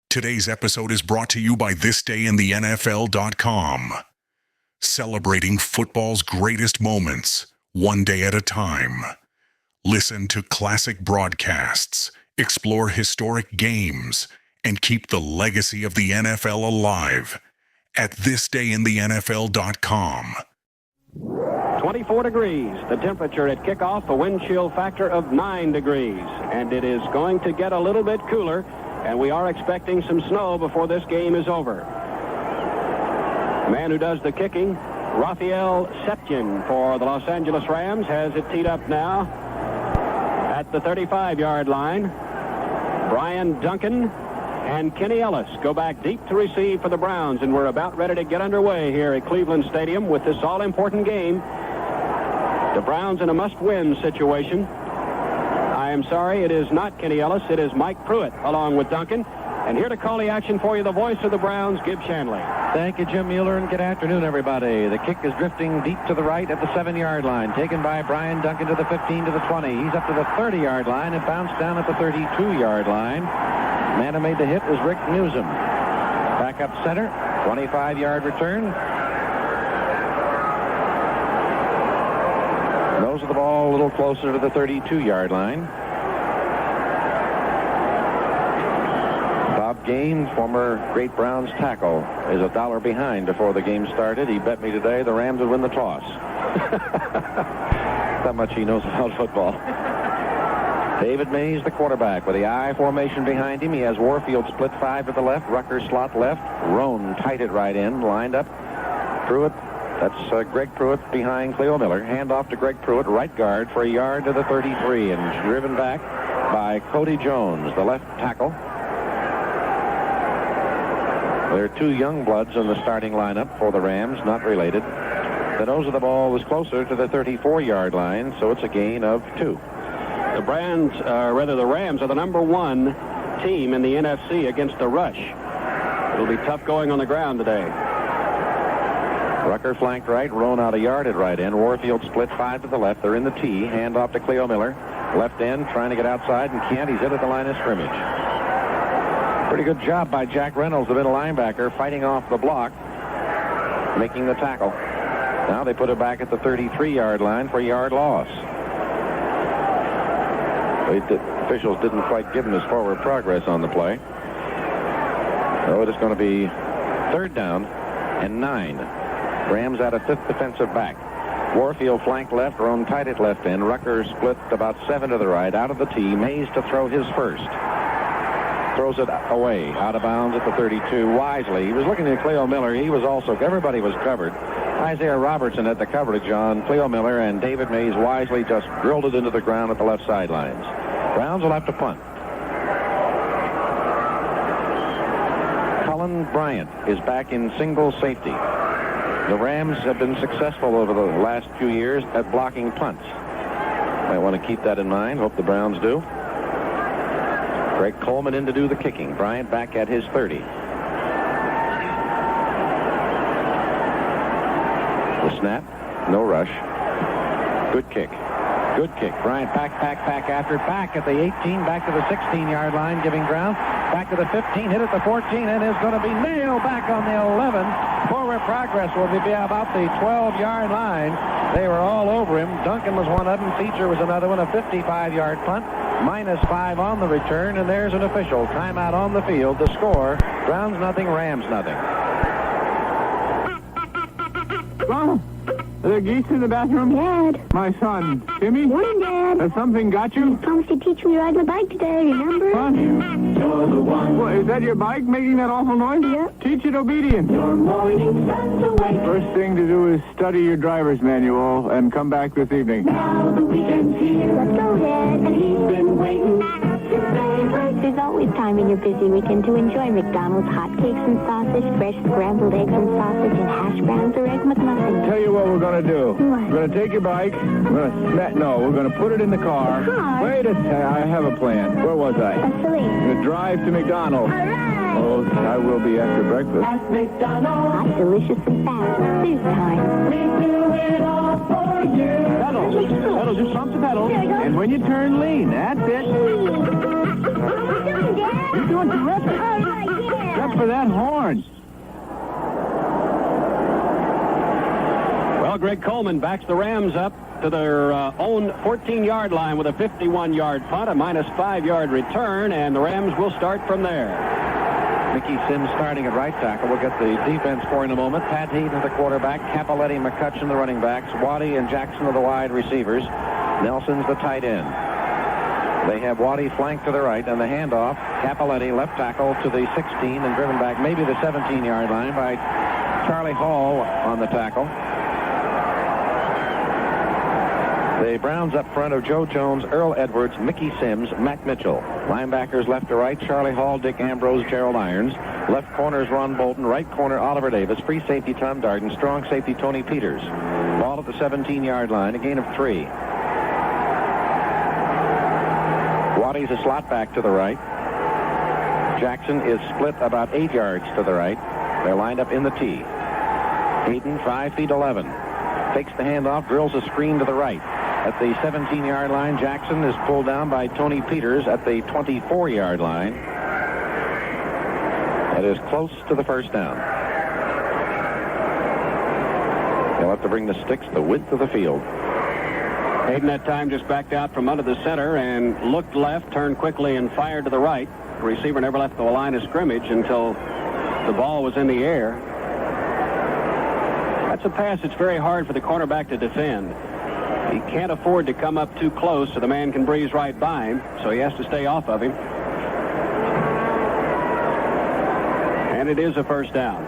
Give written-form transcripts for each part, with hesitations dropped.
Today's episode is brought to you by thisdayintheNFL.com. Celebrating football's greatest moments, one day at a time. Listen to classic broadcasts, explore historic games, and keep the legacy of the NFL alive at thisdayintheNFL.com. 24 degrees, the temperature at kickoff, a wind chill factor of 9 degrees. And it is going to get a little bit cooler, and we are expecting some snow before this game is over. The man who does the kicking, Raphael Septien for the Los Angeles Rams, has it teed up now at the 35-yard line. Brian Duncan and Kenny Ellis go back deep to receive for the Browns, and we're about ready to get underway here at Cleveland Stadium with this all-important game. The Browns in a must-win situation. I am sorry, it is not Kenny Ellis. It is Mike Pruitt along with Duncan. And here to call the action for you, the voice of the Browns, Gib Shanley. Thank you, Jim Mueller, and good afternoon, everybody. The kick is drifting deep to the right at the 7-yard line, taken by Brian Duncan to the 15, to the 20. He's up to the 30-yard line and bounced down at the 32-yard line. Man who made the hit was Rick Newsom. Back up center, 25-yard return. Nose of the ball a little closer to the 32-yard line. Bob Gaines, former great Browns tackle, is $1 behind before the game started. He bet me today the Rams would win the toss. How much he knows about football. David Mays, the quarterback, with the I formation behind him. He has Warfield split 5 to the left, Rucker slot left, Roan tight at right end, lined up. Pruitt, that's Greg Pruitt behind Cleo Miller. Hand off to Greg Pruitt, right guard, for a yard to the 33, and driven back by Cody Jones, the left tackle. There are 2 young bloods in the starting lineup for the Rams, not related. The nose of the ball was closer to the 34-yard line, so it's a gain of 2. The Rams are the number 1 team in the NFC against the rush. It'll be tough going on the ground today. Rucker flanked right, Roan out a yard at right end. Warfield split 5 to the left. They're in the T. Hand off to Cleo Miller. Left end trying to get outside and can't. He's in at the line of scrimmage. Pretty good job by Jack Reynolds, the middle linebacker, fighting off the block, making the tackle. Now they put it back at the 33-yard line for a yard loss. The officials didn't quite give him his forward progress on the play. So it is going to be 3rd down and 9. Rams out a 5th defensive back. Warfield flanked left, Roan tight at left end. Rucker split about 7 to the right, out of the T. Mays to throw his first. Throws it away, out of bounds at the 32. Wisely, he was looking at Cleo Miller. He was also, everybody was covered. Isaiah Robertson had the coverage on Cleo Miller, and David Mays wisely just drilled it into the ground at the left sidelines. Browns will have to punt. Colin Bryant is back in single safety. The Rams have been successful over the last few years at blocking punts. Might want to keep that in mind. Hope the Browns do. Greg Coleman in to do the kicking. Bryant back at his 30. The snap, no rush. Good kick. Good kick. Bryant back after it. Back at the 18, back to the 16-yard line, giving ground. Back to the 15, hit at the 14, and is going to be nailed back on the 11. Forward progress will be about the 12-yard line. They were all over him. Duncan was one of them. Feature was another one. A 55-yard punt. -5 on the return, and there's an official timeout on the field. The score: Browns nothing, Rams nothing. Oh, are there geese in the bathroom? Dad. My son, Timmy? Morning, Dad. Has something got you? You promised to teach me to ride my bike today, remember? What? Well, is that your bike making that awful noise? Yep. Teach it obedience. Your morning sun's awake. First thing to do is study your driver's manual and come back this evening. Now the weekend's here. Let's go, Dad. And he's been waiting. There's always time in your busy weekend to enjoy McDonald's hotcakes and sausage, fresh scrambled eggs and sausage, and hash browns or egg McMuffins. Tell you what we're going to do. What? We're going to take your bike. We're going to put it in the car. Car? Wait a second. I have a plan. Where was I? That's silly. We're going to drive to McDonald's. All right. Oh, I will be after breakfast. At McDonald's. Hot, delicious, and fast. Food time. We do it all for you. Pedal, just bump the pedal. And when you turn, lean. That's it. What are you doing, Dad? You're doing terrific. All right, for that horn. Well, Greg Coleman backs the Rams up to their own 14-yard line with a 51-yard punt, a -5-yard return, and the Rams will start from there. Mickey Sims starting at right tackle. We'll get the defense for in a moment. Pat Hayden, the quarterback. Capoletti, McCutcheon, the running backs. Waddy and Jackson are the wide receivers. Nelson's the tight end. They have Waddy flanked to the right, and the handoff. Capoletti, left tackle, to the 16 and driven back maybe the 17-yard line by Charlie Hall on the tackle. The Browns up front are Joe Jones, Earl Edwards, Mickey Sims, Matt Mitchell. Linebackers left to right, Charlie Hall, Dick Ambrose, Gerald Irons. Left corner is Ron Bolton. Right corner, Oliver Davis. Free safety, Tom Darden. Strong safety, Tony Peters. Ball at the 17-yard line, a gain of 3. Waddy's a slot back to the right. Jackson is split about 8 yards to the right. They're lined up in the T. Hayden, 5 feet 11. Takes the handoff, drills a screen to the right. At the 17-yard line, Jackson is pulled down by Tony Peters at the 24-yard line. That is close to the first down. They'll have to bring the sticks the width of the field. Hayden that time just backed out from under the center and looked left, turned quickly, and fired to the right. The receiver never left the line of scrimmage until the ball was in the air. That's a pass that's very hard for the cornerback to defend. He can't afford to come up too close so the man can breeze right by him, so he has to stay off of him. And it is a first down.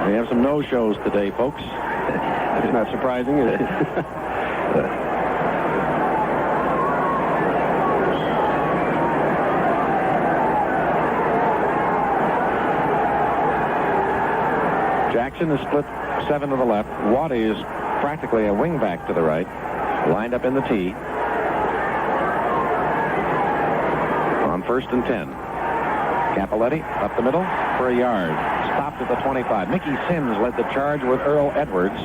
We have some no-shows today, folks. That's not surprising, is it? Jackson is split 7 to the left. Waddy is practically a wingback to the right. Lined up in the T. On 1st and 10. Capoletti up the middle for a yard. Stopped at the 25. Mickey Sims led the charge with Earl Edwards.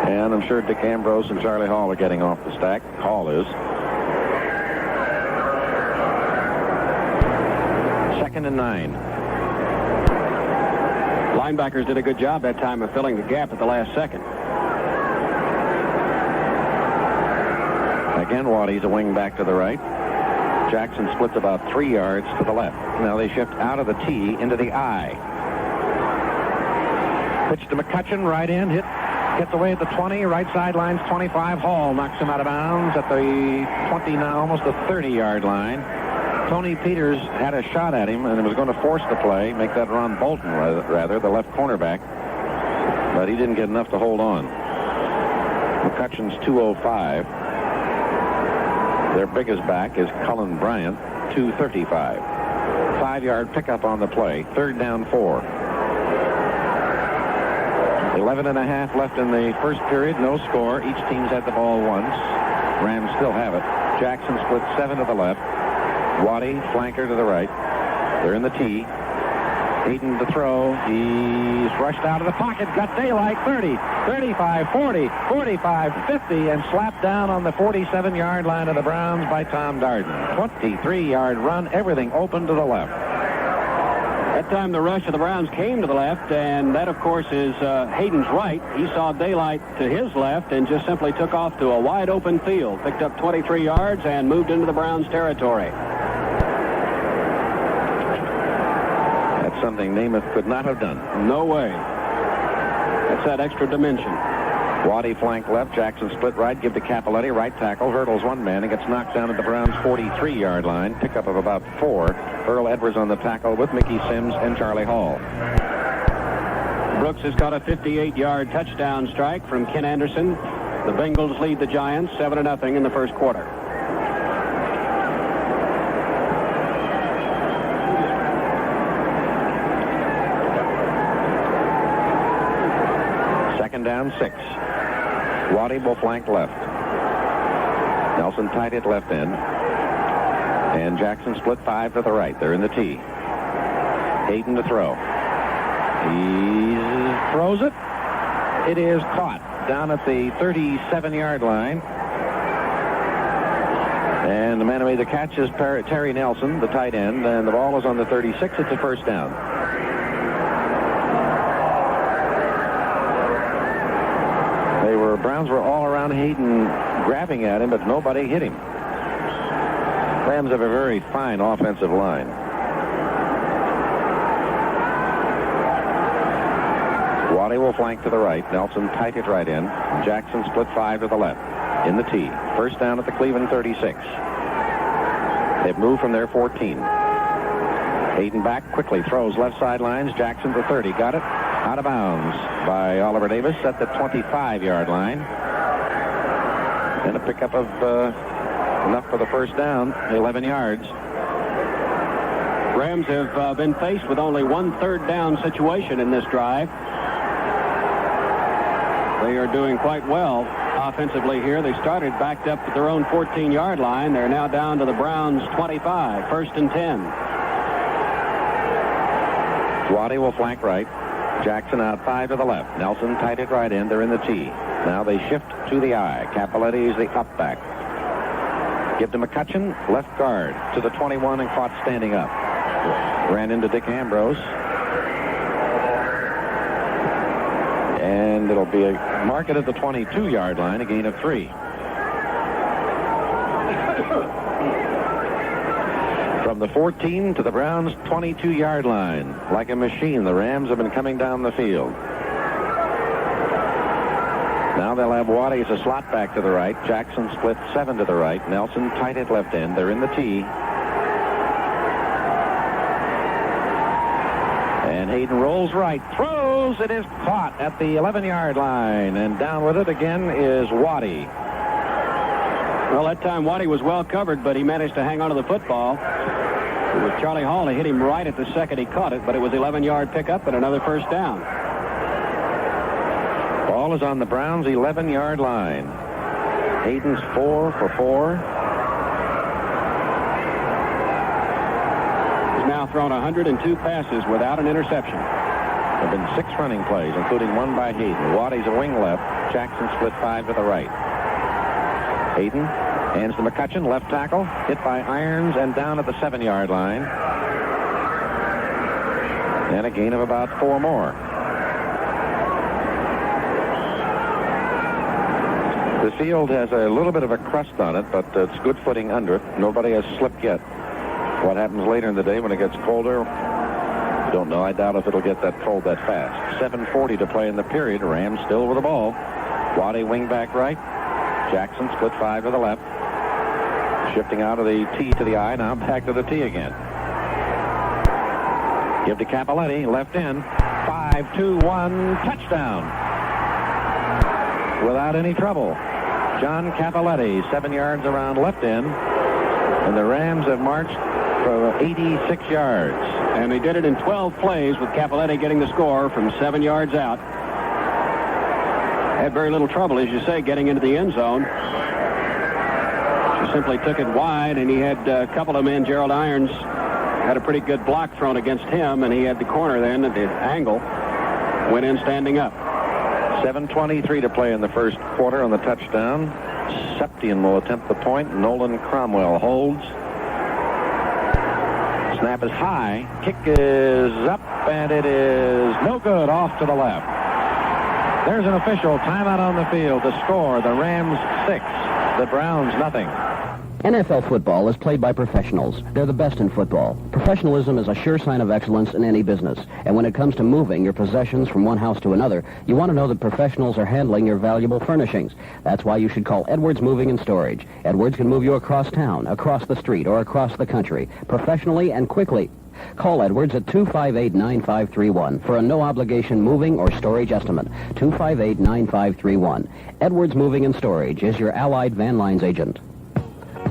And I'm sure Dick Ambrose and Charlie Hall are getting off the stack. Hall is. 2nd and 9. Linebackers did a good job that time of filling the gap at the last second. Again, Waddy's a wing back to the right. Jackson splits about 3 yards to the left. Now they shift out of the T into the I. Pitch to McCutcheon, right end, hit. Gets away at the 20, right sidelines 25. Hall knocks him out of bounds at the 20, now almost the 30-yard line. Tony Peters had a shot at him and was going to force the play, make that Ron Bolton rather, the left cornerback. But he didn't get enough to hold on. McCutcheon's 205. Their biggest back is Cullen Bryant, 235. 5-yard pickup on the play. 3rd down 4. 11 and a half left in the first period. No score. Each team's had the ball once. Rams still have it. Jackson split 7 to the left. Waddy, flanker to the right. They're in the T. Hayden to throw. He's rushed out of the pocket. Got daylight. 30, 35, 40, 45, 50, and slapped down on the 47-yard line of the Browns by Tom Darden. 23-yard run. Everything open to the left. That time the rush of the Browns came to the left, and that, of course, is Hayden's right. He saw daylight to his left and just simply took off to a wide-open field. Picked up 23 yards and moved into the Browns' territory. That's something Namath could not have done. No way. That's that extra dimension. Waddy flank left. Jackson split right. Give to Capoletti. Right tackle. Hurdles one man and gets knocked down at the Browns' 43-yard line. Pickup of about 4. Earl Edwards on the tackle with Mickey Sims and Charlie Hall. Brooks has got a 58-yard touchdown strike from Ken Anderson. The Bengals lead the Giants 7-0 in the first quarter. Second down 6. Waddy will flank left. Nelson tight at left end. And Jackson split 5 to the right. They're in the T. Hayden to throw. He throws it. It is caught down at the 37-yard line. And the man who made the catch is Terry Nelson, the tight end, and the ball is on the 36. It's a first down. Browns were all around Hayden grabbing at him, but nobody hit him. Rams have a very fine offensive line. Waddy will flank to the right. Nelson tight at right end. Jackson split 5 to the left. In the T. First down at the Cleveland 36. They've moved from their 14. Hayden back quickly throws left sidelines. Jackson to 30. Got it. Out of bounds by Oliver Davis at the 25-yard line. And a pickup of enough for the first down, 11 yards. Rams have been faced with only one third down situation in this drive. They are doing quite well offensively here. They started backed up at their own 14-yard line. They're now down to the Browns' 25, first and 10. Waddy will flank right. Jackson out 5 to the left. Nelson tight at right end. They're in the T. Now they shift to the I. Capoletti is the up back. Give to McCutcheon, left guard to the 21 and caught standing up. Ran into Dick Ambrose. And it'll be a market at the 22-yard line, a gain of 3. From the 14 to the Browns' 22-yard line. Like a machine, the Rams have been coming down the field. Now they'll have Waddy as a slot back to the right. Jackson split 7 to the right. Nelson tight at left end. They're in the T. And Hayden rolls right. Throws. It is caught at the 11-yard line. And down with it again is Waddy. Well, that time Waddy was well covered, but he managed to hang on to the football. With Charlie Hall, he hit him right at the second he caught it, but it was 11-yard pickup and another first down. Ball is on the Browns' 11-yard line. Hayden's 4 for 4. He's now thrown 102 passes without an interception. There have been 6 running plays, including one by Hayden. Waddy's a wing left. Jackson split 5 to the right. Hayden hands to McCutcheon, left tackle, hit by Irons and down at the 7-yard line. And a gain of about 4 more. The field has a little bit of a crust on it, but it's good footing under it. Nobody has slipped yet. What happens later in the day when it gets colder, I don't know. I doubt if it'll get that cold that fast. 7:40 to play in the period. Rams still with the ball. Waddy wing back right. Jackson split 5 to the left. Shifting out of the T to the I, now back to the T again. Give to Capoletti, left end. 5-2-1, touchdown. Without any trouble. John Capoletti, 7 yards around left end. And the Rams have marched for 86 yards. And they did it in 12 plays with Capoletti getting the score from 7 yards out. Had very little trouble, as you say, getting into the end zone. She simply took it wide, and he had a couple of men. Gerald Irons had a pretty good block thrown against him, and he had the corner then at the angle. Went in standing up. 7:23 to play in the first quarter on the touchdown. Septian will attempt the point. Nolan Cromwell holds. Snap is high. Kick is up, and it is no good, off to the left. There's an official timeout on the field. The score, the Rams 6, the Browns nothing. NFL football is played by professionals. They're the best in football. Professionalism is a sure sign of excellence in any business. And when it comes to moving your possessions from one house to another, you want to know that professionals are handling your valuable furnishings. That's why you should call Edwards Moving and Storage. Edwards can move you across town, across the street, or across the country, professionally and quickly. Call Edwards at 258-9531 for a no-obligation moving or storage estimate. 258-9531. Edwards Moving and Storage is your Allied Van Lines agent.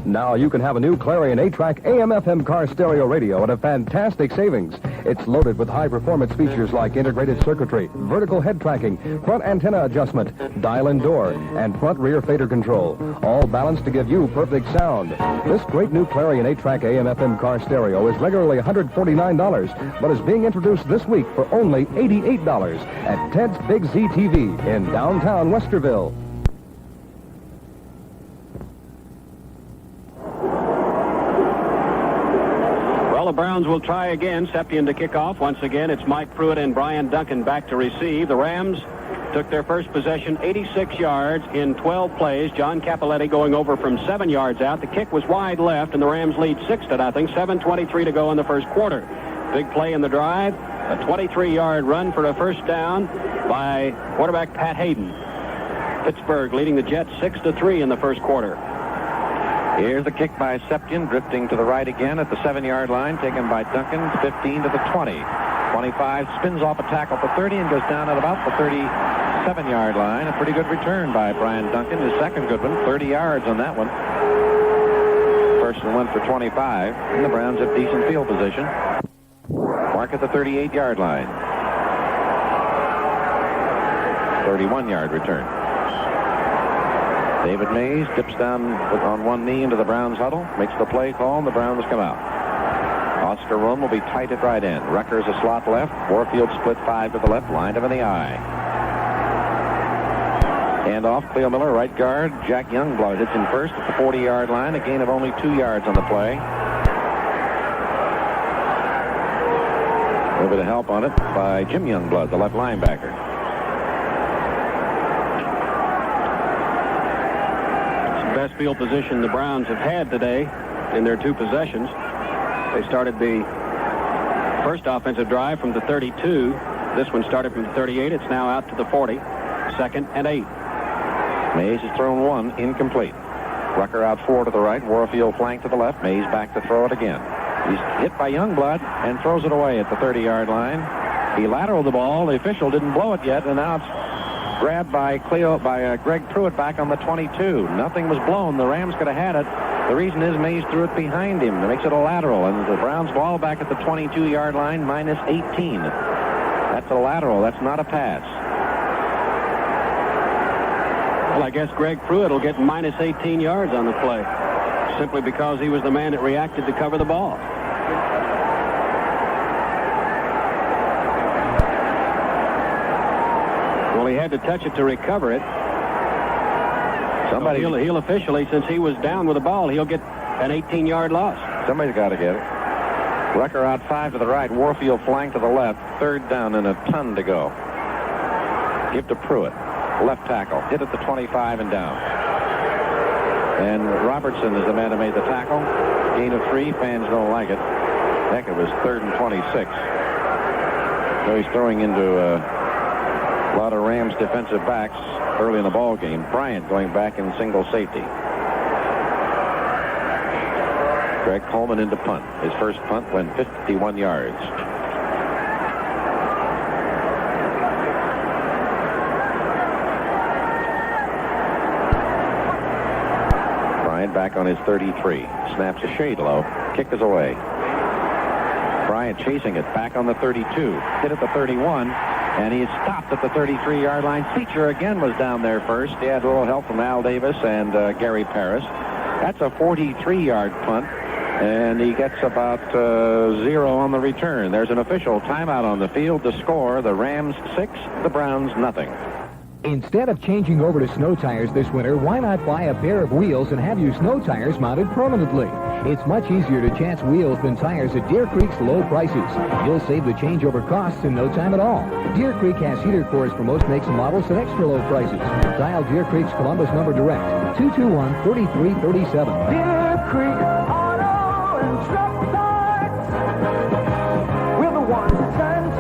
Now you can have a new Clarion 8-track AM/FM car stereo radio at a fantastic savings. It's loaded with high-performance features like integrated circuitry, vertical head tracking, front antenna adjustment, dial-in door, and front-rear fader control, all balanced to give you perfect sound. This great new Clarion 8-track AM/FM car stereo is regularly $149, but is being introduced this week for only $88 at Ted's Big Z TV in downtown Westerville. the Browns will try again. Septian to kick off. Once again, it's Mike Pruitt and Brian Duncan back to receive. The Rams took their first possession 86 yards in 12 plays. John Cappelletti going over from 7 yards out. The kick was wide left, and the Rams lead 6-0. 7:23 to go in the first quarter. Big play in the drive. A 23-yard run for a first down by quarterback Pat Hayden. Pittsburgh leading the Jets 6-3 in the first quarter. Here's the kick by Septian, drifting to the right again at the 7-yard line, taken by Duncan, 15 to the 20. 25, spins off a tackle at the 30 and goes down at about the 37-yard line. A pretty good return by Brian Duncan, his second good one, 30 yards on that one. First and went for 25, and the Browns have decent field position. Mark at the 38-yard line. 31-yard return. David Mays dips down on one knee into the Browns huddle, makes the play call, and the Browns come out. Oscar Rohn will be tight at right end. Rucker's a slot left. Warfield split 5 to the left, lined him in the eye. Hand off, Cleo Miller, right guard. Jack Youngblood hits him first at the 40-yard line, a gain of only 2 yards on the play. A little bit of help on it by Jim Youngblood, the left linebacker. Best field position the Browns have had today in their 2 possessions. They started the first offensive drive from the 32. This one started from the 38. It's now out to the 40. 2nd and 8. Mays has thrown 1, incomplete. Rucker out 4 to the right. Warfield flank to the left. Mays back to throw it again. He's hit by Youngblood and throws it away at the 30-yard line. He lateraled the ball. The official didn't blow it yet, and now it's grabbed by Greg Pruitt back on the 22. Nothing was blown. The Rams could have had it. The reason is Mays threw it behind him. That makes it a lateral, and the Browns ball back at the 22-yard line, minus 18. That's a lateral. That's not a pass. Well, I guess Greg Pruitt will get minus 18 yards on the play, simply because he was the man that reacted to cover the ball. Well, he had to touch it to recover it. Somebody, he'll officially, since he was down with the ball, he'll get an 18-yard loss. Somebody's got to get it. Rucker out 5 to the right. Warfield flank to the left. 3rd down and a ton to go. Give to Pruitt. Left tackle. Hit at the 25 and down. And Robertson is the man who made the tackle. Gain of 3. Fans don't like it. Heck, it was 3rd and 26. So he's throwing into a lot of Rams defensive backs early in the ball game. Bryant going back in single safety. Greg Coleman into punt. His first punt went 51 yards. Bryant back on his 33. Snaps a shade low. Kick is away. Bryant chasing it back on the 32. Hit at the 31. And he stopped at the 33-yard line. Feature again was down there first. He had a little help from Al Davis and Gary Paris. That's a 43-yard punt. And he gets about 0 on the return. There's an official timeout on the field to score. The Rams 6, the Browns nothing. Instead of changing over to snow tires this winter, why not buy a pair of wheels and have your snow tires mounted permanently? It's much easier to chance wheels than tires at Deer Creek's low prices. You'll save the changeover costs in no time at all. Deer Creek has heater cores for most makes and models at extra low prices. Dial Deer Creek's Columbus number direct, 221-3337. Deer Creek Auto and Truck Parts. We're the ones to turn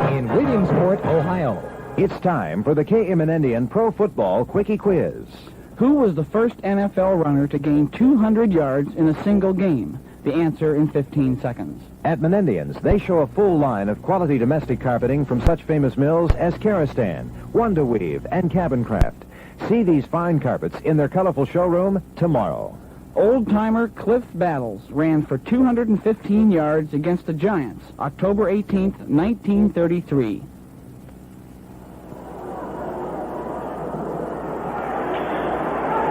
to. In Williamsport, Ohio. It's time for the KM and Indian Pro Football Quickie Quiz. Who was the first NFL runner to gain 200 yards in a single game? The answer in 15 seconds. At Menendians, they show a full line of quality domestic carpeting from such famous mills as Karastan, Wonder Weave, and Cabin Craft. See these fine carpets in their colorful showroom tomorrow. Old-timer Cliff Battles ran for 215 yards against the Giants, October 18th, 1933.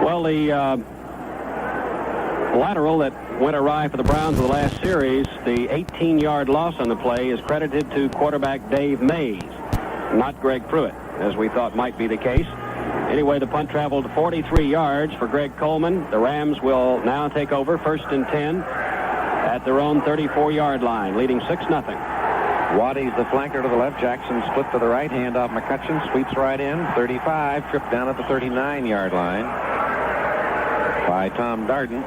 Well, the lateral that went awry for the Browns in the last series, the 18-yard loss on the play, is credited to quarterback Dave Mays, not Greg Pruitt, as we thought might be the case. Anyway, the punt traveled 43 yards for Greg Coleman. The Rams will now take over, 1st and 10. at their own 34-yard line, leading 6-0. Waddy's the flanker to the left. Jackson split to the right. Hand off McCutcheon. Sweeps right in. 35. Tripped down at the 39-yard line by Tom Darden.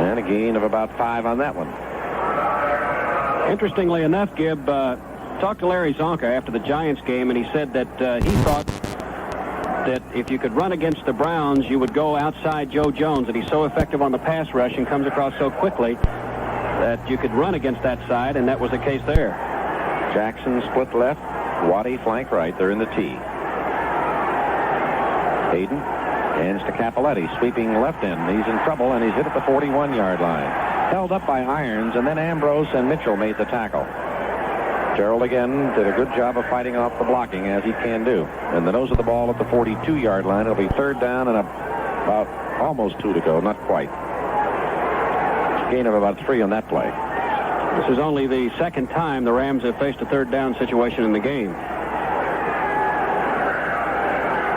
And a gain of about 5 on that one. Interestingly enough, Gibb talked to Larry Zonka after the Giants game, and he said that he thought that if you could run against the Browns, you would go outside Joe Jones, and he's so effective on the pass rush and comes across so quickly that you could run against that side, and that was the case there. Jackson split left. Waddy flank right. They're in the T. Hayden hands to Capoletti, sweeping left end. He's in trouble, and he's hit at the 41-yard line. Held up by Irons, and then Ambrose and Mitchell made the tackle. Gerald again did a good job of fighting off the blocking, as he can do. And the nose of the ball at the 42-yard line. It'll be third down and about almost 2 to go. Not quite. Gain of about 3 on that play. This is only the second time the Rams have faced a third down situation in the game.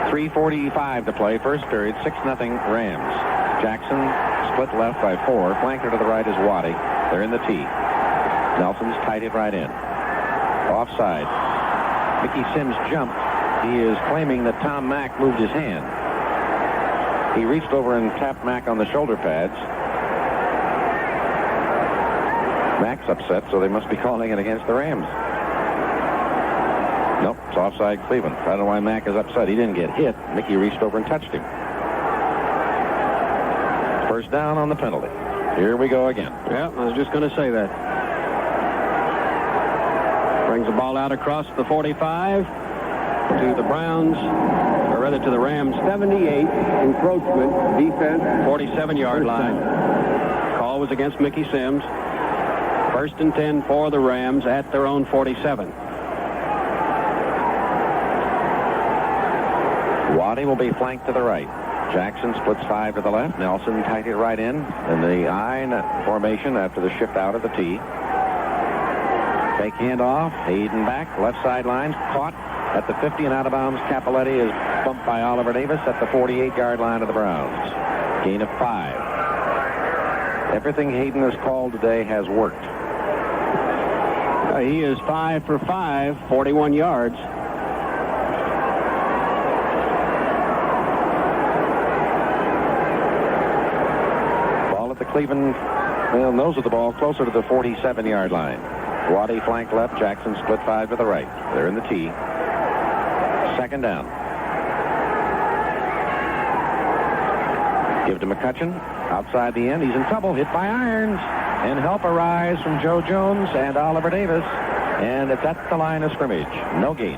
3:45 to play. First period, 6-0 Rams. Jackson split left by 4. Flanker to the right is Waddy. They're in the T. Nelson's tied it right in. Offside. Mickey Sims jumped. He is claiming that Tom Mack moved his hand. He reached over and tapped Mack on the shoulder pads. Mack's upset, so they must be calling it against the Rams. Nope, it's offside Cleveland. I don't know why Mack is upset. He didn't get hit. Mickey reached over and touched him. First down on the penalty. Here we go again. Yeah, I was just going to say that. Brings the ball out across the 45 to the Browns, or rather to the Rams. 78 encroachment defense. 47-yard line. Call was against Mickey Sims. First and 10 for the Rams at their own 47. Waddy will be flanked to the right. Jackson splits 5 to the left. Nelson tight it right in the I formation after the shift out of the T. Fake handoff. Hayden back. Left sideline. Caught at the 50 and out of bounds. Capoletti is bumped by Oliver Davis at the 48-yard line of the Browns. Gain of 5. Everything Hayden has called today has worked. He is 5 for 5, 41 yards. Ball at the Cleveland, nose of the ball closer to the 47-yard line. Waddy flank left. Jackson split 5 to the right. They're in the T. Second down. Give to McCutcheon. Outside the end. He's in trouble. Hit by Irons. And help arrives from Joe Jones and Oliver Davis. And it's at the line of scrimmage. No gain.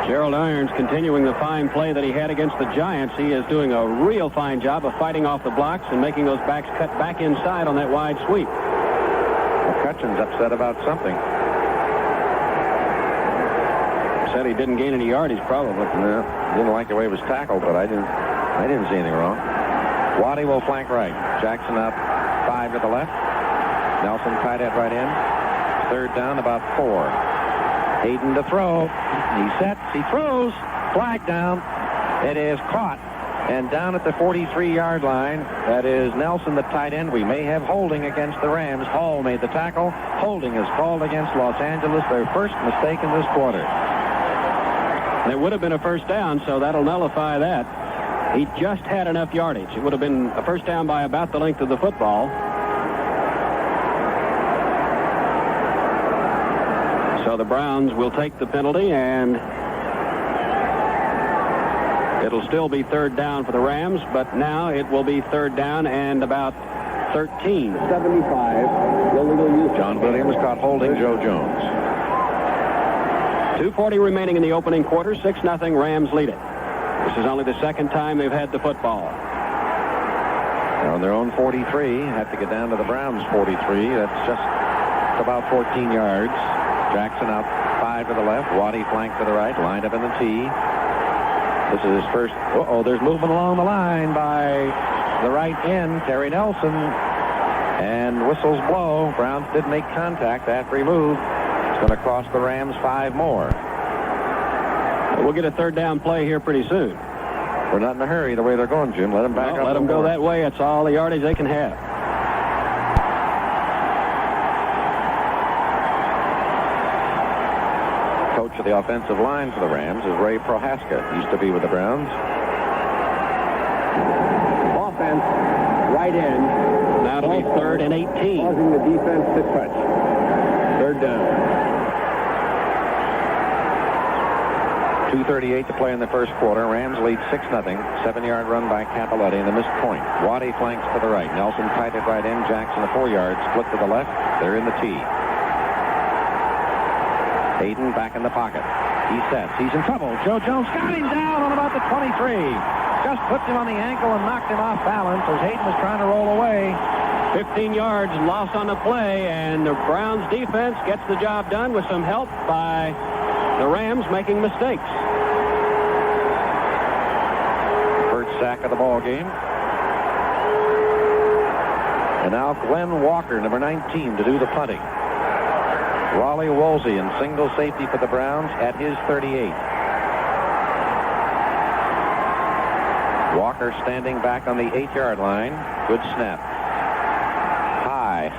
Gerald Irons continuing the fine play that he had against the Giants. He is doing a real fine job of fighting off the blocks and making those backs cut back inside on that wide sweep. McCutcheon's upset about something. Said he didn't gain any yardage, probably. No, didn't like the way it was tackled, but I didn't see anything wrong. Waddy will flank right. Jackson up 5 to the left. Nelson tight end right in. Third down, about 4. Hayden to throw. He sets. He throws. Flag down. It is caught. And down at the 43-yard line, that is Nelson, the tight end. We may have holding against the Rams. Hall made the tackle. Holding is called against Los Angeles. Their first mistake in this quarter. It would have been a first down, so that'll nullify that. He just had enough yardage. It would have been a first down by about the length of the football. So the Browns will take the penalty, and it'll still be third down for the Rams, but now it will be third down and about 13. 75. John Williams caught holding Joe Jones. 2:40 remaining in the opening quarter. 6-0 Rams lead it. This is only the second time they've had the football. They're on their own 43. Have to get down to the Browns 43. That's just about 14 yards. Jackson out 5 to the left. Waddy flank to the right. Lined up in the T. This is his first. There's movement along the line by the right end, Terry Nelson. And whistles blow. Browns did make contact after he moved. It's going to cost the Rams 5 more. We'll get a third down play here pretty soon. We're not in a hurry the way they're going, Jim. Let them back up. Let them go that way. It's all the yardage they can have. of the offensive line for the Rams is Ray Prohaska. Used to be with the Browns. Offense, right in. Now to be 3rd and 18. Causing the defense to touch. 3rd down. 2:38 to play in the first quarter. Rams lead 6-0. 7-yard run by Capiletti and the missed point. Waddy flanks to the right. Nelson tight at right end. Jackson a 4-yard split to the left. They're in the T. Hayden back in the pocket. He sets. He's in trouble. Joe Jones got him down on about the 23. Just puts him on the ankle and knocked him off balance as Hayden was trying to roll away. 15 yards lost on the play, and the Browns defense gets the job done with some help by the Rams making mistakes. First sack of the ball game. And now Glenn Walker, number 19, to do the punting. Raleigh Woolsey in single safety for the Browns at his 38. Walker standing back on the 8-yard line. Good snap.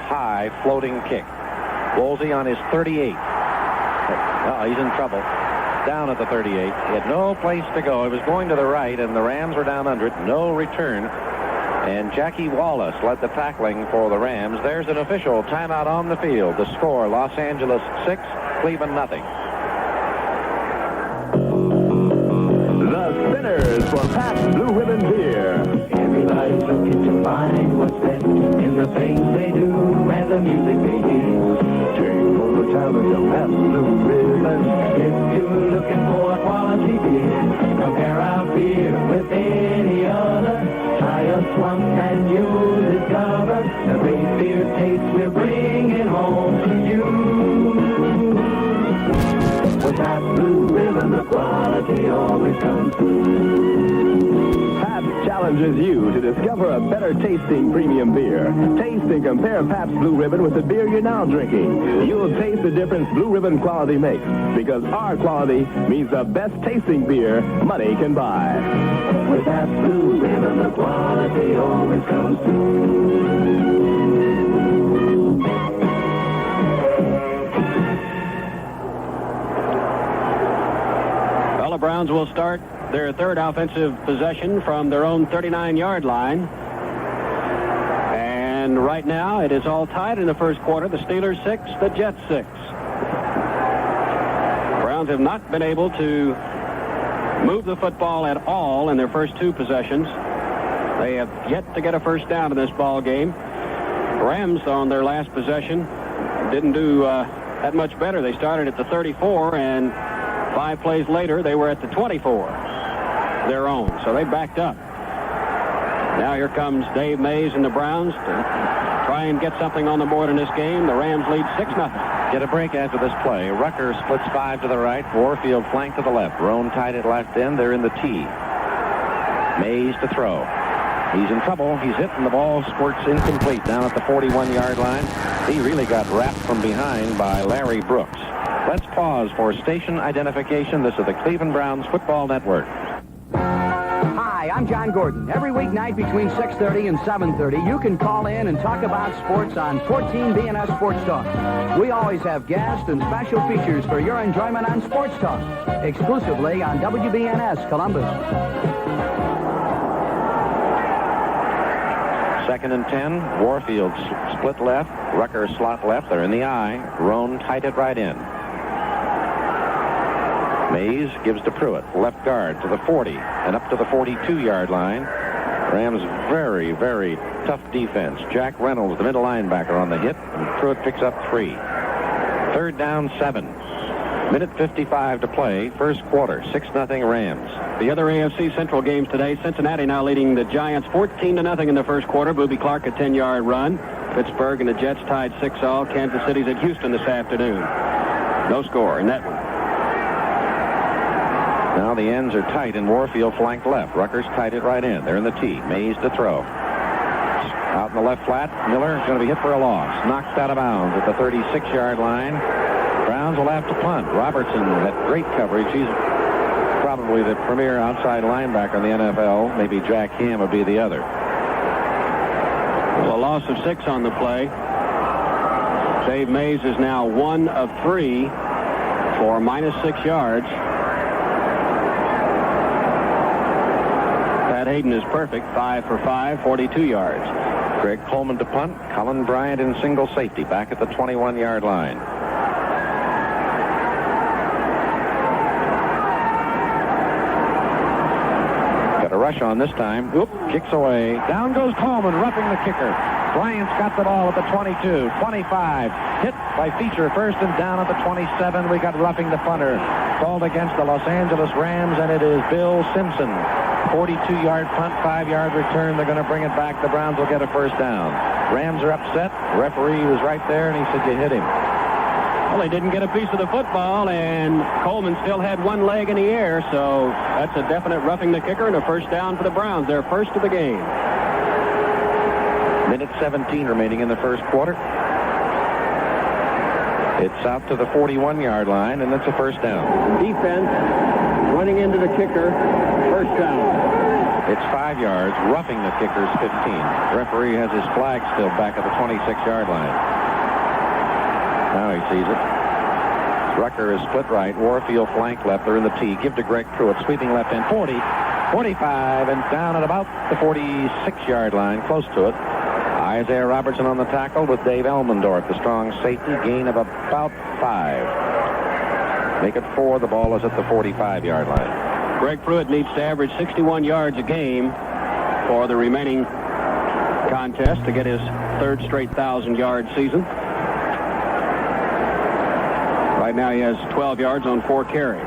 High floating kick. Woolsey on his 38. Oh, he's in trouble. Down at the 38. He had no place to go. He was going to the right, and the Rams were down under it. No return. And Jackie Wallace led the tackling for the Rams. There's an official timeout on the field. The score, Los Angeles 6, Cleveland nothing. The Spinners for Pabst Blue Ribbon Beer. Everybody's looking to find what's best in the things they do and the music they hear. Take for the talent of Pabst Blue Ribbon. If you're looking for a quality beer, compare our beer with any other. Try us once and you'll discover the great beer taste we're bringing home to you. With Pabst Blue Ribbon, the quality always comes through. Pabst challenges you to discover a better tasting premium beer. Taste and compare Pabst Blue Ribbon with the beer you're now drinking. You'll taste the difference Blue Ribbon quality makes, because our quality means the best tasting beer money can buy. With Pabst Blue Ribbon, the quality always comes through. The Browns will start their 3rd offensive possession from their own 39-yard line. And right now it is all tied in the first quarter. The Steelers 6, the Jets 6. Browns have not been able to move the football at all in their first 2 possessions. They have yet to get a first down in this ball game. Rams on their last possession didn't do that much better. They started at the 34, and 5 plays later, they were at the 24, their own. So they backed up. Now here comes Dave Mays and the Browns to try and get something on the board in this game. The Rams lead 6-0. Get a break after this play. Rucker splits 5 to the right. Warfield flank to the left. Roan tight at left end. They're in the T. Mays to throw. He's in trouble. He's hit, and the ball squirts incomplete down at the 41-yard line. He really got wrapped from behind by Larry Brooks. Let's pause for station identification. This is the Cleveland Browns Football Network. Hi, I'm John Gordon. Every weeknight between 6:30 and 7:30, you can call in and talk about sports on 14 BNS Sports Talk. We always have guests and special features for your enjoyment on Sports Talk, exclusively on WBNS Columbus. 2nd and 10. Warfield split left. Rucker slot left. They're in the I. Roan tight at right end. Mays gives to Pruitt, left guard to the 40 and up to the 42-yard line. Rams very, very tough defense. Jack Reynolds, the middle linebacker, on the hit, and Pruitt picks up 3. 3rd down, 7. Minute 55 to play, first quarter, 6-0 Rams. The other AFC Central games today, Cincinnati now leading the Giants 14-0 in the first quarter. Booby Clark a 10-yard run. Pittsburgh and the Jets tied 6-all. Kansas City's at Houston this afternoon. No score in that one. Now the ends are tight, and Warfield flanked left. Rucker's tight at right end. They're in the T. Mays to throw. Out in the left flat, Miller is going to be hit for a loss. Knocked out of bounds at the 36-yard line. Browns will have to punt. Robertson had great coverage. He's probably the premier outside linebacker in the NFL. Maybe Jack Ham would be the other. Well, a loss of 6 on the play. Dave Mays is now 1 of 3 for -6 yards. Pat Hayden is perfect, 5 for 5, 42 yards. Greg Coleman to punt. Colin Bryant in single safety back at the 21-yard line. Got a rush on this time. Oop, kicks away. Down goes Coleman, roughing the kicker. Bryant's got the ball at the 22, 25. Hit by Feature, first and down at the 27. We got roughing the punter. Called against the Los Angeles Rams, and it is Bill Simpson. 42-yard punt, 5-yard return. They're going to bring it back. The Browns will get a first down. Rams are upset. The referee was right there, and he said, you hit him. Well, they didn't get a piece of the football, and Coleman still had one leg in the air, so that's a definite roughing the kicker and a first down for the Browns. Their first of the game. Minute 17 remaining in the first quarter. It's out to the 41-yard line, and it's a first down. Defense running into the kicker. First down. It's 5 yards. Roughing the kicker's 15. Referee has his flag still back at the 26-yard line. Now he sees it. Rucker is split right. Warfield flank left. They're in the T. Give to Greg Pruitt. Sweeping left end. 40, 45, and down at about the 46-yard line. Close to it. Isaiah Robertson on the tackle with Dave Elmendorf, the strong safety. Gain of about 5. Make it 4. The ball is at the 45-yard line. Greg Pruitt needs to average 61 yards a game for the remaining contest to get his third straight 1,000-yard season. Right now he has 12 yards on 4 carries.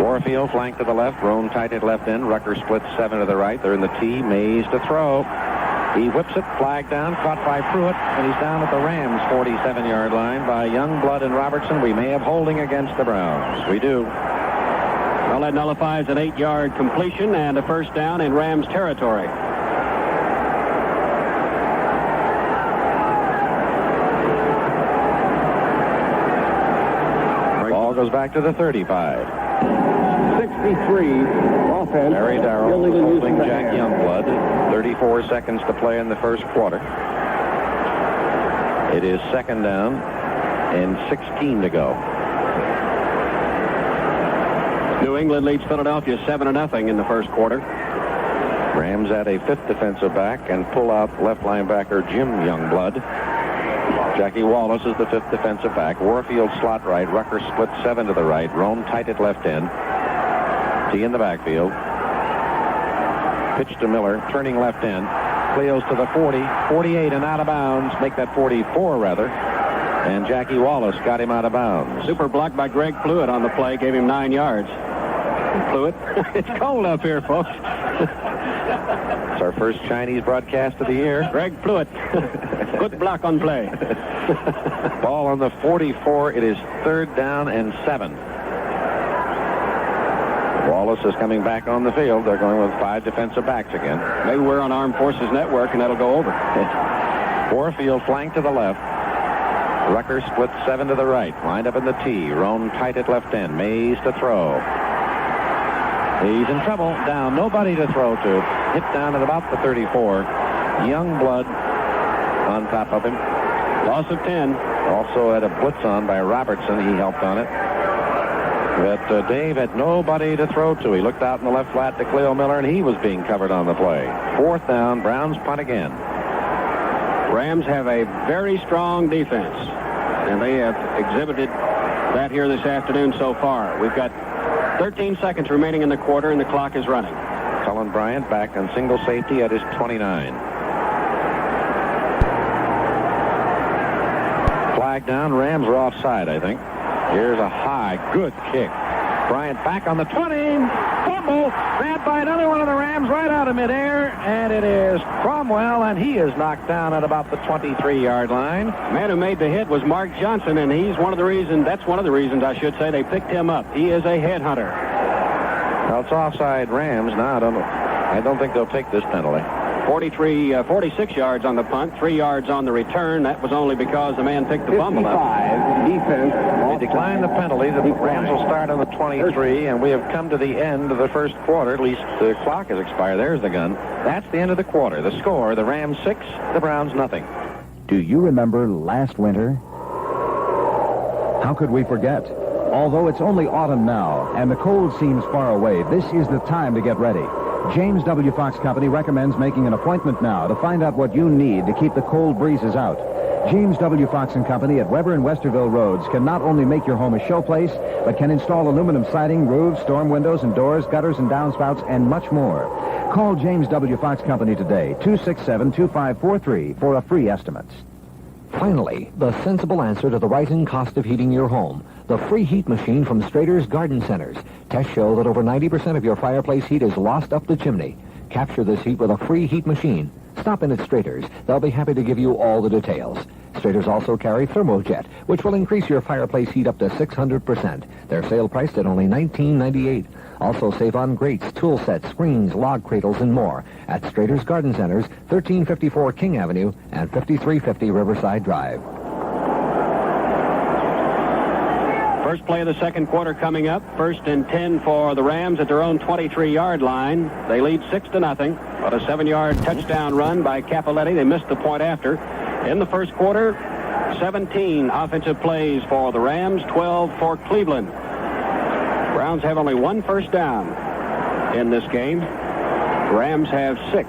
Warfield flank to the left. Roan tight at left end. Rucker splits 7 to the right. They're in the T. Mays to throw. He whips it. Flag down. Caught by Pruitt. And he's down at the Rams' 47-yard line by Youngblood and Robertson. We may have holding against the Browns. We do. Well, that nullifies an 8-yard completion and a first down in Rams territory. Ball goes back to the 35. 63 offense. Barry Darrell holding Jack Youngblood. 34 seconds to play in the first quarter. It is second down and 16 to go. New England leads Philadelphia 7-0 in the first quarter. Rams add a 5th defensive back and pull out left linebacker Jim Youngblood. Jackie Wallace is the 5th defensive back. Warfield slot right. Rucker split 7 to the right. Roan tight at left end. T in the backfield. Pitch to Miller. Turning left end. Cleos to the 40. 48 and out of bounds. Make that 44 rather. And Jackie Wallace got him out of bounds. Super block by Greg Pruitt on the play. Gave him 9 yards. Pruitt. It's cold up here, folks. It's our first Chinese broadcast of the year. Greg Pruitt. Good block on play. Ball on the 44. It is third down and 7. Wallace is coming back on the field. They're going with 5 defensive backs again. Maybe we're on Armed Forces Network and that'll go over. Warfield flank to the left. Rucker splits 7 to the right. Lined up in the T. Roan tight at left end. Mays to throw. He's in trouble. Down. Nobody to throw to. Hit down at about the 34. Youngblood on top of him. Loss of 10. Also had a blitz on by Robertson. He helped on it. But Dave had nobody to throw to. He looked out in the left flat to Cleo Miller, and he was being covered on the play. 4th down. Browns punt again. Rams have a very strong defense, and they have exhibited that here this afternoon so far. We've got 13 seconds remaining in the quarter, and the clock is running. Colin Bryant back on single safety at his 29. Flag down. Rams are offside, I think. Here's a high, good kick. Bryant back on the 20. Fumble. Grabbed by another one of the Rams right out of midair. And it is Cromwell, and he is knocked down at about the 23-yard line. The man who made the hit was Mark Johnson, and he's one of the reasons, that's one of the reasons, I should say, they picked him up. He is a headhunter. Well, it's offside Rams. Now, I don't think they'll take this penalty. 46 yards on the punt, 3 yards on the return. That was only because the man picked the fumble up. Defense. They decline the penalty. The Rams will start on the 23, and we have come to the end of the first quarter. At least the clock has expired. There's the gun. That's the end of the quarter. The score, the Rams 6, the Browns nothing. Do you remember last winter? How could we forget? Although it's only autumn now and the cold seems far away, this is the time to get ready. James W. Fox Company recommends making an appointment now to find out what you need to keep the cold breezes out. James W. Fox & Company at Weber and Westerville Roads can not only make your home a showplace, but can install aluminum siding, roofs, storm windows and doors, gutters and downspouts, and much more. Call James W. Fox Company today, 267-2543, for a free estimate. Finally, the sensible answer to the rising cost of heating your home. The free heat machine from Strader's Garden Centers. Tests show that over 90% of your fireplace heat is lost up the chimney. Capture this heat with a free heat machine. Stop in at Strader's. They'll be happy to give you all the details. Strader's also carry Thermojet, which will increase your fireplace heat up to 600%. They're sale priced at only $19.98. Also save on grates, tool sets, screens, log cradles, and more at Strader's Garden Centers, 1354 King Avenue and 5350 Riverside Drive. First play of the second quarter coming up. 1st and 10 for the Rams at their own 23-yard line. They lead 6-0. But a 7-yard touchdown run by Capoletti. They missed the point after. In the first quarter, 17 offensive plays for the Rams, 12 for Cleveland. Browns have only one first down in this game. Rams have 6.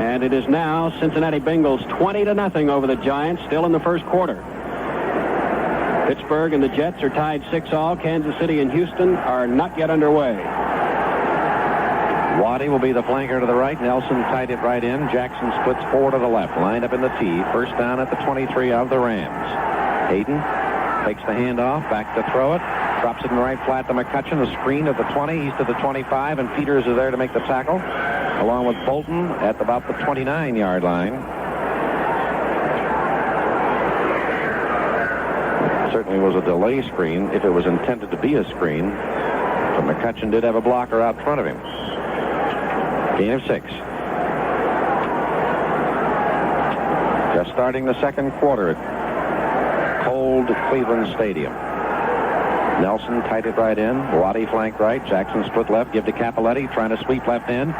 And it is now Cincinnati Bengals 20-0 over the Giants, still in the first quarter. Pittsburgh and the Jets are tied 6-all. Kansas City and Houston are not yet underway. Waddy will be the flanker to the right. Nelson tied it right in. Jackson splits 4 to the left. Lined up in the T. First down at the 23 of the Rams. Hayden takes the handoff. Back to throw it. Drops it in the right flat to McCutcheon. A screen at the 20. He's to the 25. And Peters is there to make the tackle. Along with Bolton at about the 29-yard line. Certainly was a delay screen if it was intended to be a screen. But McCutcheon did have a blocker out front of him. Gain of 6. Just starting the second quarter at cold Cleveland Stadium. Nelson tied it right in. Waddy flanked right. Jackson split left. Give to Capoletti. Trying to sweep left in.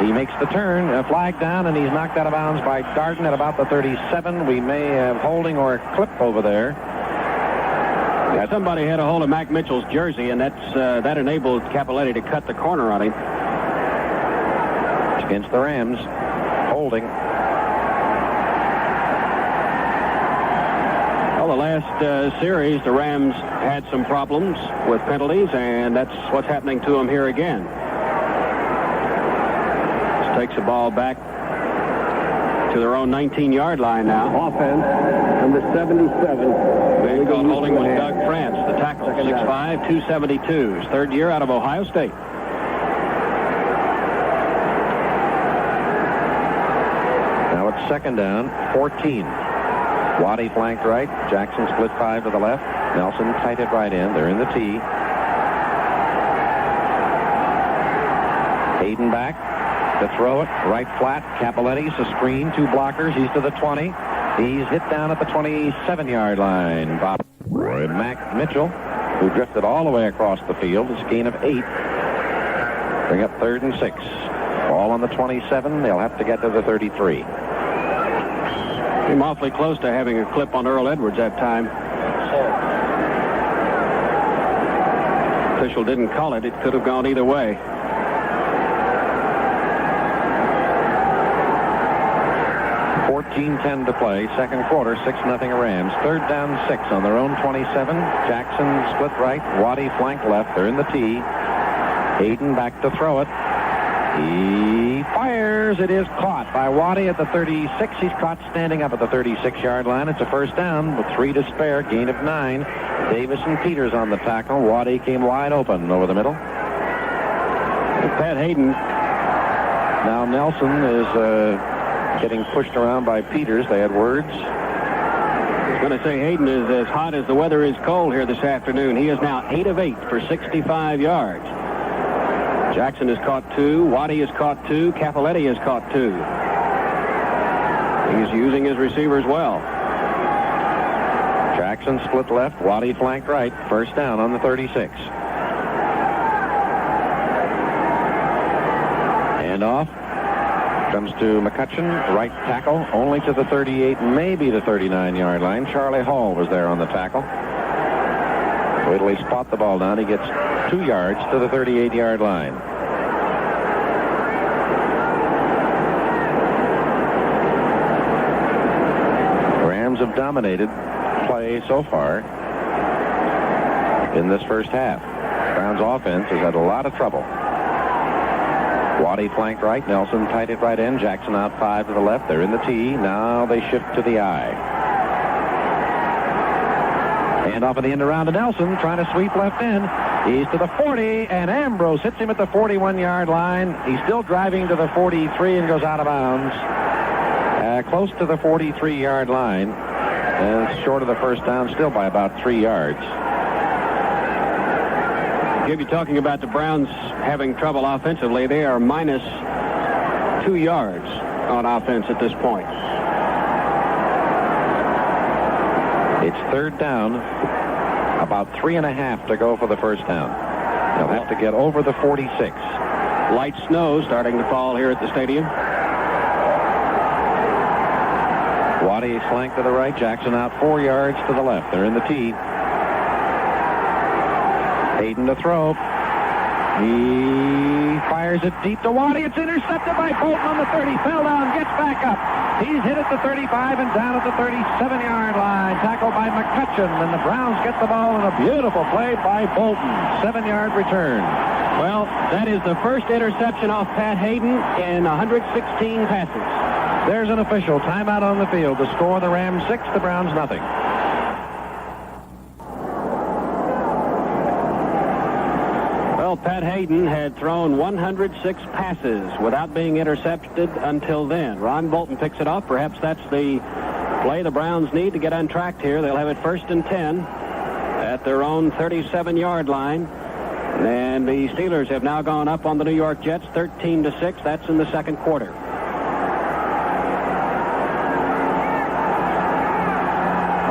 He makes the turn. A flag down, and he's knocked out of bounds by Darden at about the 37. We may have holding or a clip over there. Somebody had a hold of Mac Mitchell's jersey, and that enabled Capoletti to cut the corner on him. It's against the Rams. Holding. Well, the last series, the Rams had some problems with penalties, and that's what's happening to them here again. Just takes the ball back to their own 19-yard line now. Offense, number 77. Man called holding was Doug France, the tackle, 6'5", 272. His third year out of Ohio State. Now it's second down, 14. Waddy flanked right. Jackson split 5 to the left. Nelson tight it right in. They're in the T. Hayden back to throw it. Right flat. Capoletti's a screen. 2 blockers. He's to the 20. He's hit down at the 27-yard line. Bob Mac Mitchell, who drifted all the way across the field. It's a gain of 8. Bring up 3rd and 6. Ball on the 27. They'll have to get to the 33. Came awfully close to having a clip on Earl Edwards that time. Official didn't call it. It could have gone either way. $14-10 to play. Second quarter, 6-0 Rams. Third down, 6 on their own 27. Jackson split right. Waddy flank left. They're in the T. Hayden back to throw it. He fires. It is caught by Waddy at the 36. He's caught standing up at the 36-yard line. It's a first down with 3 to spare. Gain of 9. Davis and Peters on the tackle. Waddy came wide open over the middle. Pat Hayden. Now Nelson is getting pushed around by Peters. They had words. I was going to say Hayden is as hot as the weather is cold here this afternoon. He is now 8 of 8 for 65 yards. Jackson has caught 2. Waddy has caught 2. Capoletti has caught 2. He's using his receivers well. Jackson split left. Waddy flanked right. First down on the 36. And off. Comes to McCutcheon, right tackle, only to the 38, maybe the 39-yard line. Charlie Hall was there on the tackle. Wait till he spot the ball down. He gets 2 yards to the 38-yard line. Rams have dominated play so far in this first half. Browns offense has had a lot of trouble. Waddy flanked right. Nelson tight at right end. Jackson out 5 to the left. They're in the T. Now they shift to the I. And off of the end around to Nelson, trying to sweep left end. He's to the 40, and Ambrose hits him at the 41-yard line. He's still driving to the 43 and goes out of bounds. Close to the 43-yard line. And short of the first down, still by about 3 yards. Gibby, talking about the Browns having trouble offensively, they are minus 2 yards on offense at this point. It's third down, about 3.5 to go for the first down. They'll have to get over the 46. Light snow starting to fall here at the stadium. Waddy flanked to the right. Jackson out 4 yards to the left. They're in the T. Hayden to throw. He fires it deep to Waddy. It's intercepted by Bolton on the 30. Fell down, gets back up. He's hit at the 35 and down at the 37-yard line. Tackled by McCutcheon, and the Browns get the ball in a beautiful play by Bolton. 7-yard return. Well, that is the first interception off Pat Hayden in 116 passes. There's an official timeout on the field. The score, the Rams 6, the Browns nothing. Well, Pat Hayden had thrown 106 passes without being intercepted until then. Ron Bolton picks it off. Perhaps that's the play the Browns need to get untracked here. They'll have it 1st and 10 at their own 37-yard line. And the Steelers have now gone up on the New York Jets 13-6. That's in the second quarter.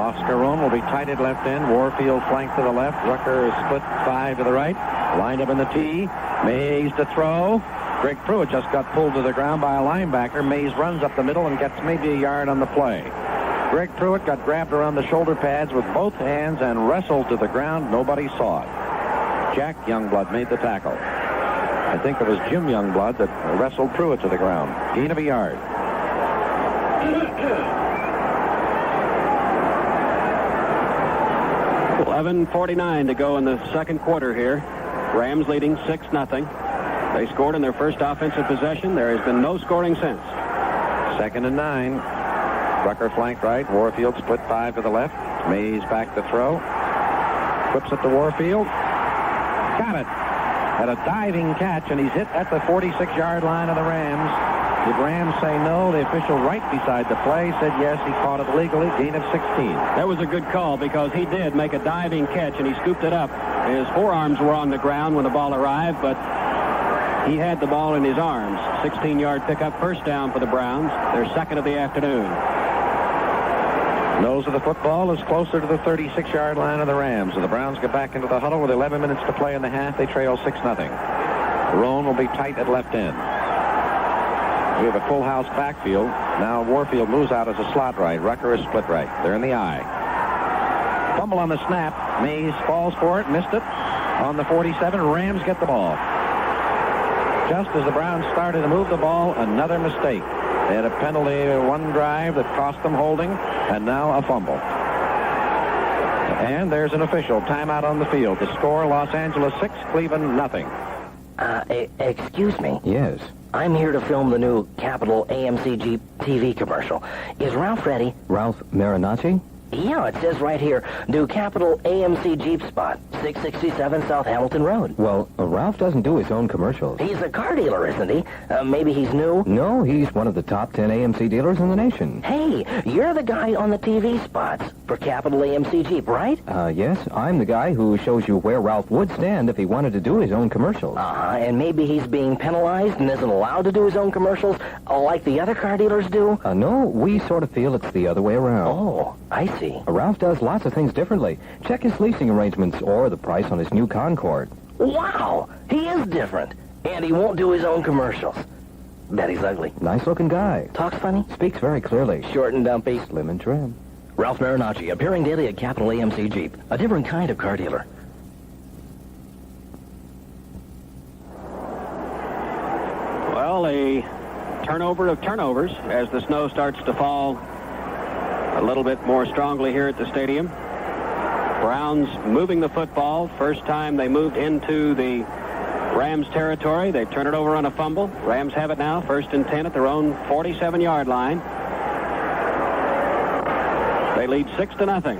Oscar will be tight at left end. Warfield flanked to the left. Rucker is split 5 to the right. Lined up in the T. Mays to throw. Greg Pruitt just got pulled to the ground by a linebacker. Mays runs up the middle and gets maybe a yard on the play. Greg Pruitt got grabbed around the shoulder pads with both hands and wrestled to the ground. Nobody saw it. Jack Youngblood made the tackle. I think it was Jim Youngblood that wrestled Pruitt to the ground. Gain of a yard. 11:49 to go in the second quarter here. Rams leading 6-0. They scored in their first offensive possession. There has been no scoring since. 2nd and 9. Rucker flanked right. Warfield split 5 to the left. Mays back to throw. Whips it to Warfield. Got it. Had a diving catch, and he's hit at the 46-yard line of the Rams. Did Rams say no? The official right beside the play said yes, he caught it legally. Gain of 16. That was a good call because he did make a diving catch, and he scooped it up. His forearms were on the ground when the ball arrived, but he had the ball in his arms. 16-yard pickup, first down for the Browns. Their second of the afternoon. Nose of the football is closer to the 36-yard line of the Rams. And the Browns get back into the huddle with 11 minutes to play in the half. They trail 6-0. Roan will be tight at left end. We have a full house backfield. Now Warfield moves out as a slot right. Rucker is split right. They're in the I. Fumble on the snap. Mays falls for it. Missed it. On the 47, Rams get the ball. Just as the Browns started to move the ball, another mistake. They had a penalty one drive that cost them holding, and now a fumble. And there's an official timeout on the field. The score, Los Angeles 6, Cleveland nothing. Excuse me. Yes. I'm here to film the new Capital AMC Jeep TV commercial. Is Ralph ready? Ralph Marinacci? Yeah, it says right here, do Capital AMC Jeep spot, 667 South Hamilton Road. Well, Ralph doesn't do his own commercials. He's a car dealer, isn't he? Maybe he's new? No, he's one of the top 10 AMC dealers in the nation. Hey, you're the guy on the TV spots for Capital AMC Jeep, right? Yes, I'm the guy who shows you where Ralph would stand if he wanted to do his own commercials. And maybe he's being penalized and isn't allowed to do his own commercials like the other car dealers do? No, we sort of feel it's the other way around. Oh, I see. Ralph does lots of things differently. Check his leasing arrangements or the price on his new Concorde. Wow, he is different. And he won't do his own commercials. Bet he's ugly. Nice-looking guy. Talks funny. Speaks very clearly. Short and dumpy. Slim and trim. Ralph Marinacci, appearing daily at Capital AMC Jeep. A different kind of car dealer. Well, a turnover of turnovers as the snow starts to fall a little bit more strongly here at the stadium. Browns moving the football. First time they moved into the Rams territory. They turn it over on a fumble. Rams have it now, 1st and 10 at their own 47-yard line. They lead 6-0.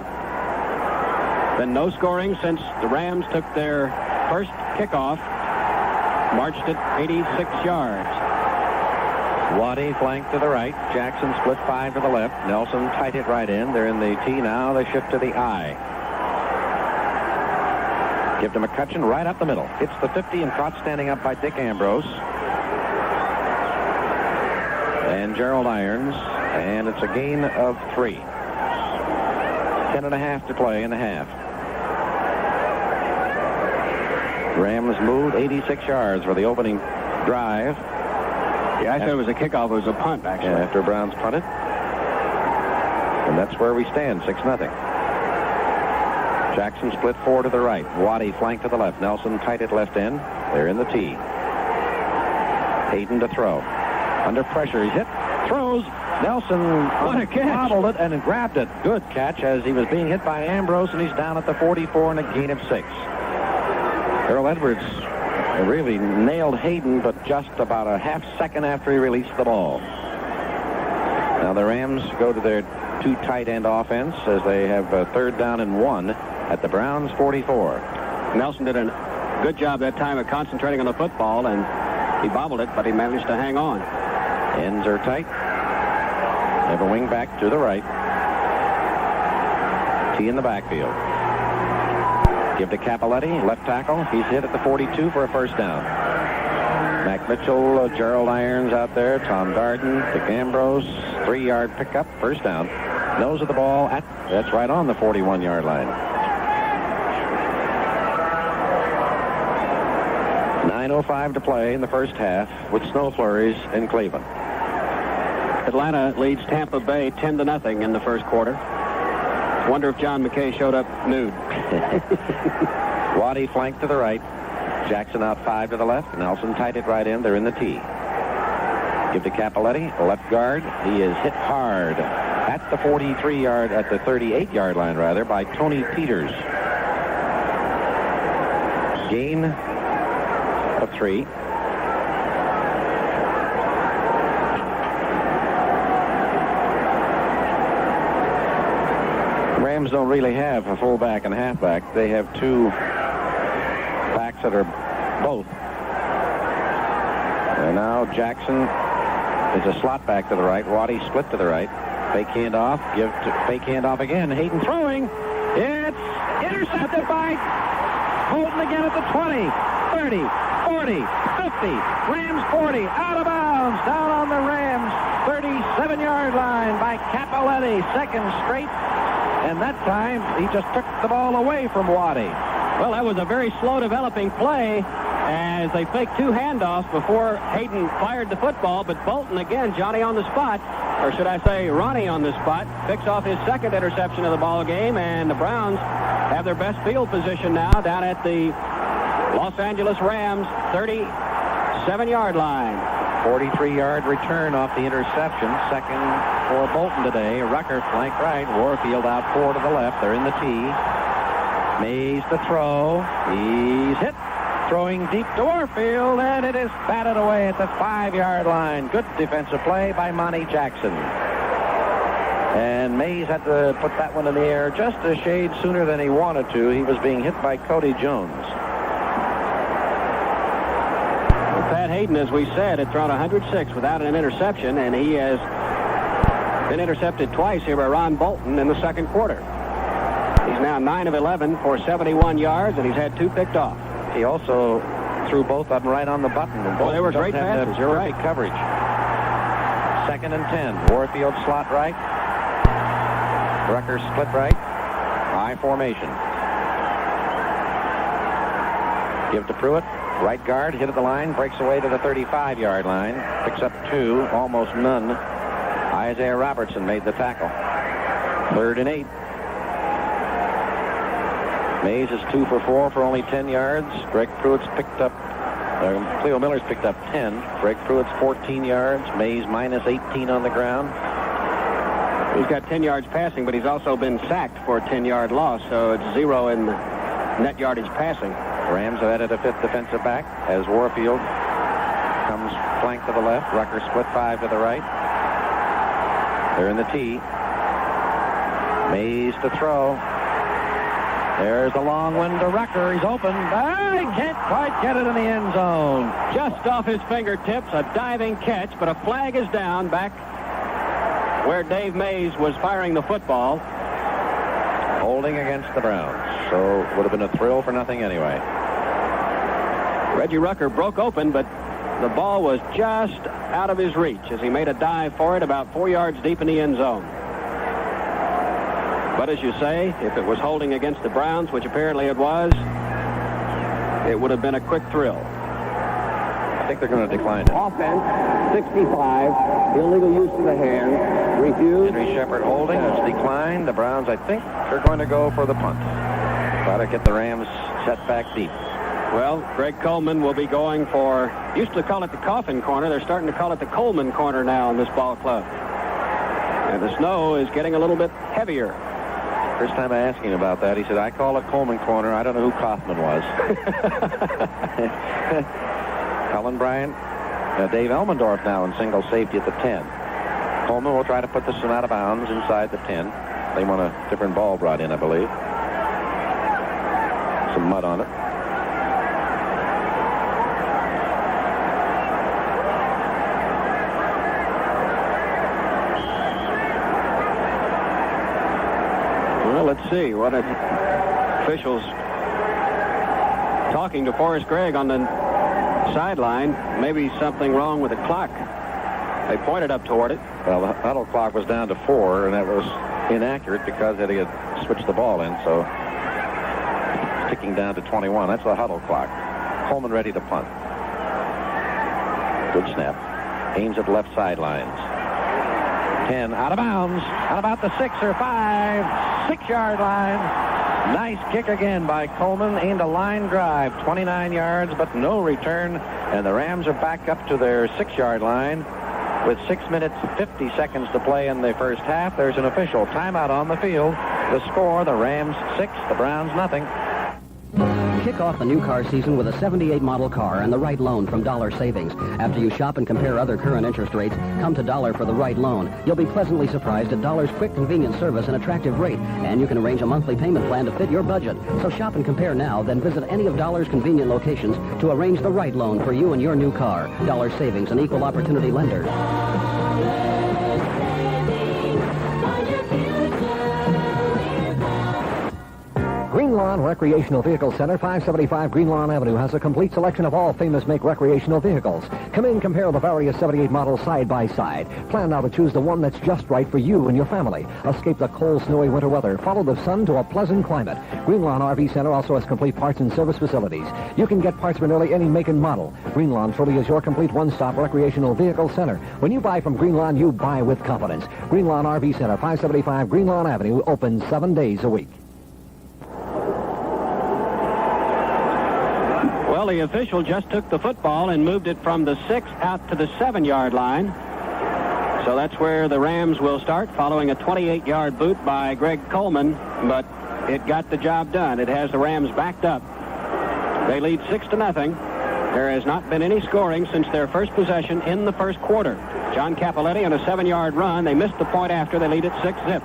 Then no scoring since the Rams took their first kickoff. Marched it 86 yards. Waddy flank to the right. Jackson split 5 to the left. Nelson tight it right in. They're in the T now. They shift to the I. Give to McCutcheon right up the middle. It's the 50 and caught standing up by Dick Ambrose. And Gerald Irons. And it's a gain of 3. 10.5 to play in the half. Rams moved 86 yards for the opening drive. Yeah, I said it was a kickoff. It was a punt, actually. After Browns punted. And that's where we stand, 6-0. Jackson split 4 to the right. Waddy flank to the left. Nelson tight at left end. They're in the T. Hayden to throw. Under pressure. He's hit. Throws. Nelson What a catch. bobbled it and grabbed it. Good catch as he was being hit by Ambrose, and he's down at the 44 and a gain of 6. Earl Edwards really nailed Hayden, but just about a half second after he released the ball. Now the Rams go to their 2 tight end offense as they have 3rd down and 1 at the Browns 44. Nelson did a good job that time of concentrating on the football, and he bobbled it, but he managed to hang on. Ends are tight. They have a wing back to the right. T in the backfield. Give to Capoletti, left tackle. He's hit at the 42 for a 1st down. Mac Mitchell, Gerald Irons out there, Tom Darden, Dick Ambrose, 3-yard pickup, 1st down. Nose of the ball, that's right on the 41-yard line. 9:05 to play in the first half with snow flurries in Cleveland. Atlanta leads Tampa Bay 10-0 in the first quarter. Wonder if John McKay showed up nude. Waddy flank to the right. Jackson out 5 to the left. Nelson tight it right in. They're in the T. Give to Capoletti, left guard. He is hit hard at the 43-yard, at the 38-yard line rather, by Tony Peters. Gain of 3. Rams don't really have a fullback and halfback. They have 2 backs that are both. And now Jackson is a slot back to the right. Waddy split to the right. Fake handoff. Give to fake handoff again. Hayden throwing. It's intercepted by Holton again at the 20, 30, 40, 50. Rams 40. Out of bounds. Down on the Rams 37-yard line by Capoletti. 2nd straight. And that time, he just took the ball away from Waddy. Well, that was a very slow developing play as they faked 2 handoffs before Hayden fired the football. But Bolton, again, Johnny on the spot, or should I say Ronnie on the spot, picks off his 2nd interception of the ball game. And the Browns have their best field position now down at the Los Angeles Rams 37-yard line. 43-yard return off the interception. 2nd for Bolton today. Rucker flank right. Warfield out 4 to the left. They're in the T. Mays to throw. He's hit. Throwing deep to Warfield, and it is batted away at the 5-yard line. Good defensive play by Monty Jackson. And Mays had to put that one in the air just a shade sooner than he wanted to. He was being hit by Cody Jones. Pat Hayden, as we said, had thrown 106 without an interception, and he has been intercepted twice here by Ron Bolton in the 2nd quarter. He's now 9 of 11 for 71 yards, and he's had 2 picked off. He also threw both of them right on the button. Well, they were great passes. You're right. Coverage. 2nd and 10. Warfield slot right. Rucker split right. I formation. Give to Pruitt. Right guard hit at the line, breaks away to the 35-yard line, picks up 2, almost none. Isaiah Robertson made the tackle. 3rd and 8. Mays is 2 for 4 for only 10 yards. Greg Pruitt's picked up, Cleo Miller's picked up 10. Greg Pruitt's 14 yards. Mays minus 18 on the ground. He's got 10 yards passing, but he's also been sacked for a 10-yard loss, so it's 0 in net yardage passing. Rams have added a 5th defensive back as Warfield comes flank to the left. Rucker split 5 to the right. They're in the T. Mays to throw. There's a long one to Rucker. He's open. He can't quite get it in the end zone. Just off his fingertips, a diving catch, but a flag is down back where Dave Mays was firing the football. Holding against the Browns. So would have been a thrill for nothing anyway. Reggie Rucker broke open, but the ball was just out of his reach as he made a dive for it about 4 yards deep in the end zone. But as you say, if it was holding against the Browns, which apparently it was, it would have been a quick thrill. I think they're going to decline it. Offense, 65, illegal use of the hand, refused. Henry Shepard holding, it's declined. The Browns, I think, are going to go for the punt. Try to get the Rams set back deep. Well, Greg Coleman will be going for, used to call it the coffin corner. They're starting to call it the Coleman corner now in this ball club. And the snow is getting a little bit heavier. First time I asked him about that, he said, I call it Coleman corner. I don't know who Kaufman was. Colin Bryant, Dave Elmendorf now in single safety at the 10. Coleman will try to put this one out of bounds inside the 10. They want a different ball brought in, I believe. Some mud on it. Well, let's see what officials talking to Forrest Gregg on the sideline. Maybe something wrong with the clock. They pointed up toward it. Well, the huddle clock was down to 4, and that was inaccurate because they had switched the ball in, so it's ticking down to 21. That's the huddle clock. Coleman ready to punt. Good snap. Aims at the left sidelines. 10 out of bounds on about the 6 or 5, 6-yard line. Nice kick again by Coleman. Aimed a line drive, 29 yards, but no return. And the Rams are back up to their 6-yard line with 6 minutes, 50 seconds to play in the first half. There's an official timeout on the field. The score, the Rams 6, the Browns nothing. Kick off the new car season with a 78 model car and the right loan from Dollar Savings. After you shop and compare other current interest rates, come to Dollar for the right loan. You'll be pleasantly surprised at Dollar's quick, convenient service and attractive rate, and you can arrange a monthly payment plan to fit your budget. So shop and compare now, then visit any of Dollar's convenient locations to arrange the right loan for you and your new car. Dollar Savings, an equal opportunity lender. Green Lawn Recreational Vehicle Center, 575 Green Lawn Avenue, has a complete selection of all famous make recreational vehicles. Come in, compare the various 78 models side by side. Plan now to choose the one that's just right for you and your family. Escape the cold, snowy winter weather. Follow the sun to a pleasant climate. Green Lawn RV Center also has complete parts and service facilities. You can get parts for nearly any make and model. Green Lawn truly is your complete one-stop recreational vehicle center. When you buy from Green Lawn, you buy with confidence. Green Lawn RV Center, 575 Green Lawn Avenue, open 7 days a week. Well, the official just took the football and moved it from the 6 out to the 7-yard line. So that's where the Rams will start, following a 28-yard boot by Greg Coleman, but it got the job done. It has the Rams backed up. They lead 6-0. There has not been any scoring since their first possession in the first quarter. John Capoletti on a 7-yard run. They missed the point after. They lead at 6-zip.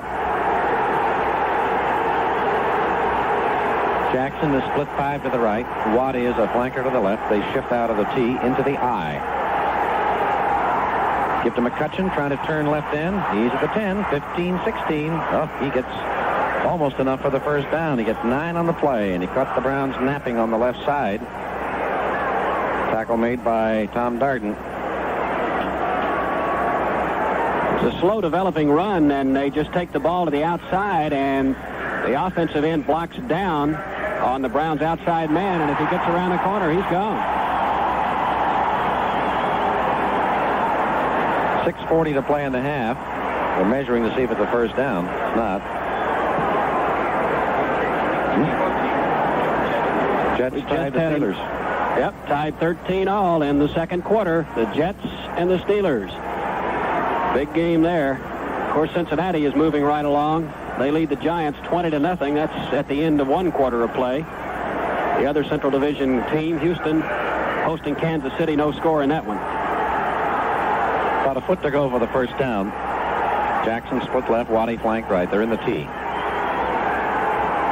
Jackson is split 5 to the right. Watt is a flanker to the left. They shift out of the T into the I. Give to McCutcheon, trying to turn left end. He's at the 10, 15, 16. Oh, he gets almost enough for the first down. He gets 9 on the play, and he caught the Browns napping on the left side. Tackle made by Tom Darden. It's a slow developing run, and they just take the ball to the outside, and the offensive end blocks down on the Browns' outside man, and if he gets around the corner, he's gone. 6:40 to play in the half. They're measuring to see if it's a first down. It's not. Jets tied the Steelers. Yep, tied 13-all in the second quarter. The Jets and the Steelers. Big game there. Of course, Cincinnati is moving right along. They lead the Giants 20-0. That's at the end of one quarter of play. The other Central Division team, Houston, hosting Kansas City, no score in that one. About a foot to go for the first down. Jackson split left, Waddy flanked right. They're in the T.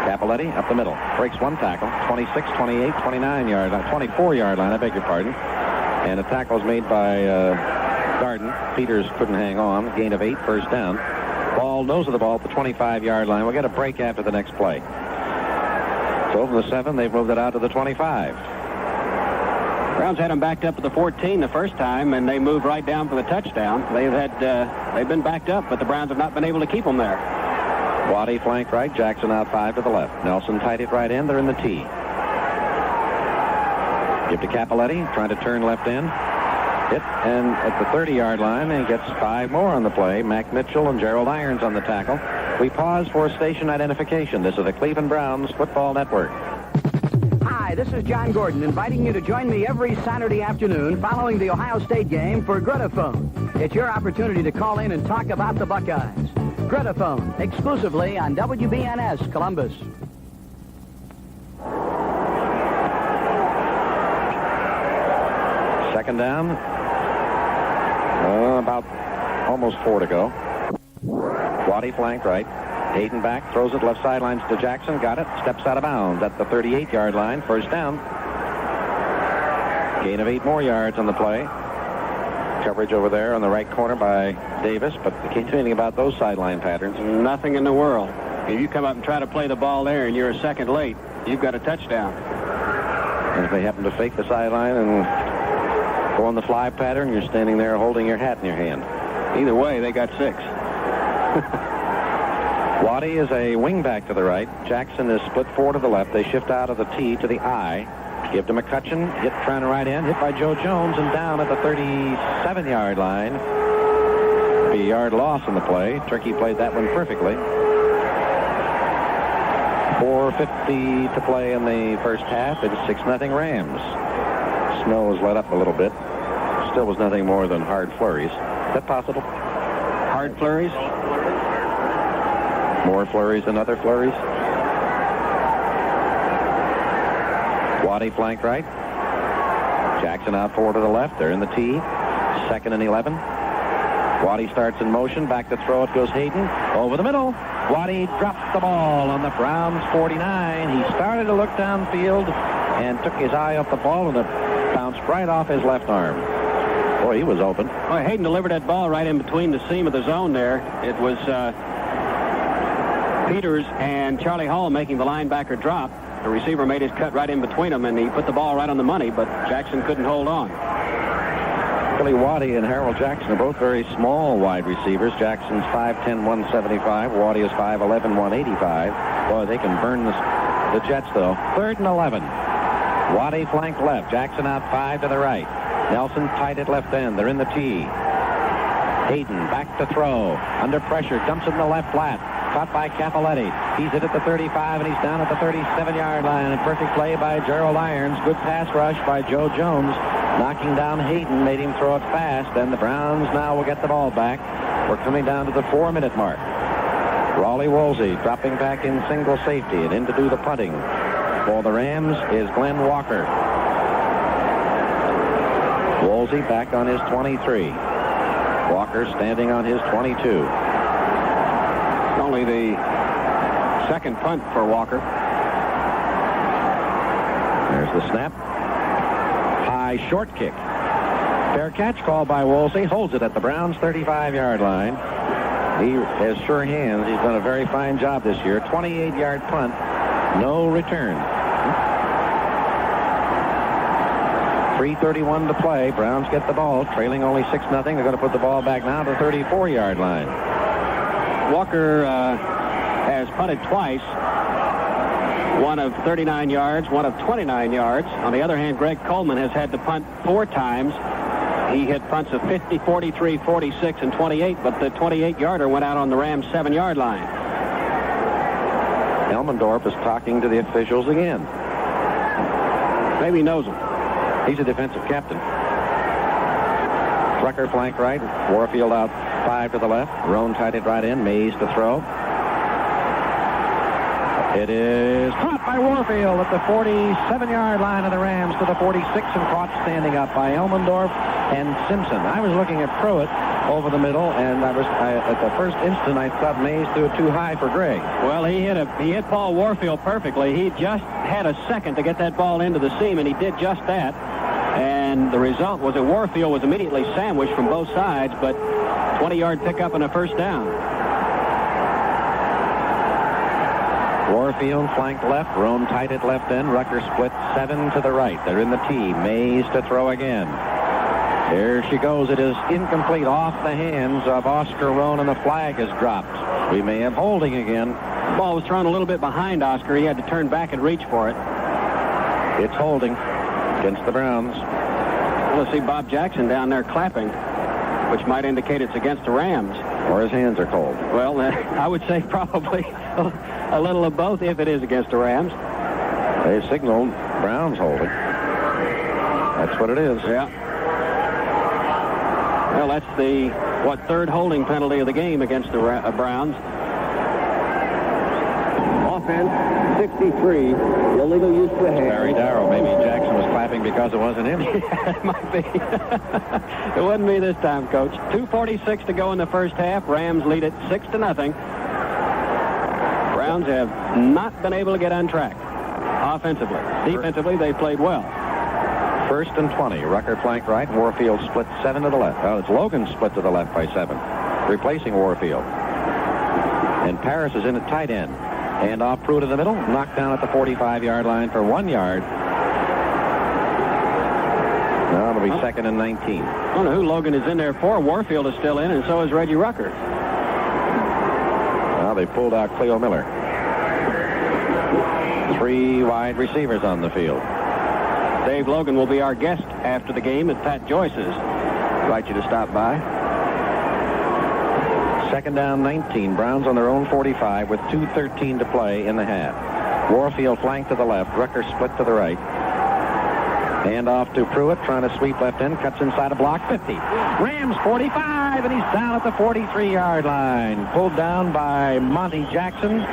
Capoletti up the middle. Breaks one tackle. 26, 28, 29-yard line. 24-yard line, I beg your pardon. And a tackle is made by Darden. Peters couldn't hang on. Gain of 8, first down. Ball, nose of the ball at the 25-yard line. We'll get a break after the next play. So from the 7, they've moved it out to the 25. Browns had them backed up at the 14 the first time, and they moved right down for the touchdown. They've been backed up, but the Browns have not been able to keep them there. Waddy flanked right, Jackson out 5 to the left. Nelson tight it right end. They're in the T. Give to Capoletti, trying to turn left end. Hit, and at the 30-yard line, he gets 5 more on the play. Mac Mitchell and Gerald Irons on the tackle. We pause for station identification. This is the Cleveland Browns Football Network. Hi, this is John Gordon, inviting you to join me every Saturday afternoon following the Ohio State game for Gretaphone. It's your opportunity to call in and talk about the Buckeyes. Gretaphone, exclusively on WBNS Columbus. Second down. About almost 4 to go. Waddy flanked right. Hayden back, throws it left sidelines to Jackson. Got it. Steps out of bounds at the 38-yard line. First down. Gain of 8 more yards on the play. Coverage over there on the right corner by Davis, but you can't do anything about those sideline patterns. Nothing in the world. If you come up and try to play the ball there and you're a second late, you've got a touchdown. And if they happen to fake the sideline and go on the fly pattern, you're standing there holding your hat in your hand. Either way, they got 6. Waddy is a wingback to the right. Jackson is split 4 to the left. They shift out of the T to the I. Give to McCutcheon. Hit trying to right end. Hit by Joe Jones and down at the 37-yard line. Be a yard loss on the play. Turkey played that one perfectly. 4:50 to play in the first half. It's 6-0 Rams. Snow has let up a little bit. Still was nothing more than hard flurries. Is that possible? Hard flurries? More flurries than other flurries? Waddy flanked right. Jackson out 4 to the left. They're in the T. 2nd and 11. Waddy starts in motion. Back to throw. It goes Hayden. Over the middle. Waddy dropped the ball on the Browns 49. He started to look downfield and took his eye off the ball, and it bounced right off his left arm. Boy, he was open. Boy, Hayden delivered that ball right in between the seam of the zone there. It was Peters and Charlie Hall making the linebacker drop. The receiver made his cut right in between them, and he put the ball right on the money, but Jackson couldn't hold on. Billy Waddy and Harold Jackson are both very small wide receivers. Jackson's 5'10", 175. Waddy is 5'11", 185. Boy, they can burn the Jets, though. 3rd and 11. Waddy flanked left. Jackson out 5 to the right. Nelson tight at left end. They're in the T. Hayden back to throw. Under pressure. Dumps it in the left flat. Caught by Capoletti. He's hit at the 35, and he's down at the 37-yard line. A perfect play by Gerald Irons. Good pass rush by Joe Jones. Knocking down Hayden, made him throw it fast, and the Browns now will get the ball back. We're coming down to the 4-minute mark. Raleigh Woolsey dropping back in single safety, and in to do the punting. For the Rams is Glenn Walker. Woolsey back on his 23. Walker standing on his 22. Only the second punt for Walker. There's the snap. High short kick. Fair catch called by Woolsey. Holds it at the Browns' 35-yard line. He has sure hands. He's done a very fine job this year. 28-yard punt. No return. 3:31 to play. Browns get the ball. Trailing only 6-0. They're going to put the ball back now to the 34-yard line. Walker has punted twice. One of 39 yards, one of 29 yards. On the other hand, Greg Coleman has had to punt 4 times. He hit punts of 50, 43, 46, and 28, but the 28-yarder went out on the Rams' 7-yard line. Elmendorf is talking to the officials again. Maybe he knows them. He's a defensive captain. Rucker flank right. Warfield out 5 to the left. Roan tied it right in. Mays to throw. It is caught by Warfield at the 47-yard line of the Rams to the 46 and caught standing up by Elmendorf and Simpson. I was looking at Pruitt over the middle, and at the first instant I thought Mays threw it too high for Greg. Well, he hit Paul Warfield perfectly. He just had a second to get that ball into the seam, and he did just that. And the result was that Warfield was immediately sandwiched from both sides, but 20-yard pickup and a first down. Warfield flanked left. Roan tight at left end. Rucker split 7 to the right. They're in the T. Mays to throw again. There she goes. It is incomplete, off the hands of Oscar Roan, and the flag is dropped. We may have holding again. The ball was thrown a little bit behind Oscar. He had to turn back and reach for it. It's holding against the Browns. We'll see Bob Jackson down there clapping, which might indicate it's against the Rams. Or his hands are cold. Well, I would say probably a little of both if it is against the Rams. They signaled Browns holding. That's what it is. Yeah. Well, that's the, third holding penalty of the game against the Browns. Offense, 63. Illegal use of the hand. Barry Darrow. Maybe Jackson was clapping because it wasn't him. Yeah, it might be. It wouldn't be this time, Coach. 2:46 to go in the first half. Rams lead it 6-0. Browns have not been able to get on track offensively. Defensively, they played well. 1st and 20. Rucker flank right. Warfield split 7 to the left. Oh, it's Logan split to the left by 7, replacing Warfield. And Paris is in at tight end. And off Pruitt in the middle, knocked down at the 45-yard line for 1 yard. Now it'll be 2nd and 19. I don't know who Logan is in there for. Warfield is still in, and so is Reggie Rucker. Now they pulled out Cleo Miller. 3 wide receivers on the field. Dave Logan will be our guest after the game at Pat Joyce's. Invite you to stop by. 2nd down, 19. Browns on their own 45 with 2:13 to play in the half. Warfield flanked to the left. Rucker split to the right. Hand off to Pruitt, trying to sweep left end. Cuts inside a block. 50. Rams 45, and he's down at the 43-yard line. Pulled down by Monty Jackson.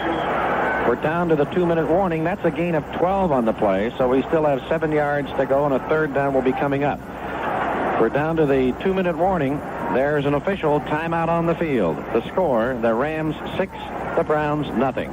We're down to the 2-minute warning. That's a gain of 12 on the play, so we still have 7 yards to go, and a third down will be coming up. We're down to the 2-minute warning. There's an official timeout on the field. The score, the Rams 6, the Browns nothing.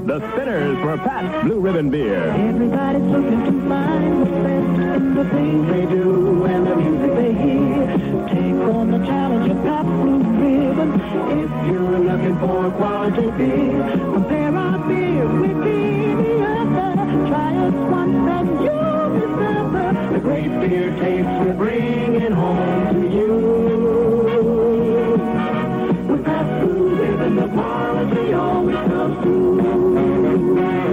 The Spinners for Pat's Blue Ribbon Beer. Everybody's looking to find the best in the things they do and the music they hear. Take on the challenge of Pat's Blue Ribbon. If you're looking for quality beer, compare our beer with any other. Try us once and you'll discover the great beer taste we're bringing home to you. With Pat's Blue Ribbon, the quality always comes through.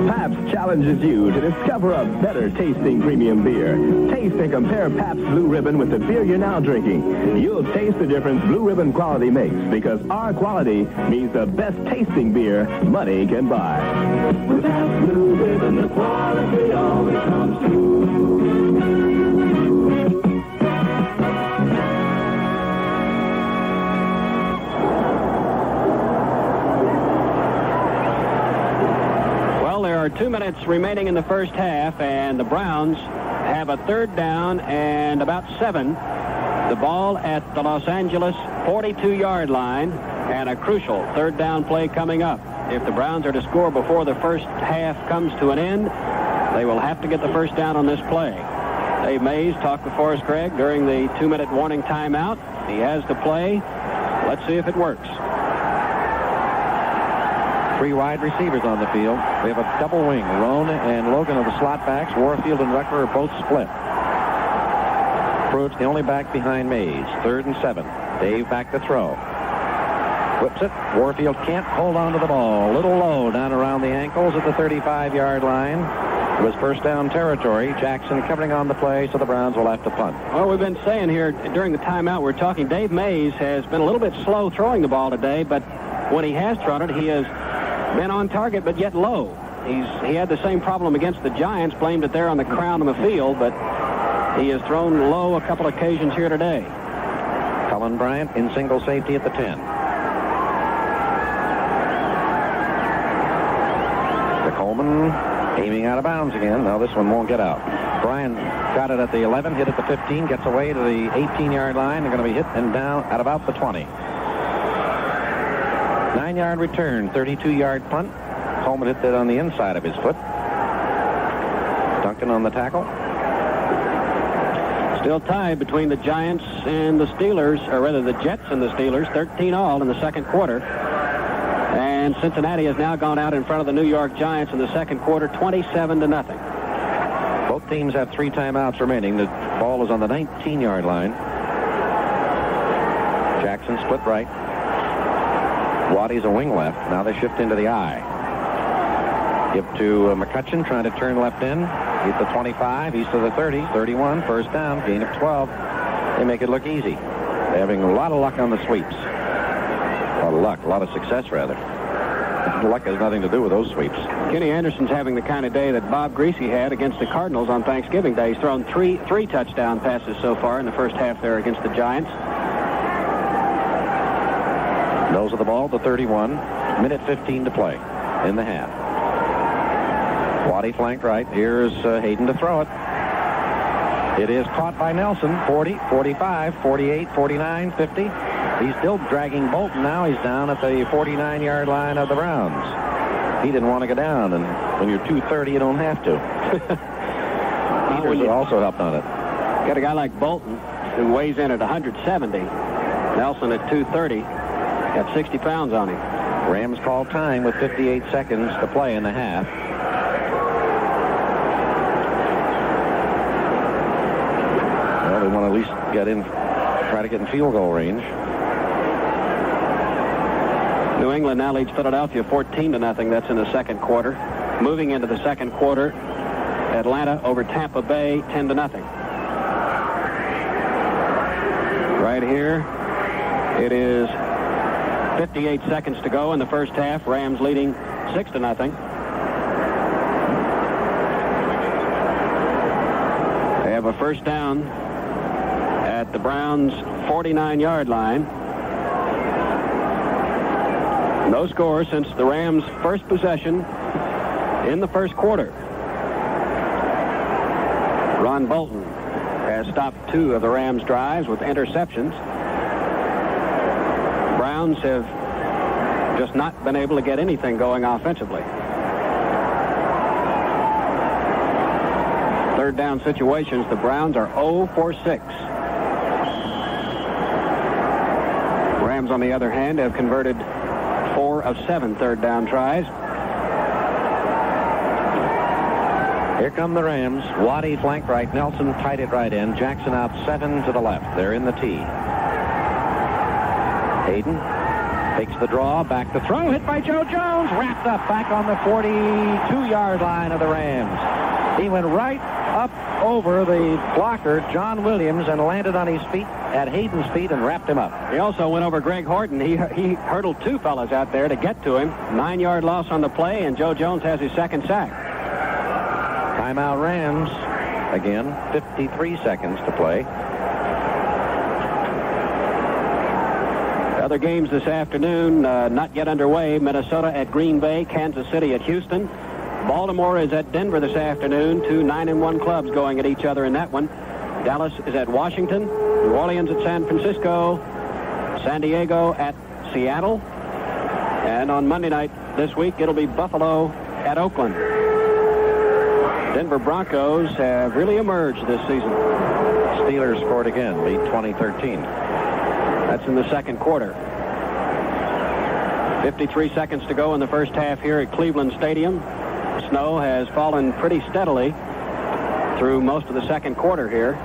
Pabst challenges you to discover a better tasting premium beer. Taste and compare Pabst Blue Ribbon with the beer you're now drinking. You'll taste the difference Blue Ribbon quality makes, because our quality means the best tasting beer money can buy. With Pabst Blue Ribbon, the quality always comes through. There are 2 minutes remaining in the first half, and the Browns have a third down and about 7. The ball at the Los Angeles 42-yard line, and a crucial third down play coming up. If the Browns are to score before the first half comes to an end, they will have to get the first down on this play. Dave Mays talked with Forrest Gregg during the 2-minute warning timeout. He has the play. Let's see if it works. 3 wide receivers on the field. We have a double wing. Roan and Logan are the slot backs. Warfield and Rucker are both split. Pruitt's the only back behind Mays. 3rd and 7. Dave back to throw. Whips it. Warfield can't hold on to the ball. A little low down around the ankles at the 35-yard line. It was first down territory. Jackson covering on the play, so the Browns will have to punt. Well, we've been saying here during the timeout, we're talking, Dave Mays has been a little bit slow throwing the ball today, but when he has thrown it, he has been on target, but yet low. He had the same problem against the Giants, blamed it there on the crown of the field, but he has thrown low a couple occasions here today. Cullen Bryant in single safety at the 10. To Coleman, aiming out of bounds again. No, this one won't get out. Bryant got it at the 11, hit at the 15, gets away to the 18-yard line. They're going to be hit and down at about the 20. 9-yard return, 32-yard punt. Coleman hit that on the inside of his foot. Duncan on the tackle. Still tied between the Giants and the Steelers, or rather the Jets and the Steelers, 13-all in the second quarter. And Cincinnati has now gone out in front of the New York Giants in the second quarter, 27-0. Both teams have 3 timeouts remaining. The ball is on the 19-yard line. Jackson split right. Waddy's a wing left. Now they shift into the I. Give to McCutcheon, trying to turn left in. He's the 25. He's to the 30. 31. First down. Gain of 12. They make it look easy. They're having a lot of luck on the sweeps. A lot of luck. A lot of success, rather. Luck has nothing to do with those sweeps. Kenny Anderson's having the kind of day that Bob Greasy had against the Cardinals on Thanksgiving Day. He's thrown three touchdown passes so far in the first half there against the Giants. Nose of the ball, the 31. Minute 15 to play in the half. Waddy flanked right. Here's Hayden to throw it. It is caught by Nelson. 40, 45, 48, 49, 50. He's still dragging Bolton now. He's down at the 49-yard line of the Browns. He didn't want to go down, and when you're 230, you don't have to. Peters also helped on it. Got a guy like Bolton who weighs in at 170. Nelson at 230. Got 60 pounds on him. Rams call time with 58 seconds to play in the half. Well, they want to at least get in, try to get in field goal range. New England now leads Philadelphia 14-0. That's in the second quarter. Moving into the second quarter, Atlanta over Tampa Bay 10-0. Right here, it is 58 seconds to go in the first half. Rams leading 6-0. They have a first down at the Browns' 49-yard line. No score since the Rams' first possession in the first quarter. Ron Bolton has stopped 2 of the Rams' drives with interceptions. Browns have just not been able to get anything going offensively. Third down situations, the Browns are 0 for 6. Rams, on the other hand, have converted 4 of 7 third down tries. Here come the Rams. Waddy flank right. Nelson tied it right in. Jackson out 7 to the left. They're in the T. Hayden takes the draw. Back to throw. Hit by Joe Jones. Wrapped up back on the 42-yard line of the Rams. He went right up over the blocker, John Williams, and landed on his feet at Hayden's feet and wrapped him up. He also went over Greg Horton. He hurdled 2 fellas out there to get to him. 9-yard loss on the play, and Joe Jones has his second sack. Timeout Rams. Again, 53 seconds to play. Other games this afternoon, not yet underway. Minnesota at Green Bay, Kansas City at Houston. Baltimore is at Denver this afternoon. 2 9-1 clubs going at each other in that one. Dallas is at Washington. New Orleans at San Francisco. San Diego at Seattle. And on Monday night this week, it'll be Buffalo at Oakland. Denver Broncos have really emerged this season. Steelers scored again, lead 20-13. That's in the second quarter. 53 seconds to go in the first half here at Cleveland Stadium. Snow has fallen pretty steadily through most of the second quarter here.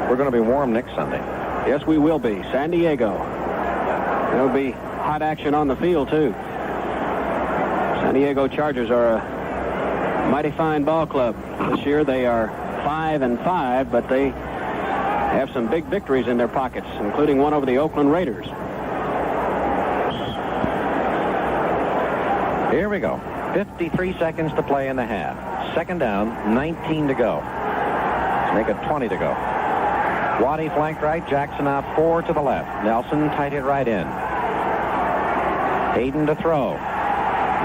We're going to be warm next Sunday. Yes, we will be. San Diego. There'll be hot action on the field, too. San Diego Chargers are a mighty fine ball club. This year they are 5-5, but they have some big victories in their pockets, including one over the Oakland Raiders. Here we go. 53 seconds to play in the half. Second down, 19 to go. Let's make it 20 to go. Waddy flanked right, Jackson out 4 to the left. Nelson tight it right in. Hayden to throw.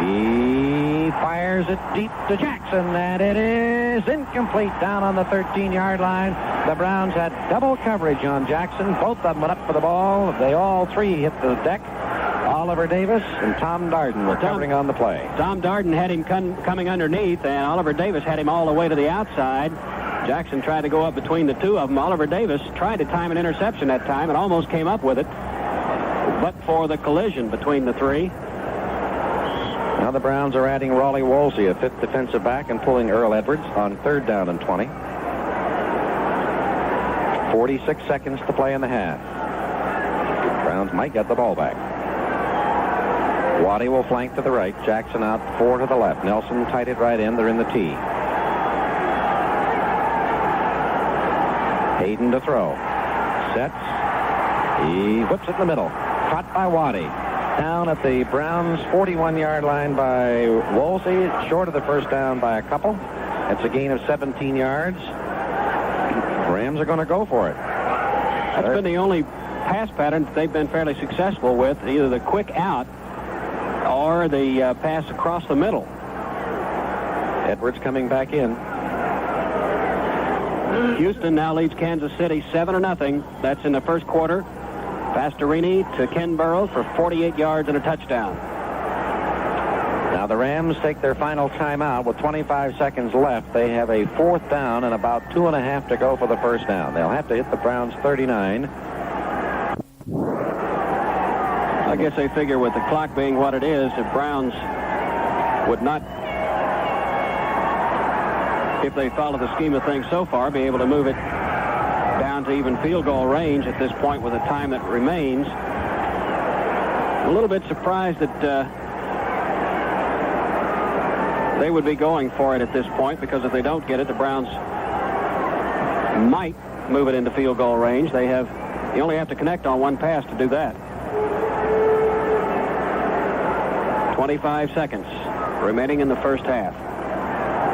He fires it deep to Jackson, and it is incomplete down on the 13-yard line. The Browns had double coverage on Jackson. Both of them went up for the ball. They all three hit the deck. Oliver Davis and Tom Darden were covering on the play. Tom Darden had him coming underneath, and Oliver Davis had him all the way to the outside. Jackson tried to go up between the two of them. Oliver Davis tried to time an interception that time and almost came up with it, but for the collision between the three. Now the Browns are adding Raleigh Wolsey, a fifth defensive back, and pulling Earl Edwards on third down and 20. 46 seconds to play in the half. Browns might get the ball back. Waddy will flank to the right. Jackson out 4 to the left. Nelson tight it right in. They're in the T. Hayden to throw. Sets. He whips it in the middle. Caught by Waddy. Down at the Browns' 41-yard line by Wolsey. Short of the first down by a couple. It's a gain of 17 yards. Rams are going to go for it. That's been the only pass pattern that they've been fairly successful with, either the quick out or the pass across the middle. Edwards coming back in. Houston now leads Kansas City 7-0. That's in the first quarter. Pastorini to Ken Burrows for 48 yards and a touchdown. Now the Rams take their final timeout with 25 seconds left. They have a fourth down and about 2.5 to go for the first down. They'll have to hit the Browns 39. I guess they figure with the clock being what it is, if Browns would not, if they follow the scheme of things so far, be able to move it down to even field goal range at this point with the time that remains. A little bit surprised that they would be going for it at this point, because if they don't get it, the Browns might move it into field goal range. You only have to connect on one pass to do that. 25 seconds remaining in the first half.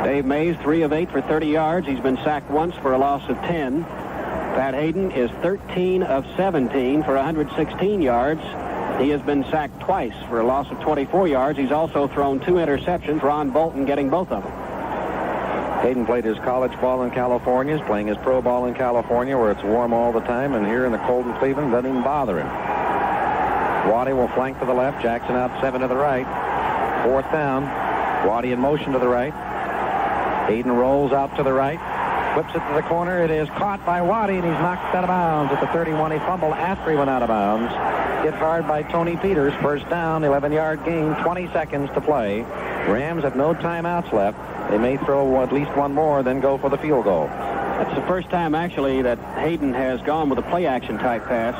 Dave Mays, 3 of 8 for 30 yards. He's been sacked once for a loss of 10. Pat Hayden is 13 of 17 for 116 yards. He has been sacked twice for a loss of 24 yards. He's also thrown 2 interceptions. Ron Bolton getting both of them. Hayden played his college ball in California. He's playing his pro ball in California, where it's warm all the time, and here in the cold in Cleveland doesn't even bother him. Waddy will flank to the left. Jackson out 7 to the right. Fourth down. Waddy in motion to the right. Hayden rolls out to the right. Whips it to the corner. It is caught by Waddy, and he's knocked out of bounds at the 31. He fumbled after he went out of bounds. Hit hard by Tony Peters. First down, 11-yard gain, 20 seconds to play. Rams have no timeouts left. They may throw at least one more, then go for the field goal. That's the first time, actually, that Hayden has gone with a play-action type pass,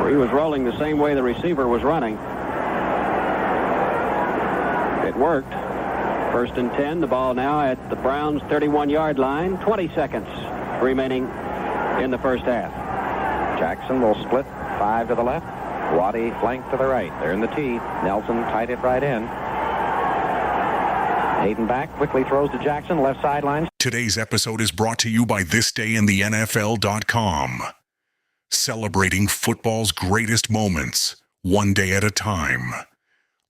where he was rolling the same way the receiver was running. It worked. First and 10, the ball now at the Browns' 31-yard line. 20 seconds remaining in the first half. Jackson will split 5 to the left. Waddy flank to the right. They're in the T. Nelson tied it right in. Hayden back, quickly throws to Jackson, left sideline. Today's episode is brought to you by ThisDayInTheNFL.com. Celebrating football's greatest moments, one day at a time.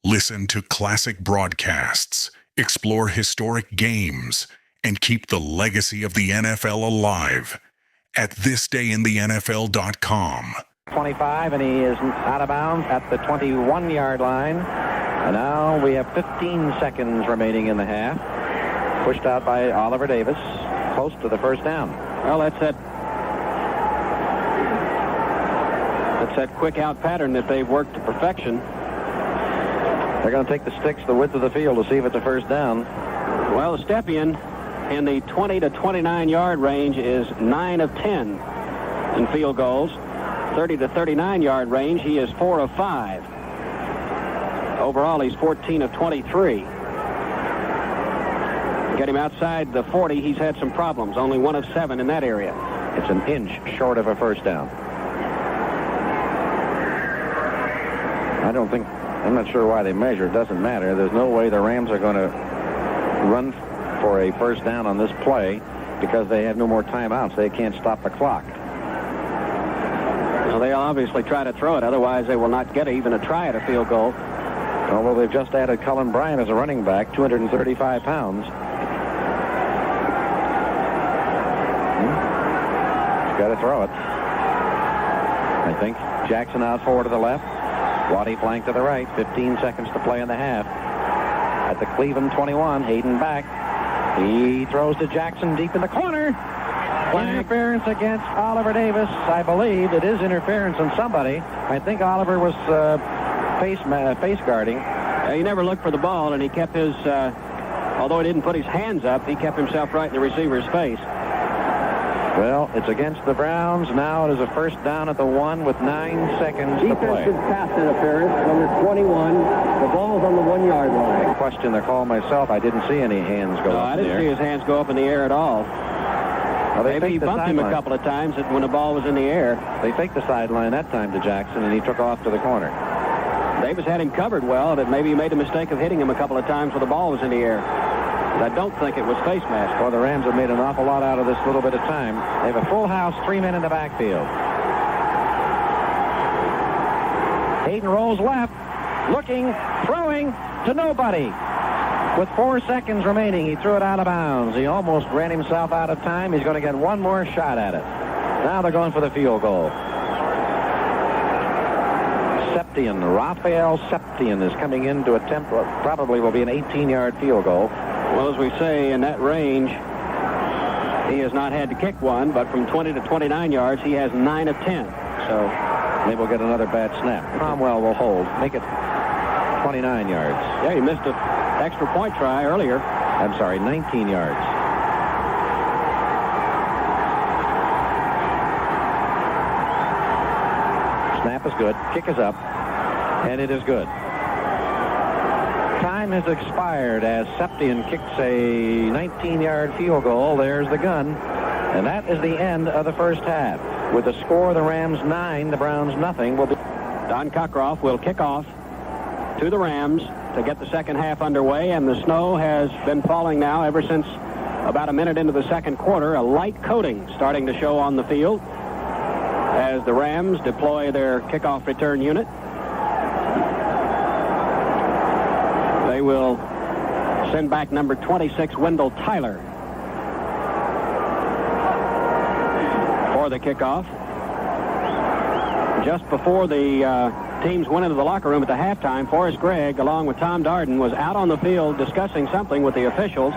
Listen to classic broadcasts, explore historic games, and keep the legacy of the NFL alive at ThisDayInTheNFL.com. 25, and he is out of bounds at the 21-yard line. And now we have 15 seconds remaining in the half. Pushed out by Oliver Davis, close to the first down. Well, that's that quick out pattern that they've worked to perfection. They're going to take the sticks the width of the field to see if it's a first down. Well, the Stepien in the 20 to 29-yard range is 9 of 10 in field goals. 30 to 39-yard range, he is 4 of 5. Overall, he's 14 of 23. get him outside the 40, he's had some problems. Only 1 of 7 in that area. It's an inch short of a first down. I'm not sure why they measure. It doesn't matter. There's no way the Rams are going to run for a first down on this play because they have no more timeouts. They can't stop the clock. Well, they'll obviously try to throw it. Otherwise, they will not get even a try at a field goal. Although they've just added Cullen Bryant as a running back, 235 pounds. He's got to throw it, I think. Jackson out forward to the left. Waddy flank to the right. 15 seconds to play in the half. At the Cleveland 21, Hayden back. He throws to Jackson deep in the corner. Interference against Oliver Davis. I believe it is interference on somebody. I think Oliver was face guarding. He never looked for the ball, and he kept his, although he didn't put his hands up, he kept himself right in the receiver's face. Well, it's against the Browns. Now it is a first down at the 1 with 9 seconds to play. Defensive pass interference, number 21. The ball's on the 1-yard line. I questioned the call myself. I didn't see any hands go up I didn't see his hands go up in the air at all. Well, maybe he bumped him a couple of times when the ball was in the air. They faked the sideline that time to Jackson, and he took off to the corner. Davis had him covered well, but maybe he made the mistake of hitting him a couple of times when the ball was in the air. But I don't think it was face mask. Well, the Rams have made an awful lot out of this little bit of time. They have a full house, 3 men in the backfield. Hayden rolls left, looking, throwing to nobody. With 4 seconds remaining, he threw it out of bounds. He almost ran himself out of time. He's going to get one more shot at it. Now they're going for the field goal. Raphael Septien is coming in to attempt what probably will be an 18-yard field goal. Well, as we say, in that range, he has not had to kick one, but from 20 to 29 yards, he has 9 of 10. So they will get another bad snap. Cromwell will hold, make it 29 yards. Yeah, he missed an extra point try earlier. I'm sorry, 19 yards. Snap is good. Kick is up. And it is good. Time has expired as Septien kicks a 19-yard field goal. There's the gun. And that is the end of the first half. With the score, the Rams 9, the Browns nothing. Don Cockcroft will kick off to the Rams to get the second half underway. And the snow has been falling now ever since about a minute into the second quarter. A light coating starting to show on the field as the Rams deploy their kickoff return unit. They will send back number 26, Wendell Tyler, for the kickoff. Just before the teams went into the locker room at the halftime, Forrest Gregg, along with Tom Darden, was out on the field discussing something with the officials.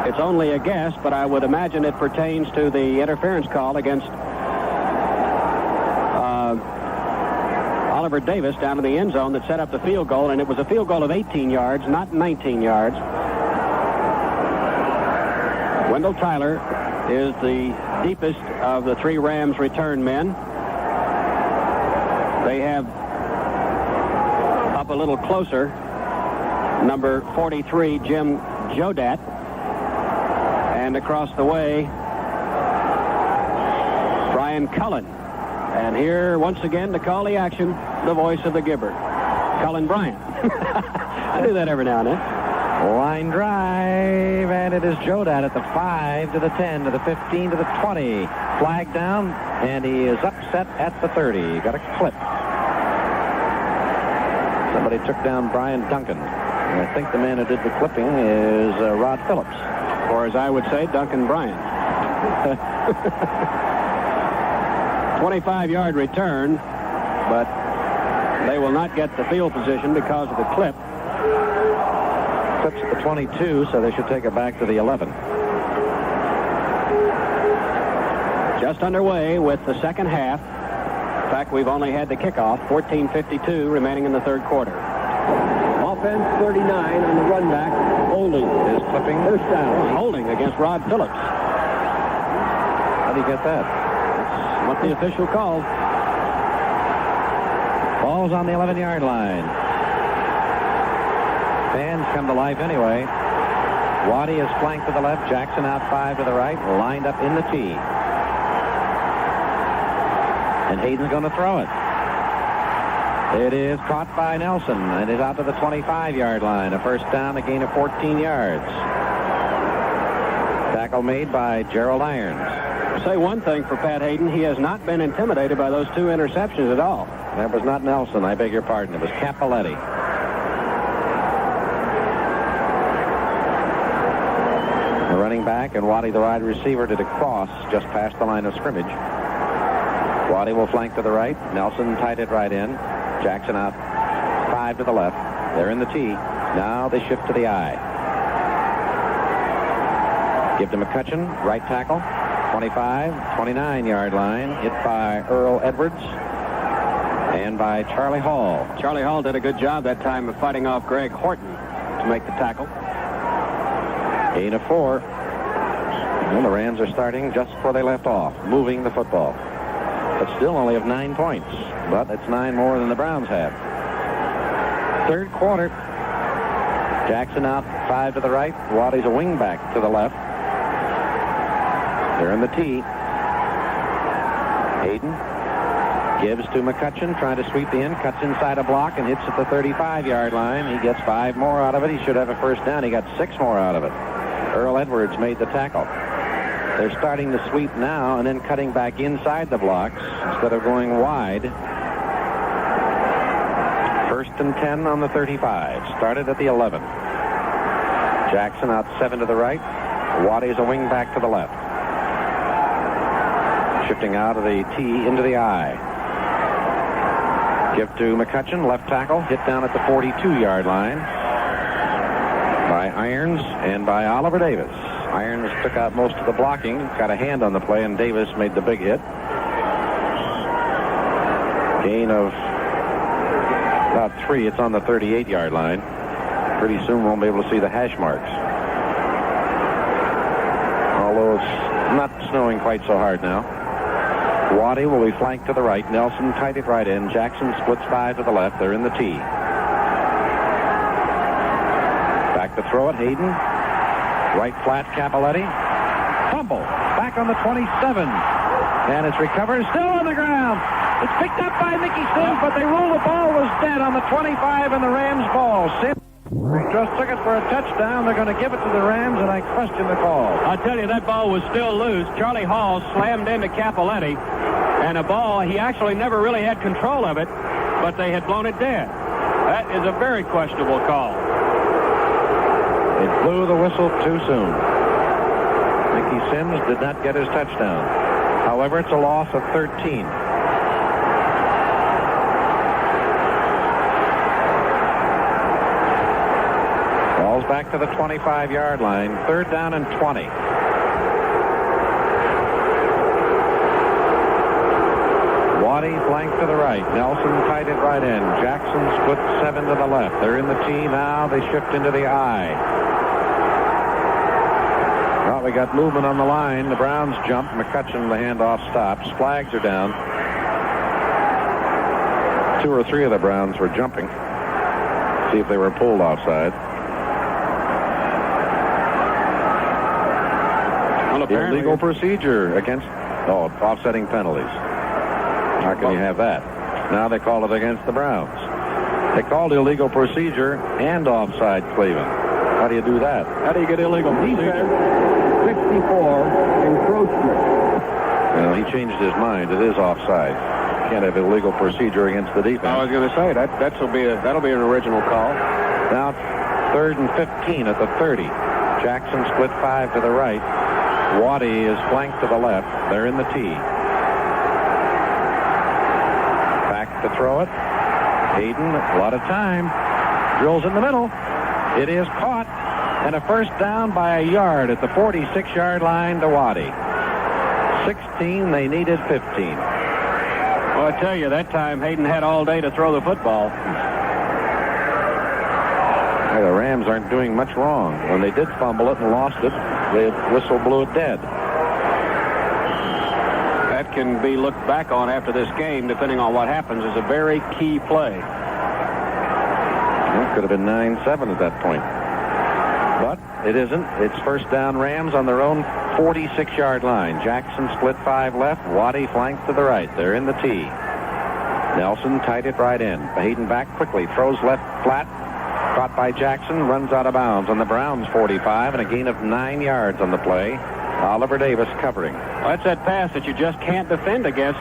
It's only a guess, but I would imagine it pertains to the interference call against Oliver Davis down in the end zone that set up the field goal, and it was a field goal of 18 yards, not 19 yards. Wendell Tyler is the deepest of the 3 Rams return men. They have up a little closer number 43, Jim Jodat, and across the way, Brian Cullen. And here, once again, to call the action, the voice of the Gibber, Cullen Bryant. I do that every now and then. Line drive, and it is Jodat at the 5 to the 10 to the 15 to the 20. Flag down, and he is upset at the 30. Got a clip. Somebody took down Brian Duncan. And I think the man who did the clipping is Rod Phillips. Or as I would say, Duncan Bryant. 25-yard return, but they will not get the field position because of the clip. Clips at the 22, so they should take it back to the 11. Just underway with the second half. In fact, we've only had the kickoff. 14:52 remaining in the third quarter. Offense 39 on the run back. Holding. Is clipping. First down. Holding against Rod Phillips. How do you get that? That's what the official called. Ball's on the 11-yard line. Fans come to life anyway. Waddy is flanked to the left. Jackson out 5 to the right. Lined up in the tee. And Hayden's going to throw it. It is caught by Nelson and is out to the 25-yard line. A first down, a gain of 14 yards. Tackle made by Gerald Irons. I'll say one thing for Pat Hayden. He has not been intimidated by those 2 interceptions at all. That was not Nelson. I beg your pardon. It was Capoletti. The running back and Waddy, the wide receiver, did a cross just past the line of scrimmage. Waddy will flank to the right. Nelson tied it right in. Jackson out 5 to the left. They're in the tee. Now they shift to the I. Give to McCutcheon, right tackle, 25, 29-yard line, hit by Earl Edwards and by Charlie Hall. Charlie Hall did a good job that time of fighting off Greg Horton to make the tackle. Gain of 4. Well, the Rams are starting just before they left off, moving the football. But still only have 9 points. But it's 9 more than the Browns have. Third quarter. Jackson out 5 to the right. Waddy's a wingback to the left. They're in the tee. Hayden gives to McCutcheon, trying to sweep the end, cuts inside a block and hits at the 35-yard line. He gets 5 more out of it. He should have a first down. He got 6 more out of it. Earl Edwards made the tackle. They're starting to sweep now and then cutting back inside the blocks instead of going wide. First and 10 on the 35. Started at the 11. Jackson out 7 to the right. Waddy's a wing back to the left. Shifting out of the tee into the I. Give to McCutcheon, left tackle, hit down at the 42-yard line by Irons and by Oliver Davis. Irons took out most of the blocking, got a hand on the play, and Davis made the big hit. Gain of about 3. It's on the 38-yard line. Pretty soon won't be able to see the hash marks. Although it's not snowing quite so hard now. Waddy will be flanked to the right. Nelson tied it right in. Jackson splits 5 to the left. They're in the tee. Back to throw it. Hayden. Right flat, Capoletti. Fumble. Back on the 27. And it's recovered. Still on the ground. It's picked up by Mickey Sims, but they rule the ball was dead on the 25 and the Rams ball. Sims just took it for a touchdown. They're going to give it to the Rams, and I question the call. I tell you, that ball was still loose. Charlie Hall slammed into Capoletti, and a ball, he actually never really had control of it, but they had blown it dead. That is a very questionable call. They blew the whistle too soon. Mickey Sims did not get his touchdown. However, it's a loss of 13. Ball's back to the 25-yard line. Third down and 20. Waddy flanked to the right. Nelson tied it right in. Jackson split 7 to the left. They're in the tee now. They shift into the I. Well, we got movement on the line. The Browns jump. McCutcheon, the handoff stops. Flags are down. 2 or 3 of the Browns were jumping. See if they were pulled offside. Illegal procedure against offsetting penalties. How can you have that? Now they call it against the Browns. They called illegal procedure and offside Cleveland. How do you do that? How do you get illegal procedure? 64, encroachment. Well, he changed his mind. It is offside. Can't have illegal procedure against the defense. I was going to say that'll be an original call. Now, 3rd and 15 at the 30. Jackson split 5 to the right. Waddy is flanked to the left. They're in the tee. Back to throw it. Hayden, a lot of time. Drills in the middle. It is caught. And a first down by a yard at the 46-yard line to Waddy. 16, they needed 15. Well, I tell you, that time Hayden had all day to throw the football. Hey, the Rams aren't doing much wrong. When they did fumble it and lost it, the whistle blew it dead. That can be looked back on after this game, depending on what happens, is a very key play. It could have been 9-7 at that point. But it isn't. It's first down Rams on their own 46-yard line. Jackson split 5 left. Waddy flanks to the right. They're in the tee. Nelson tight at right end. Hayden back quickly. Throws left flat. Caught by Jackson. Runs out of bounds on the Browns 45 and a gain of 9 yards on the play. Oliver Davis covering. Well, that's that pass that you just can't defend against.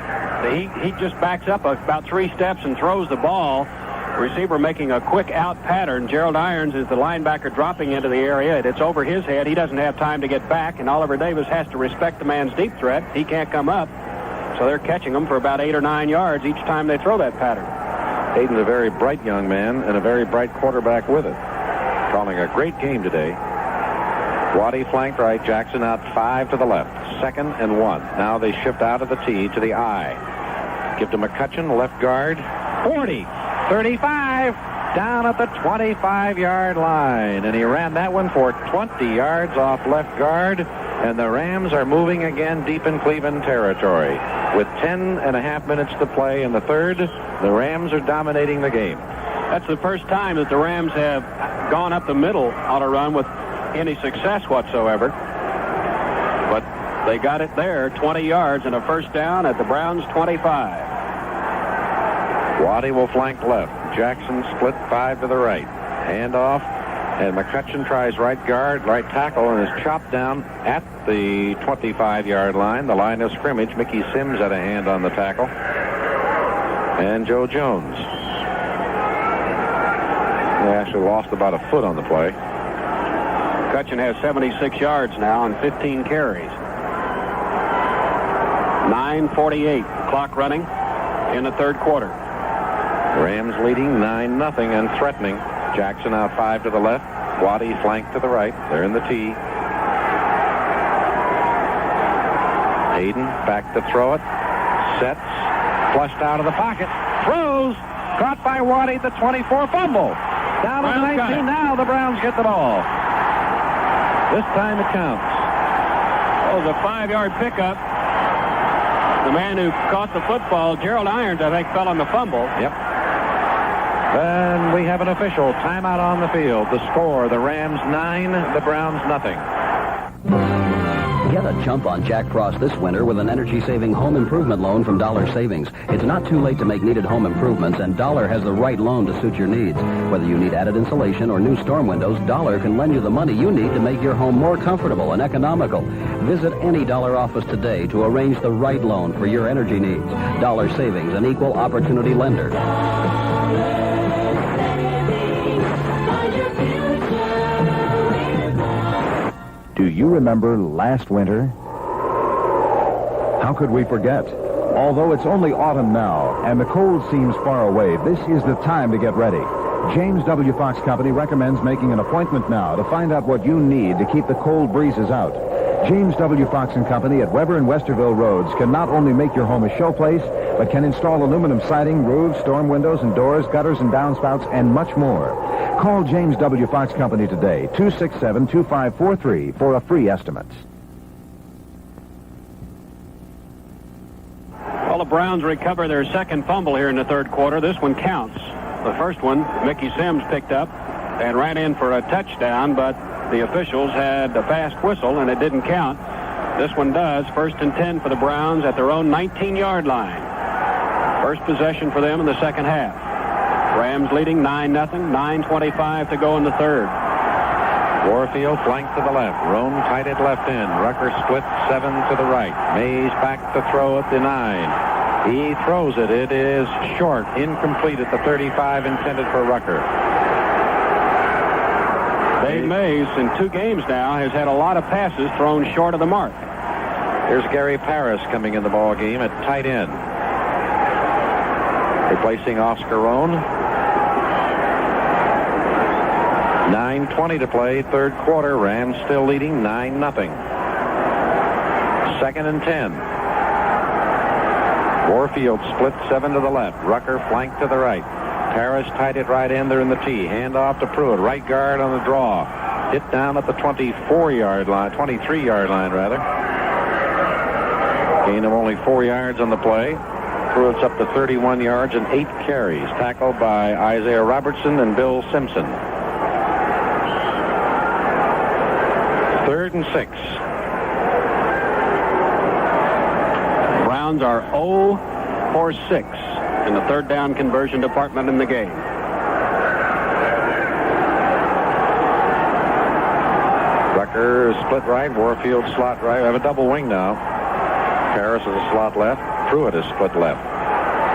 He just backs up about 3 steps and throws the ball. The receiver making a quick out pattern. Gerald Irons is the linebacker dropping into the area. It's over his head. He doesn't have time to get back, and Oliver Davis has to respect the man's deep threat. He can't come up. So they're catching him for about 8 or 9 yards each time they throw that pattern. Hayden's a very bright young man and a very bright quarterback with it. Calling a great game today. Waddy flanked right. Jackson out 5 to the left. 2nd and 1. Now they shift out of the tee to the I. Give to McCutcheon, left guard. 40. 35. Down at the 25-yard line. And he ran that one for 20 yards off left guard. And the Rams are moving again deep in Cleveland territory. With 10.5 minutes to play in the third, the Rams are dominating the game. That's the first time that the Rams have gone up the middle on a run with any success whatsoever. But they got it there, 20 yards and a first down at the Browns' 25. Waddy will flank left. Jackson split 5 to the right. Handoff. And McCutcheon tries right guard, right tackle, and is chopped down at the 25-yard line. The line of scrimmage. Mickey Sims had a hand on the tackle. And Joe Jones. They actually lost about a foot on the play. McCutcheon has 76 yards now on 15 carries. 9:48 clock running in the third quarter. Rams leading 9-0 and threatening. Jackson out 5 to the left. Waddy flanked to the right. They're in the tee. Hayden back to throw it. Sets. Flushed out of the pocket. Throws. Caught by Waddy at the 24. Fumble. Down to the 19. Now the Browns get the ball. This time it counts. Oh, the 5-yard pickup. The man who caught the football, Gerald Irons, I think, fell on the fumble. Yep. And we have an official timeout on the field. The score, the Rams 9, the Browns nothing. Get a jump on Jack Frost this winter with an energy-saving home improvement loan from Dollar Savings. It's not too late to make needed home improvements, and Dollar has the right loan to suit your needs. Whether you need added insulation or new storm windows, Dollar can lend you the money you need to make your home more comfortable and economical. Visit any Dollar office today to arrange the right loan for your energy needs. Dollar Savings, an equal opportunity lender. Do you remember last winter? How could we forget? Although it's only autumn now and the cold seems far away, this is the time to get ready. James W. Fox Company recommends making an appointment now to find out what you need to keep the cold breezes out. James W. Fox & Company at Weber and Westerville Roads can not only make your home a showplace, but can install aluminum siding, roofs, storm windows and doors, gutters and downspouts, and much more. Call James W. Fox Company today, 267-2543, for a free estimate. Well, the Browns recover their second fumble here in the third quarter. This one counts. The first one, Mickey Sims picked up and ran in for a touchdown, but the officials had a fast whistle, and it didn't count. This one does. 1st and 10 for the Browns at their own 19-yard line. First possession for them in the second half. Rams leading 9-0, 9:25 to go in the third. Warfield flanked to the left. Roan tight at left end. Rucker split 7 to the right. Mays back to throw at the 9. He throws it. It is short, incomplete at the 35 intended for Rucker. Dave Mays, in 2 games now, has had a lot of passes thrown short of the mark. Here's Gary Paris coming in the ball game at tight end. Replacing Oscar Roan. 9:20 to play, third quarter. Rams still leading 9-0. 2nd and 10. Warfield split 7 to the left. Rucker flanked to the right. Paris tight at right end. They're in the tee. Hand off to Pruitt. Right guard on the draw. Hit down at the 24-yard line, 23-yard line rather. Gain of only 4 yards on the play. Pruitt's up to 31 yards and 8 carries. Tackled by Isaiah Robertson and Bill Simpson. 3rd and 6. Browns are 0 for 6 in the third down conversion department in the game. Rucker split right, Warfield slot right. We have a double wing now. Harris is a slot left. Pruitt is split left.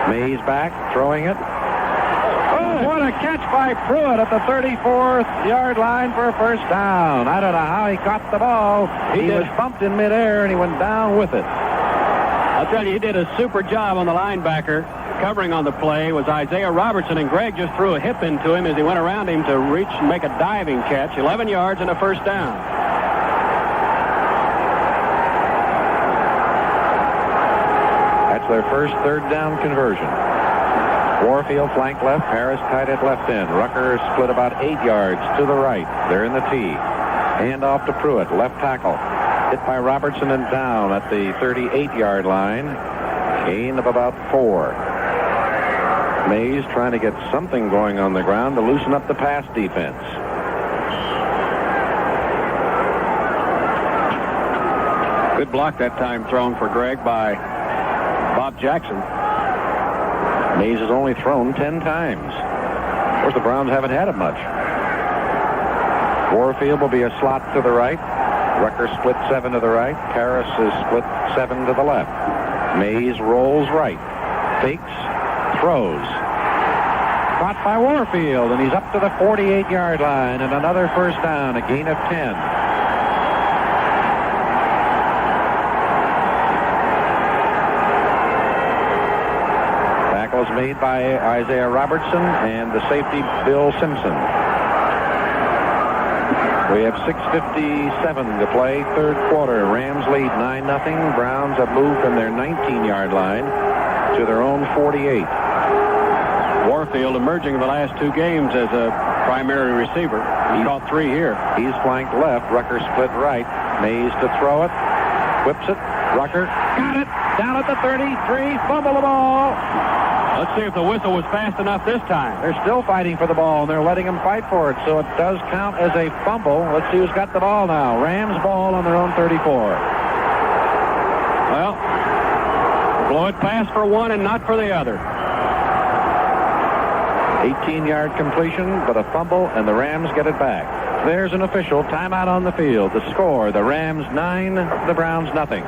Mays back, throwing it. Oh, what a catch by Pruitt at the 34th-yard line for a first down. I don't know how he caught the ball. He was bumped in midair, and he went down with it. I'll tell you, he did a super job on the linebacker. Covering on the play was Isaiah Robertson, and Greg just threw a hip into him as he went around him to reach and make a diving catch. 11 yards and a first down. That's their first third down conversion. Warfield flank left, Harris tight at left end. Rucker split about 8 yards to the right. They're in the T. Hand off to Pruitt, left tackle. Hit by Robertson and down at the 38-yard line. Gain of about 4. Mays trying to get something going on the ground to loosen up the pass defense. Good block that time thrown for Greg by Bob Jackson. Mays has only thrown 10 times. Of course, the Browns haven't had it much. Warfield will be a slot to the right. Rucker split 7 to the right. Harris is split 7 to the left. Mays rolls right. Fakes. Throws. Caught by Warfield, and he's up to the 48-yard line, and another first down, a gain of 10. Tackles made by Isaiah Robertson and the safety Bill Simpson. We have 6:57 to play, third quarter. Rams lead 9-0. Browns have moved from their 19-yard line to their own 48. Warfield emerging in the last 2 games as a primary receiver. He caught 3 here. He's flanked left. Rucker split right. Mays to throw it. Whips it. Rucker got it. Down at the 33. Fumble the ball. Let's see if the whistle was fast enough this time. They're still fighting for the ball, and they're letting them fight for it, so it does count as a fumble. Let's see who's got the ball now. Rams ball on their own 34. Well, blow it pass for one and not for the other. 18-yard completion, but a fumble, and the Rams get it back. There's an official timeout on the field. The score, the Rams 9, the Browns nothing.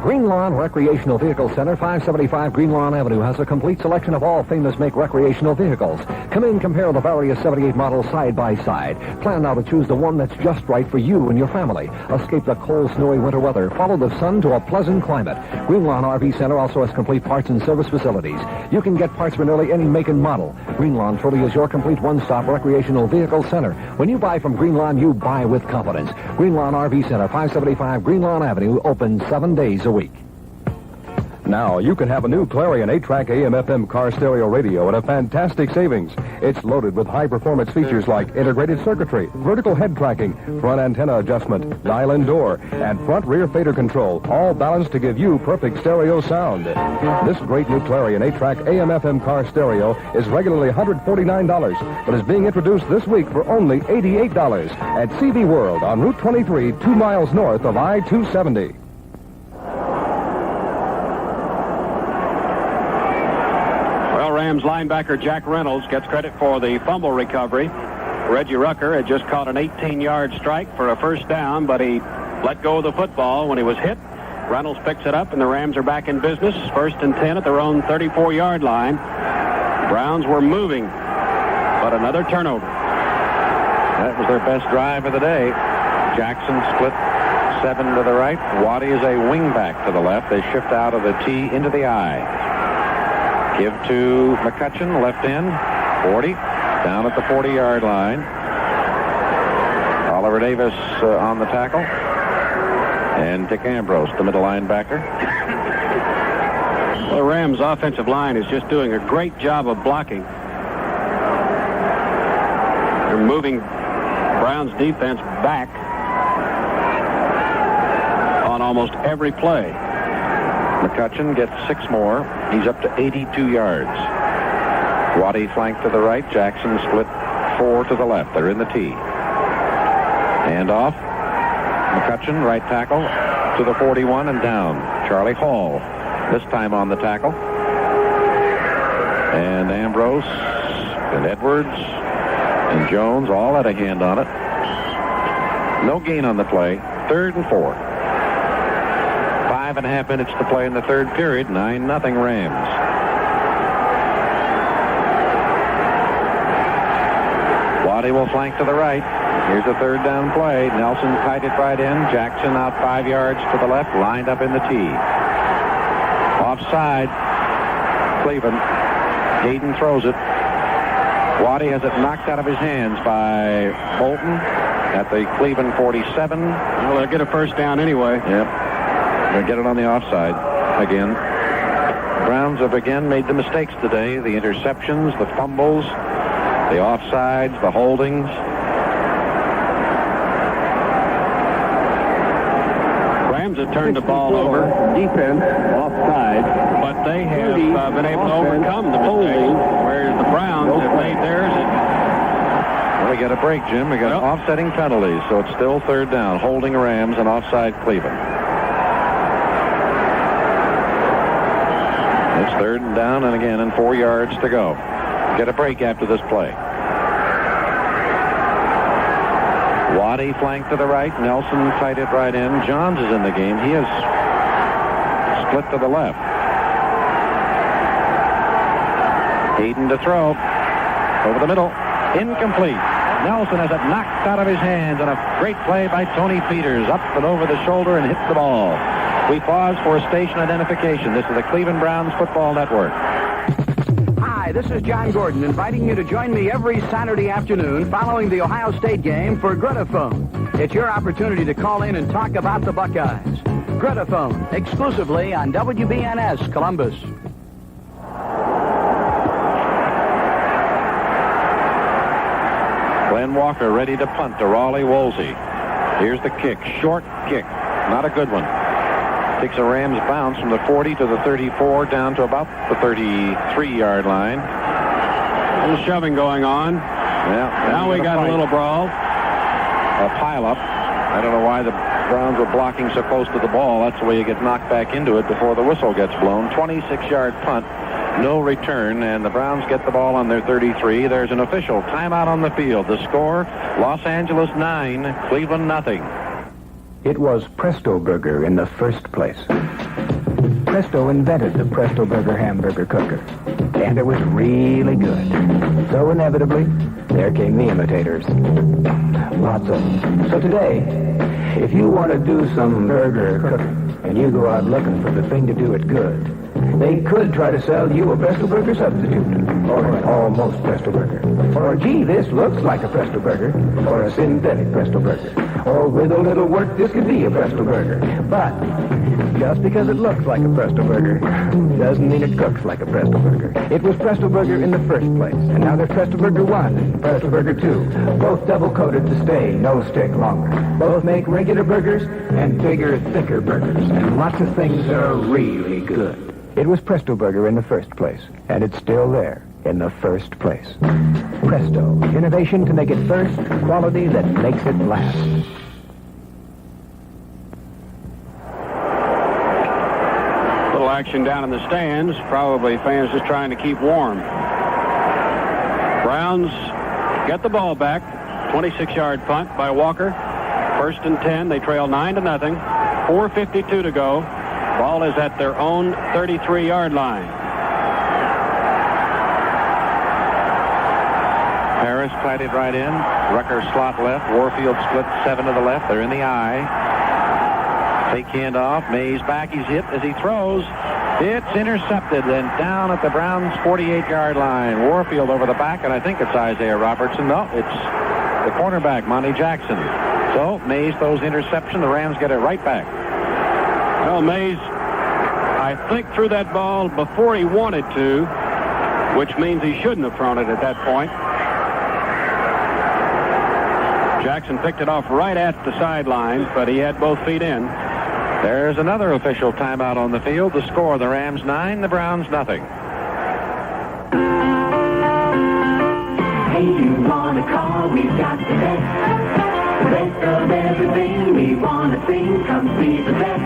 Green Lawn Recreational Vehicle Center, 575 Green Lawn Avenue, has a complete selection of all famous make recreational vehicles. Come in, compare the various 78 models side by side. Plan now to choose the one that's just right for you and your family. Escape the cold, snowy winter weather. Follow the sun to a pleasant climate. Green Lawn RV Center also has complete parts and service facilities. You can get parts for nearly any make and model. Green Lawn truly is your complete one-stop recreational vehicle center. When you buy from Green Lawn, you buy with confidence. Green Lawn RV Center, 575 Green Lawn Avenue, open 7 days a week. Now, you can have a new Clarion 8-track AM/FM car stereo radio at a fantastic savings. It's loaded with high-performance features like integrated circuitry, vertical head tracking, front antenna adjustment, dial-in door, and front-rear fader control, all balanced to give you perfect stereo sound. This great new Clarion 8-track AM/FM car stereo is regularly $149, but is being introduced this week for only $88 at CV World on Route 23, 2 miles north of I-270. Rams linebacker Jack Reynolds gets credit for the fumble recovery. Reggie Rucker had just caught an 18-yard strike for a first down, but he let go of the football when he was hit. Reynolds picks it up, and the Rams are back in business. 1st and 10 at their own 34-yard line. Browns were moving, but another turnover. That was their best drive of the day. Jackson split 7 to the right. Waddy is a wingback to the left. They shift out of the T into the I. Give to McCutcheon, left end, 40, down at the 40-yard line. Oliver Davis on the tackle. And Dick Ambrose, the middle linebacker. Well, the Rams' offensive line is just doing a great job of blocking. They're moving Browns' defense back on almost every play. McCutcheon gets 6 more. He's up to 82 yards. Waddy flanked to the right. Jackson split 4 to the left. They're in the T. And off. McCutcheon, right tackle, to the 41 and down. Charlie Hall, this time on the tackle. And Ambrose and Edwards and Jones all had a hand on it. No gain on the play. 3rd and 4. 5.5 minutes to play in the third period. 9-0 Rams. Waddy will flank to the right. Here's a third down play. Nelson tied it right in. Jackson out 5 yards to the left, lined up in the tee. Offside. Cleveland. Hayden throws it. Waddy has it knocked out of his hands by Bolton at the Cleveland 47. Well, they'll get a first down anyway. Yep. They'll get it on the offside again. Browns have again made the mistakes today. The interceptions, the fumbles, the offsides, the holdings. Rams have turned the ball over. Defense offside. But they have been able to overcome the mistakes, whereas the Browns have made theirs. Well, we got a break, Jim. We got offsetting penalties, so it's still third down. Holding Rams and offside Cleveland. It's third and down, and again, and 4 yards to go. Get a break after this play. Waddy flanked to the right. Nelson tied it right in. Johns is in the game. He is split to the left. Hayden to throw. Over the middle. Incomplete. Nelson has it knocked out of his hands, and a great play by Tony Peters. Up and over the shoulder and hit the ball. We pause for station identification. This is the Cleveland Browns Football Network. Hi, this is John Gordon, inviting you to join me every Saturday afternoon following the Ohio State game for Gretaphone. It's your opportunity to call in and talk about the Buckeyes. Gretaphone, exclusively on WBNS Columbus. Glenn Walker ready to punt to Raleigh Woolsey. Here's the kick. Short kick. Not a good one. Takes a Rams bounce from the 40 to the 34 down to about the 33-yard line. A little shoving going on. Yeah. Now we got a little brawl. A pile-up. I don't know why the Browns were blocking so close to the ball. That's the way you get knocked back into it before the whistle gets blown. 26-yard punt. No return, and the Browns get the ball on their 33. There's an official timeout on the field. The score, Los Angeles 9, Cleveland nothing. It was Presto Burger in the first place. Presto invented the Presto Burger hamburger cooker, and it was really good. So inevitably, there came the imitators. Lots of them. So today, if you want to do some burger cooking, and you go out looking for the thing to do it good, they could try to sell you a Presto Burger substitute, or an almost Presto Burger, or gee, this looks like a Presto Burger, or a synthetic Presto Burger, or with a little work, this could be a Presto Burger. But just because it looks like a Presto Burger doesn't mean it cooks like a Presto Burger. It was Presto Burger in the first place, and now there's Presto Burger 1 and Presto Burger 2, both double-coated to stay no stick longer. Both make regular burgers and bigger, thicker burgers, and lots of things are really good. It was Presto Burger in the first place, and it's still there in the first place. Presto, innovation to make it first, quality that makes it last. Little action down in the stands. Probably fans just trying to keep warm. Browns get the ball back. 26-yard punt by Walker. 1st and 10. They trail 9-0. 4:52 to go. Ball is at their own 33-yard line. Harris tied it right in. Rucker slot left. Warfield split 7 to the left. They're in the eye. Fake handoff. Mays back. He's hit as he throws. It's intercepted and down at the Browns' 48-yard line. Warfield over the back, and I think it's Isaiah Robertson. No, it's the cornerback, Monty Jackson. So Mays throws interception. The Rams get it right back. Well, Mays, I think, threw that ball before he wanted to, which means he shouldn't have thrown it at that point. Jackson picked it off right at the sideline, but he had both feet in. There's another official timeout on the field. The score, the Rams 9, the Browns nothing. Hey, you want a car? We've got the best. The best of everything we want to sing. Come see the best.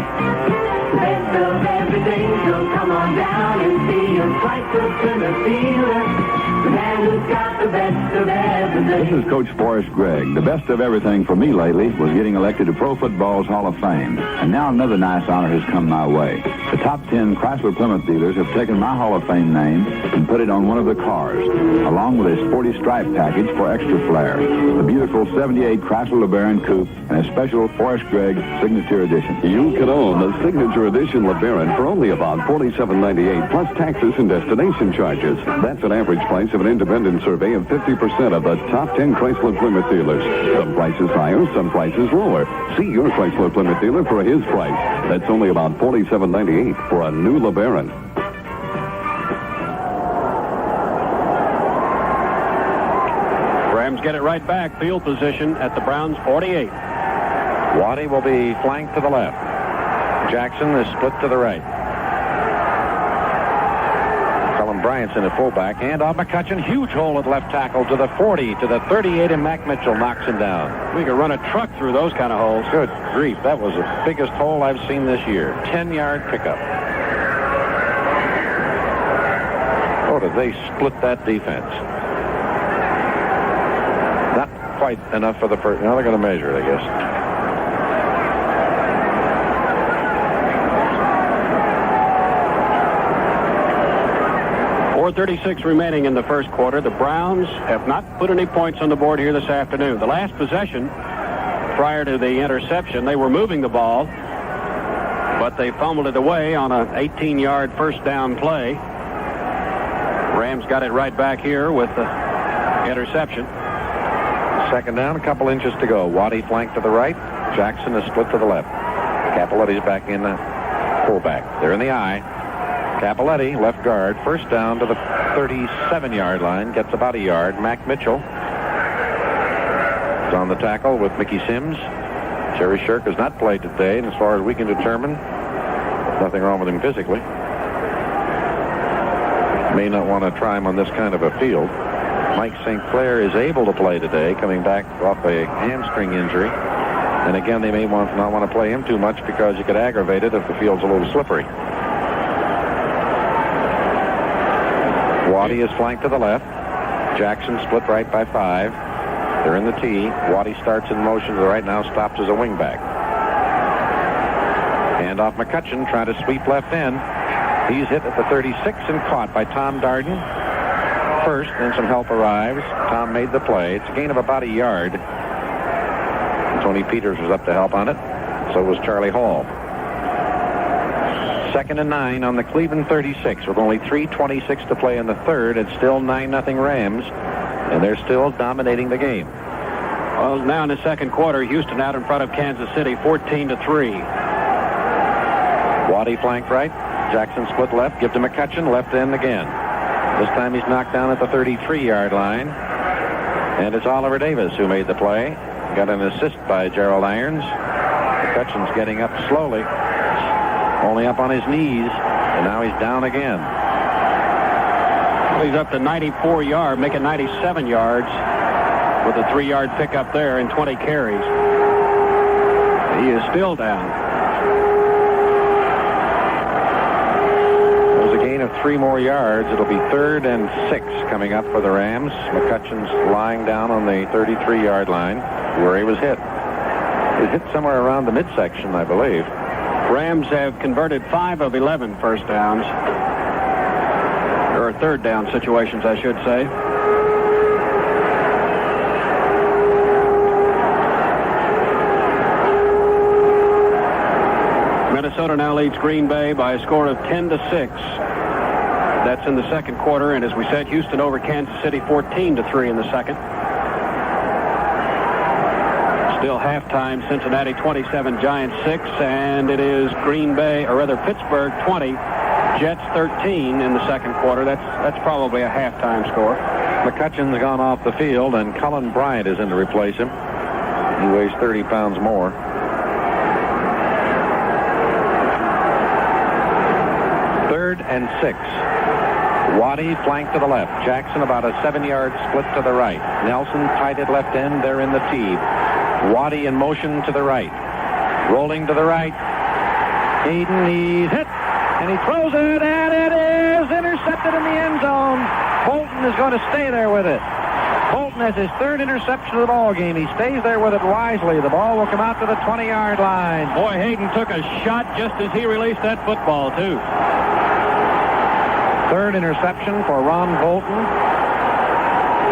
The best of everything. So come on down and see us like the Plymouth dealer. The man who's got the best of everything. This is Coach Forrest Gregg. The best of everything for me lately was getting elected to Pro Football's Hall of Fame. And now another nice honor has come my way. The top 10 Chrysler Plymouth dealers have taken my Hall of Fame name and put it on one of the cars, along with a sporty stripe package for extra flair, the beautiful 78 Chrysler LeBaron Coupe, and a special Forrest Gregg Signature Edition. You can own the Signature Edition LeBaron for only about $47.98 plus taxes and destination charges. That's an average price of an independent survey of 50% of the top 10 Chrysler Plymouth dealers. Some prices higher, some prices lower. See your Chrysler Plymouth dealer for his price. That's only about $47.98 for a new LeBaron. Rams get it right back. Field position at the Browns' 48. Waddy will be flanked to the left. Jackson is split to the right. Cullen Bryant's in the fullback. Hand off McCutcheon. Huge hole at left tackle to the 40, to the 38, and Mac Mitchell knocks him down. We could run a truck through those kind of holes. Good grief. That was the biggest hole I've seen this year. 10-yard pickup. Oh, did they split that defense? Not quite enough for the first. Now they're going to measure it, I guess. 4:36 remaining in the first quarter. The Browns have not put any points on the board here this afternoon. The last possession, prior to the interception, they were moving the ball, but they fumbled it away on an 18-yard first down play. Rams got it right back here with the interception. Second down, a couple inches to go. Waddy flanked to the right. Jackson is split to the left. Capoletti's back in the fullback. They're in the eye. Capoletti, left guard, first down to the 37-yard line, gets about a yard. Mac Mitchell is on the tackle with Mickey Sims. Jerry Shirk has not played today, and as far as we can determine, nothing wrong with him physically. May not want to try him on this kind of a field. Mike St. Clair is able to play today, coming back off a hamstring injury. And again, they may not want to play him too much because you could aggravate it if the field's a little slippery. Waddy is flanked to the left. Jackson split right by 5. They're in the T. Waddy starts in motion to the right, now stops as a wingback. Hand off McCutcheon, trying to sweep left end. He's hit at the 36 and caught by Tom Darden. First, then some help arrives. Tom made the play. It's a gain of about a yard. Tony Peters was up to help on it. So was Charlie Hall. 2nd and 9 on the Cleveland 36 with only 3:26 to play in the third. It's still 9-0 Rams, and they're still dominating the game. Well, now in the second quarter, Houston out in front of Kansas City, 14-3. Waddy flanked right. Jackson split left. Give to McCutcheon. Left end again. This time he's knocked down at the 33-yard line. And it's Oliver Davis who made the play. Got an assist by Gerald Irons. McCutcheon's getting up slowly. Only up on his knees, and now he's down again. Well, he's up to 94 yards, making 97 yards with a 3-yard pickup there and 20 carries. He is still down. There's a gain of 3 more yards. It'll be 3rd and 6 coming up for the Rams. McCutcheon's lying down on the 33-yard line where he was hit. He was hit somewhere around the midsection, I believe. Rams have converted 5 of 11 first downs, or third down situations, I should say. Minnesota now leads Green Bay by a score of 10-6. That's in the second quarter, and as we said, Houston over Kansas City 14-3 in the second. Still halftime, Cincinnati 27, Giants 6, and it is Green Bay, or rather Pittsburgh 20, Jets 13 in the second quarter. That's probably a halftime score. McCutcheon's gone off the field, and Cullen Bryant is in to replace him. He weighs 30 pounds more. Third and 6. Waddy flanked to the left. Jackson about a 7-yard split to the right. Nelson tight at left end. They're in the T. Waddy in motion to the right. Rolling to the right. Hayden, he's hit. And he throws it, and it is intercepted in the end zone. Bolton is going to stay there with it. Bolton has his third interception of the ball game. He stays there with it wisely. The ball will come out to the 20-yard line. Boy, Hayden took a shot just as he released that football, too. Third interception for Ron Bolton.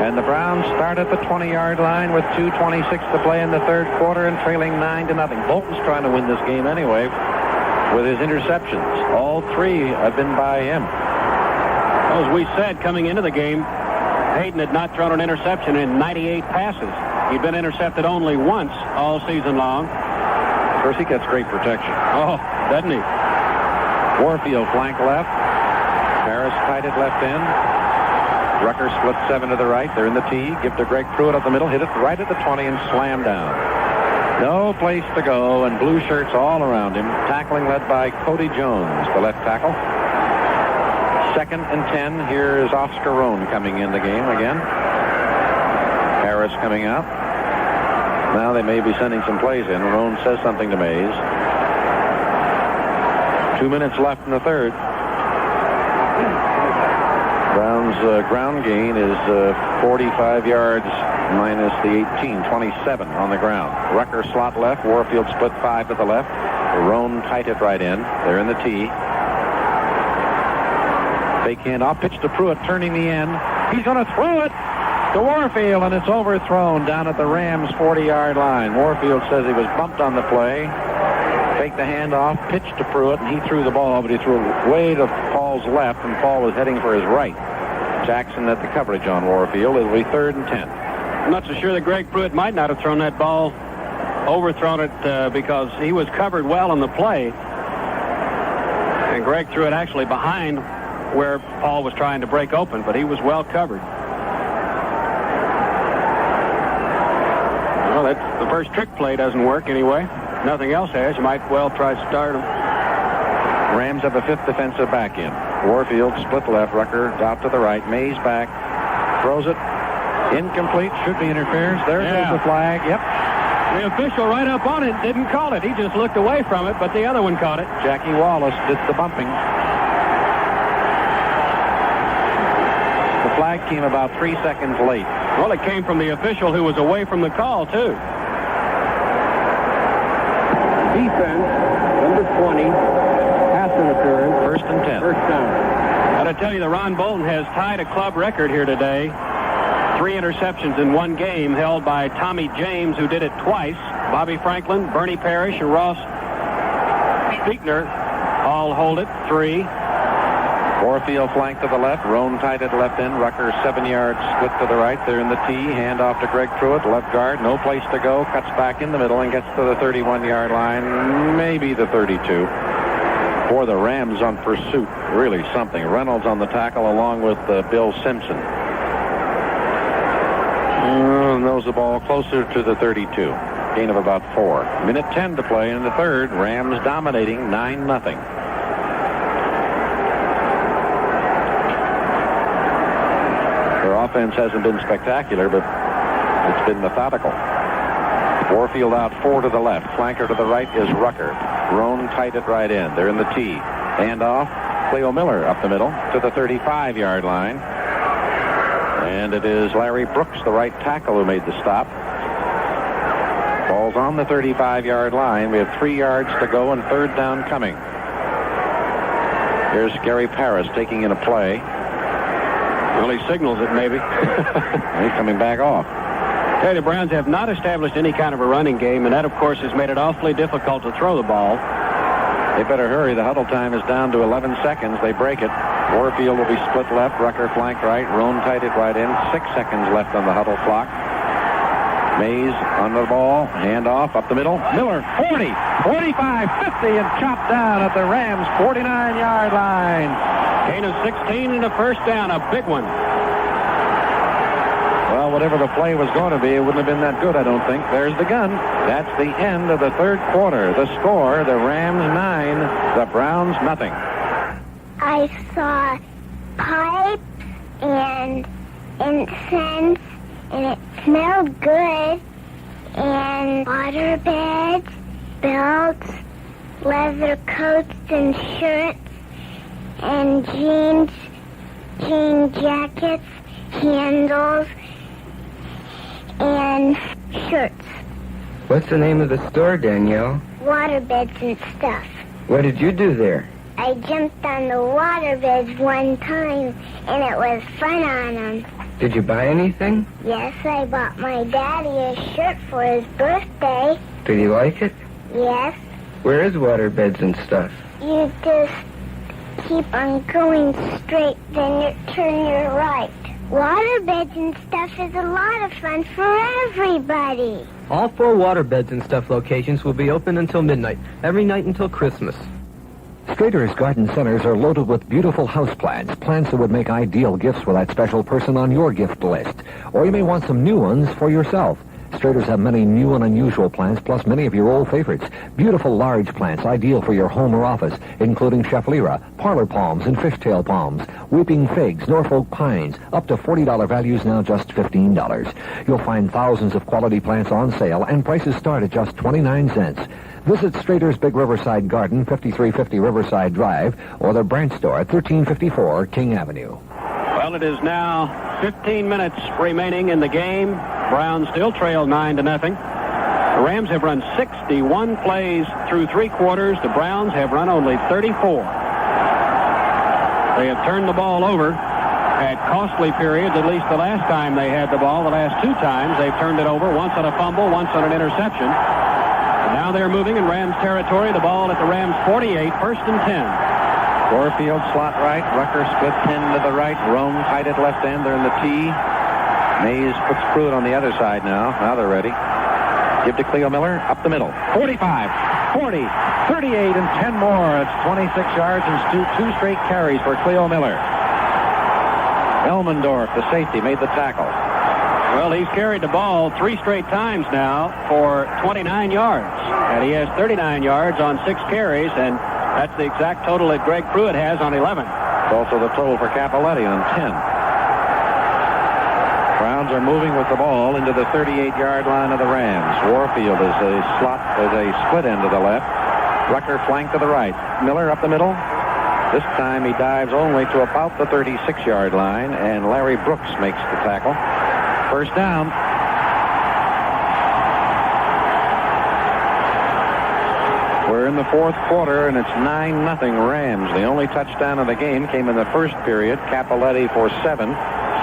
And the Browns start at the 20-yard line with 2:26 to play in the third quarter and trailing 9-0. Bolton's trying to win this game anyway with his interceptions. All three have been by him. As we said coming into the game, Hayden had not thrown an interception in 98 passes. He'd been intercepted only once all season long. Of course, he gets great protection. Oh, doesn't he? Warfield flank left. Harris tight at left end. Rucker split 7 to the right. They're in the tee. Give to Greg Pruitt up the middle. Hit it right at the 20 and slam down. No place to go, and blue shirts all around him. Tackling led by Cody Jones, the left tackle. 2nd and 10. Here's Oscar Rohn coming in the game again. Harris coming out. Now they may be sending some plays in. Rohn says something to Mays. 2 minutes left in the third. Brown's ground gain is 45 yards minus the 18, 27 on the ground. Rucker slot left. Warfield split 5 to the left. Rohn tight at right end. They're in the tee. Fake handoff. Pitch to Pruitt, turning the end. He's going to throw it to Warfield, and it's overthrown down at the Rams' 40-yard line. Warfield says he was bumped on the play. Fake the handoff, pitch to Pruitt, and he threw the ball, but he threw it way to Paul's left, and Paul was heading for his right. Jackson at the coverage on Warfield. It'll be 3rd and 10. I'm not so sure that Greg Pruitt might not have thrown that ball, overthrown it because he was covered well on the play. And Greg threw it actually behind where Paul was trying to break open, but he was well covered. Well, that's the first trick play doesn't work anyway. Nothing else has. You might well try to start him. Rams have a 5th defensive back in. Warfield split left. Rucker out to the right. Mays back. Throws it. Incomplete. Should be interference. There's the flag. Yep. The official right up on it didn't call it. He just looked away from it, but the other one caught it. Jackie Wallace did the bumping. The flag came about 3 seconds late. Well, it came from the official who was away from the call, too. Defense, number 20, pass interference. 1st and 10. First down. Got to tell you, the Ron Bolton has tied a club record here today. 3 interceptions in one game, held by Tommy James, who did it twice. Bobby Franklin, Bernie Parrish, and Ross Fichtner all hold it. 3. Warfield flank to the left. Rohn tight at left end. Rucker 7 yards split to the right. They're in the tee. Hand off to Greg Pruitt. Left guard. No place to go. Cuts back in the middle and gets to the 31-yard line. Maybe the 32. For the Rams on pursuit. Really something. Reynolds on the tackle along with Bill Simpson. Knows the ball closer to the 32. Gain of about 4. Minute 10 to play in the third. Rams dominating 9-0. Their offense hasn't been spectacular, but it's been methodical. Warfield out 4 to the left. Flanker to the right is Rucker. Rohn tight at right end. They're in the tee. Handoff. Cleo Miller up the middle to the 35-yard line. And it is Larry Brooks, the right tackle, who made the stop. Ball's on the 35-yard line. We have 3 yards to go and 3rd down coming. Here's Gary Parris taking in a play. Well, he signals it, maybe. He's coming back off. Hey, the Browns have not established any kind of a running game, and that, of course, has made it awfully difficult to throw the ball. They better hurry. The huddle time is down to 11 seconds. They break it. Warfield will be split left. Rucker flank right. Rohn tight at right end. 6 seconds left on the huddle clock. Mays on the ball. Handoff up the middle. Miller, 40, 45, 50, and chopped down at the Rams' 49-yard line. Gain of 16 and a first down. A big one. Well, whatever the play was going to be, it wouldn't have been that good, I don't think. There's the gun. That's the end of the third quarter. The score, the Rams 9, the Browns nothing. I saw pipes and incense, and it smelled good, and water beds, belts, leather coats and shirts, and jean jackets, handles, and shirts. What's the name of the store, Danielle? Water beds and stuff. What did you do there? I jumped on the water beds one time, and it was fun on them. Did you buy anything? Yes, I bought my daddy a shirt for his birthday. Did he like it? Yes. Where is water beds and stuff? You just keep on going straight, then you turn your right. Water beds and stuff is a lot of fun for everybody. All 4 water beds and stuff locations will be open until midnight, every night until Christmas. Strader's Garden Centers are loaded with beautiful houseplants, plants that would make ideal gifts for that special person on your gift list. Or you may want some new ones for yourself. Strader's have many new and unusual plants, plus many of your old favorites. Beautiful large plants, ideal for your home or office, including Schefflera, parlor palms, and fishtail palms, weeping figs, Norfolk pines, up to $40 values, now just $15. You'll find thousands of quality plants on sale, and prices start at just 29 cents. Visit Strader's Big Riverside Garden, 5350 Riverside Drive, or the branch store at 1354 King Avenue. Well, it is now 15 minutes remaining in the game. Browns still trail 9-0. The Rams have run 61 plays through 3 quarters. The Browns have run only 34. They have turned the ball over at costly periods, at least the last time they had the ball. The last 2 times they've turned it over, once on a fumble, once on an interception. Now they're moving in Rams territory. The ball at the Rams 48, 1st and 10. Warfield slot right. Rucker split 10 to the right. Rome tight at left end. They're in the T. Mays puts Pruitt on the other side now. Now they're ready. Give to Cleo Miller. Up the middle. 45, 40, 38, and 10 more. It's 26 yards and 2 straight carries for Cleo Miller. Elmendorf, the safety, made the tackle. Well, he's carried the ball 3 straight times now for 29 yards. And he has 39 yards on 6 carries, and that's the exact total that Greg Pruitt has on 11. It's also the total for Capoletti on 10. Browns are moving with the ball into the 38-yard line of the Rams. Warfield is a split end to the left. Rucker flank to the right. Miller up the middle. This time he dives only to about the 36-yard line, and Larry Brooks makes the tackle. 1st down. We're in the 4th quarter, and it's 9-0 Rams. The only touchdown of the game came in the 1st period. Capoletti for 7.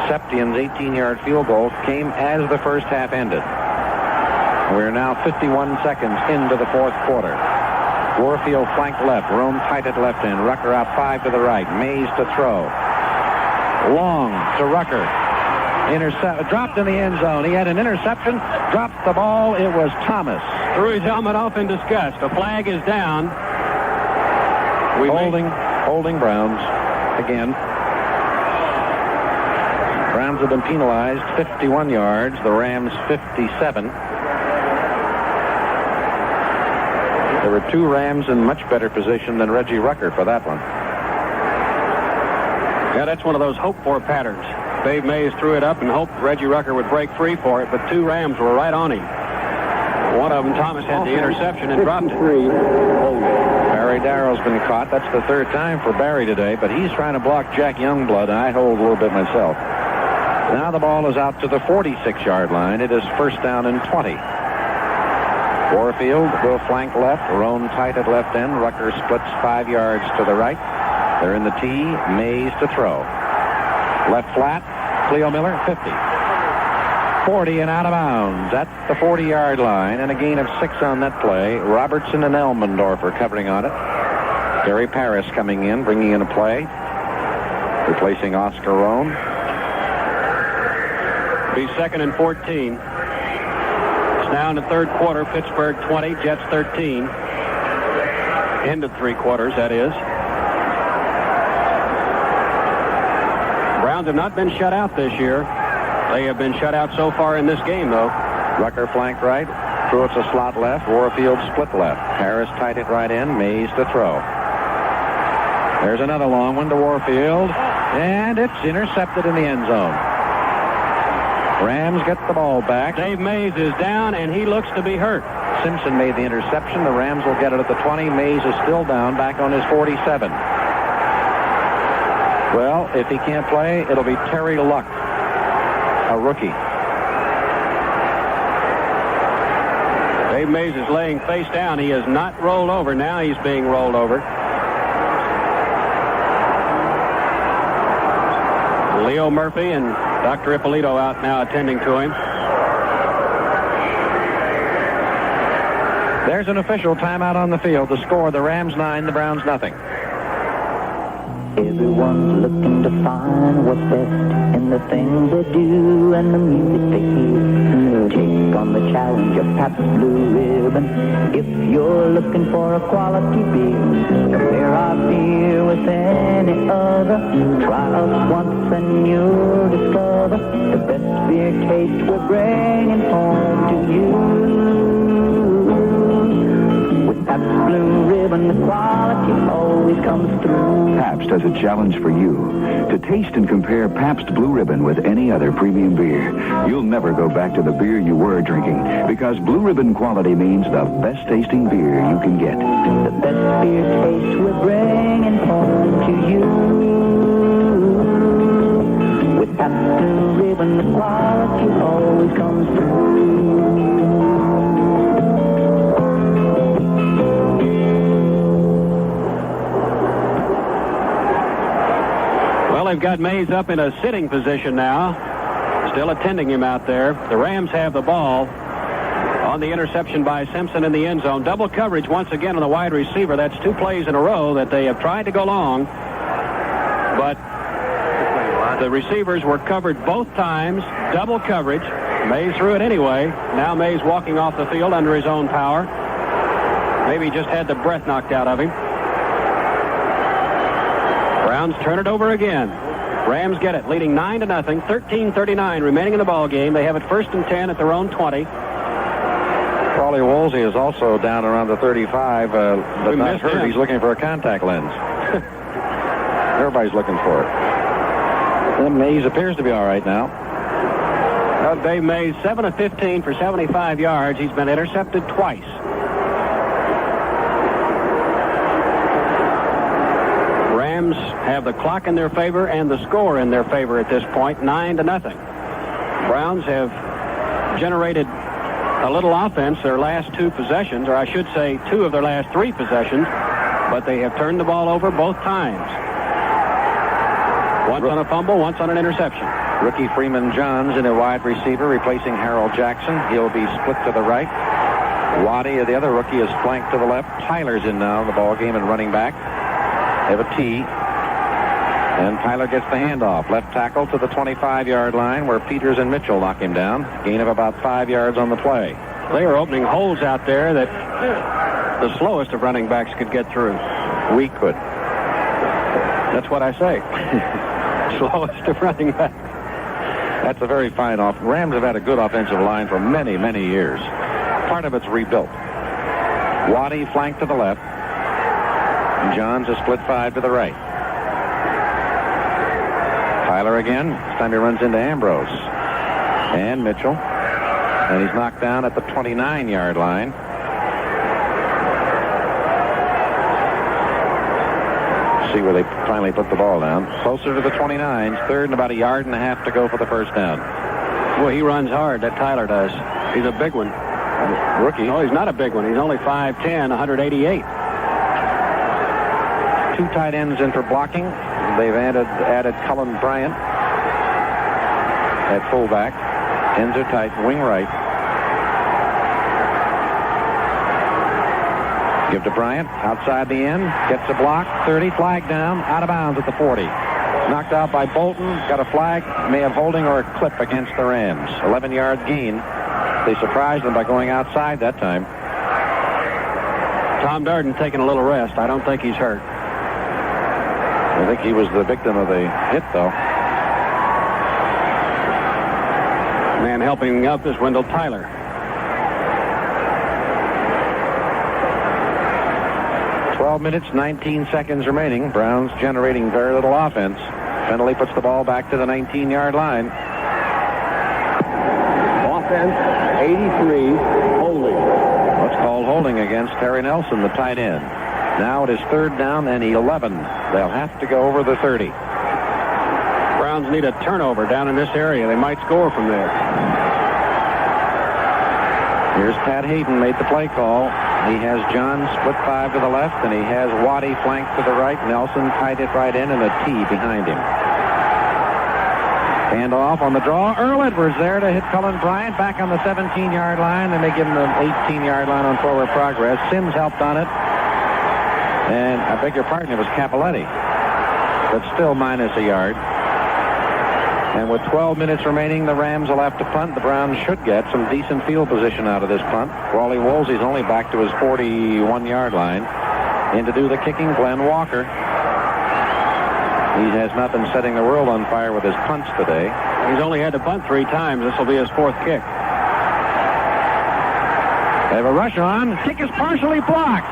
Septien's 18-yard field goal came as the first half ended. We're now 51 seconds into the 4th quarter. Warfield flank left. Rome tight at left end. Rucker out 5 to the right. Mays to throw. Long to Rucker. Dropped in the end zone. He had an interception. Dropped the ball. It was Thomas. Threw his helmet off in disgust. A flag is down. Holding Browns again. Browns have been penalized 51 yards. The Rams 57. There were 2 Rams in much better position than Reggie Rucker for that one. Yeah, that's one of those hope-for patterns. Dave Mays threw it up and hoped Reggie Rucker would break free for it, but 2 Rams were right on him. One of them, Thomas, had the interception and dropped it. Barry Darrow's been caught. That's the 3rd time for Barry today, but he's trying to block Jack Youngblood, and I hold a little bit myself. Now the ball is out to the 46-yard line. It is 1st down and 20. Warfield will flank left. Roan tight at left end. Rucker splits 5 yards to the right. They're in the T. Mays to throw. Left flat. Cleo Miller, 50. 40 and out of bounds at the 40-yard line, and a gain of 6 on that play. Robertson and Elmendorf are covering on it. Gary Paris coming in, bringing in a play, replacing Oscar Roan. Be 2nd and 14. It's now in the 3rd quarter. Pittsburgh 20, Jets 13. End of 3 quarters, that is. Browns have not been shut out this year. They have been shut out so far in this game, though. Rucker flank right. Pruitt's a slot left. Warfield split left. Harris tight at right end. Mays to throw. There's another long one to Warfield, and it's intercepted in the end zone. Rams get the ball back. Dave Mays is down, and he looks to be hurt. Simpson made the interception. The Rams will get it at the 20. Mays is still down, back on his 47. Well, if he can't play, it'll be Terry Luck, a rookie. Dave Mays is laying face down. He is not rolled over. Now he's being rolled over. Leo Murphy and Dr. Ippolito out now attending to him. There's an official timeout on the field. The score, the Rams 9, the Browns nothing. Everyone's looking to find what's best in the things they do and the music they hear. Take on the challenge of Pabst Blue Ribbon. If you're looking for a quality beer, compare our beer with any other. Try us once and you'll discover the best beer taste we're bringing home to you. With Pabst Blue Ribbon, the quality always comes through. Pabst has a challenge for you to taste and compare Pabst Blue Ribbon with any other premium beer. You'll never go back to the beer you were drinking because Blue Ribbon quality means the best tasting beer you can get. The best beer taste we're bringing home to you. With Pabst Blue Ribbon, the quality always comes through. Well, they've got Mays up in a sitting position now. Still attending him out there. The Rams have the ball on the interception by Simpson in the end zone. Double coverage once again on the wide receiver. That's 2 plays in a row that they have tried to go long. But the receivers were covered both times. Double coverage. Mays threw it anyway. Now Mays walking off the field under his own power. Maybe he just had the breath knocked out of him. Browns turn it over again. Rams get it, leading 9-0, 13:39 remaining in the ball game. They have it 1st and 10 at their own 20. Crawley Woolsey is also down around the 35, but not hurt. He's looking for a contact lens. Everybody's looking for it. And Mays appears to be all right now. Well, Dave Mays, 7 of 15 for 75 yards. He's been intercepted twice. Rams have the clock in their favor and the score in their favor at this point, 9-0. Browns have generated a little offense their last 2 possessions, or I should say 2 of their last 3 possessions, but they have turned the ball over both times. Once on a fumble, once on an interception. Rookie Freeman Johns in a wide receiver, replacing Harold Jackson. He'll be split to the right. Waddy, the other rookie, is flanked to the left. Tyler's in now in the ball game and running back. They have a T. And Tyler gets the handoff. Left tackle to the 25-yard line where Peters and Mitchell knock him down. Gain of about 5 yards on the play. They are opening holes out there that the slowest of running backs could get through. We could. That's what I say. Slowest of running backs. That's a very fine off. Rams have had a good offensive line for many, many years. Part of it's rebuilt. Waddy flanked to the left. Johns is split 5 to the right. Tyler again. This time he runs into Ambrose. And Mitchell. And he's knocked down at the 29-yard line. See where they finally put the ball down. Closer to the 29s. 3rd and about 1.5 yards to go for the first down. Well, he runs hard. That Tyler does. He's a big one. Rookie. No, he's not a big one. He's only 5'10", 188. 2 tight ends in for blocking. They've added Cullen Bryant at fullback. Ends are tight. Wing right. Give to Bryant. Outside the end. Gets a block. 30. Flag down. Out of bounds at the 40. Knocked out by Bolton. Got a flag. May have holding or a clip against the Rams. 11-yard gain. They surprised them by going outside that time. Tom Darden taking a little rest. I don't think he's hurt. I think he was the victim of the hit, though. Man helping up is Wendell Tyler. Minutes, 19 seconds remaining. Browns generating very little offense. Penalty puts the ball back to the 19-yard line. defense, 83 holding. What's called holding against Terry Nelson, the tight end. Now it is third down and 11. They'll have to go over the 30. Browns need a turnover down in this area. They might score from there. Here's Pat Hayden, made the play call. He has John split 5 to the left, and he has Waddy flanked to the right. Nelson tied it right in, and a T behind him. Hand off on the draw. Earl Edwards there to hit Cullen Bryant back on the 17-yard line. Then they give him the 18-yard line on forward progress. Sims helped on it. And I beg your pardon, it was Capoletti. But still minus a yard. And with 12 minutes remaining, the Rams will have to punt. The Browns should get some decent field position out of this punt. Wally Woolsey's only back to his 41-yard line. In to do the kicking, Glenn Walker. He has not been setting the world on fire with his punts today. He's only had to punt 3 times. This will be his 4th kick. They have a rush on. Kick is partially blocked.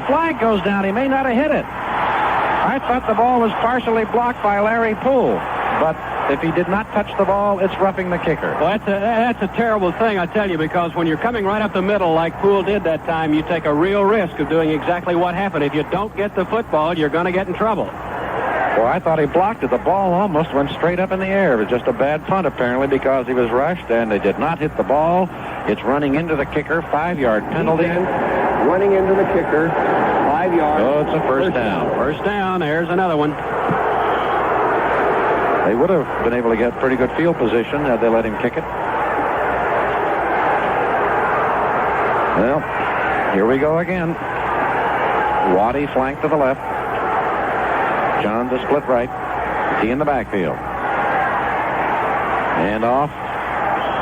Flag goes down. He may not have hit it. I thought the ball was partially blocked by Larry Poole. But if he did not touch the ball, it's roughing the kicker. Well, that's a terrible thing, I tell you, because when you're coming right up the middle like Poole did that time, you take a real risk of doing exactly what happened. If you don't get the football, you're going to get in trouble. Well, I thought he blocked it. The ball almost went straight up in the air. It was just a bad punt, apparently, because he was rushed, and they did not hit the ball. It's running into the kicker, 5-yard penalty. Running into the kicker, 5 yards. Oh, it's a first down. First down. There's another one. They would have been able to get pretty good field position had they let him kick it. Well, here we go again. Waddy flank to the left. John to split right. T in the backfield. And off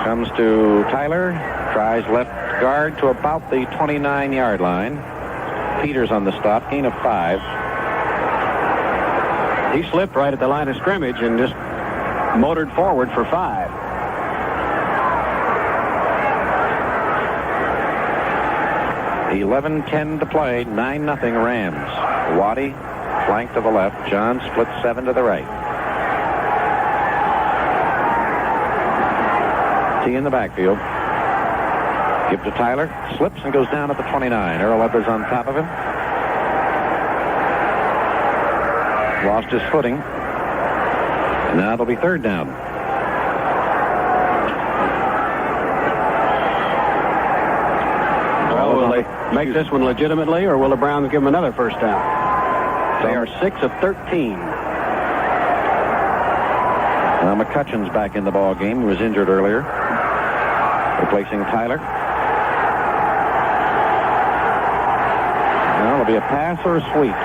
comes to Tyler. Tries left guard to about the 29-yard line. Peters on the stop. Gain of 5. He slipped right at the line of scrimmage and just motored forward for 5. $11:10 to play. 9-0 Rams. Waddy flank to the left. John split 7 to the right. T in the backfield. Give to Tyler. Slips and goes down at the 29. Earl Edwards on top of him. Lost his footing. Now it'll be third down. Well, will they make this one legitimately, or will the Browns give them another first down? They are 6 of 13. Now McCutcheon's back in the ball game. He was injured earlier. Replacing Tyler. Now it'll be a pass or a sweep.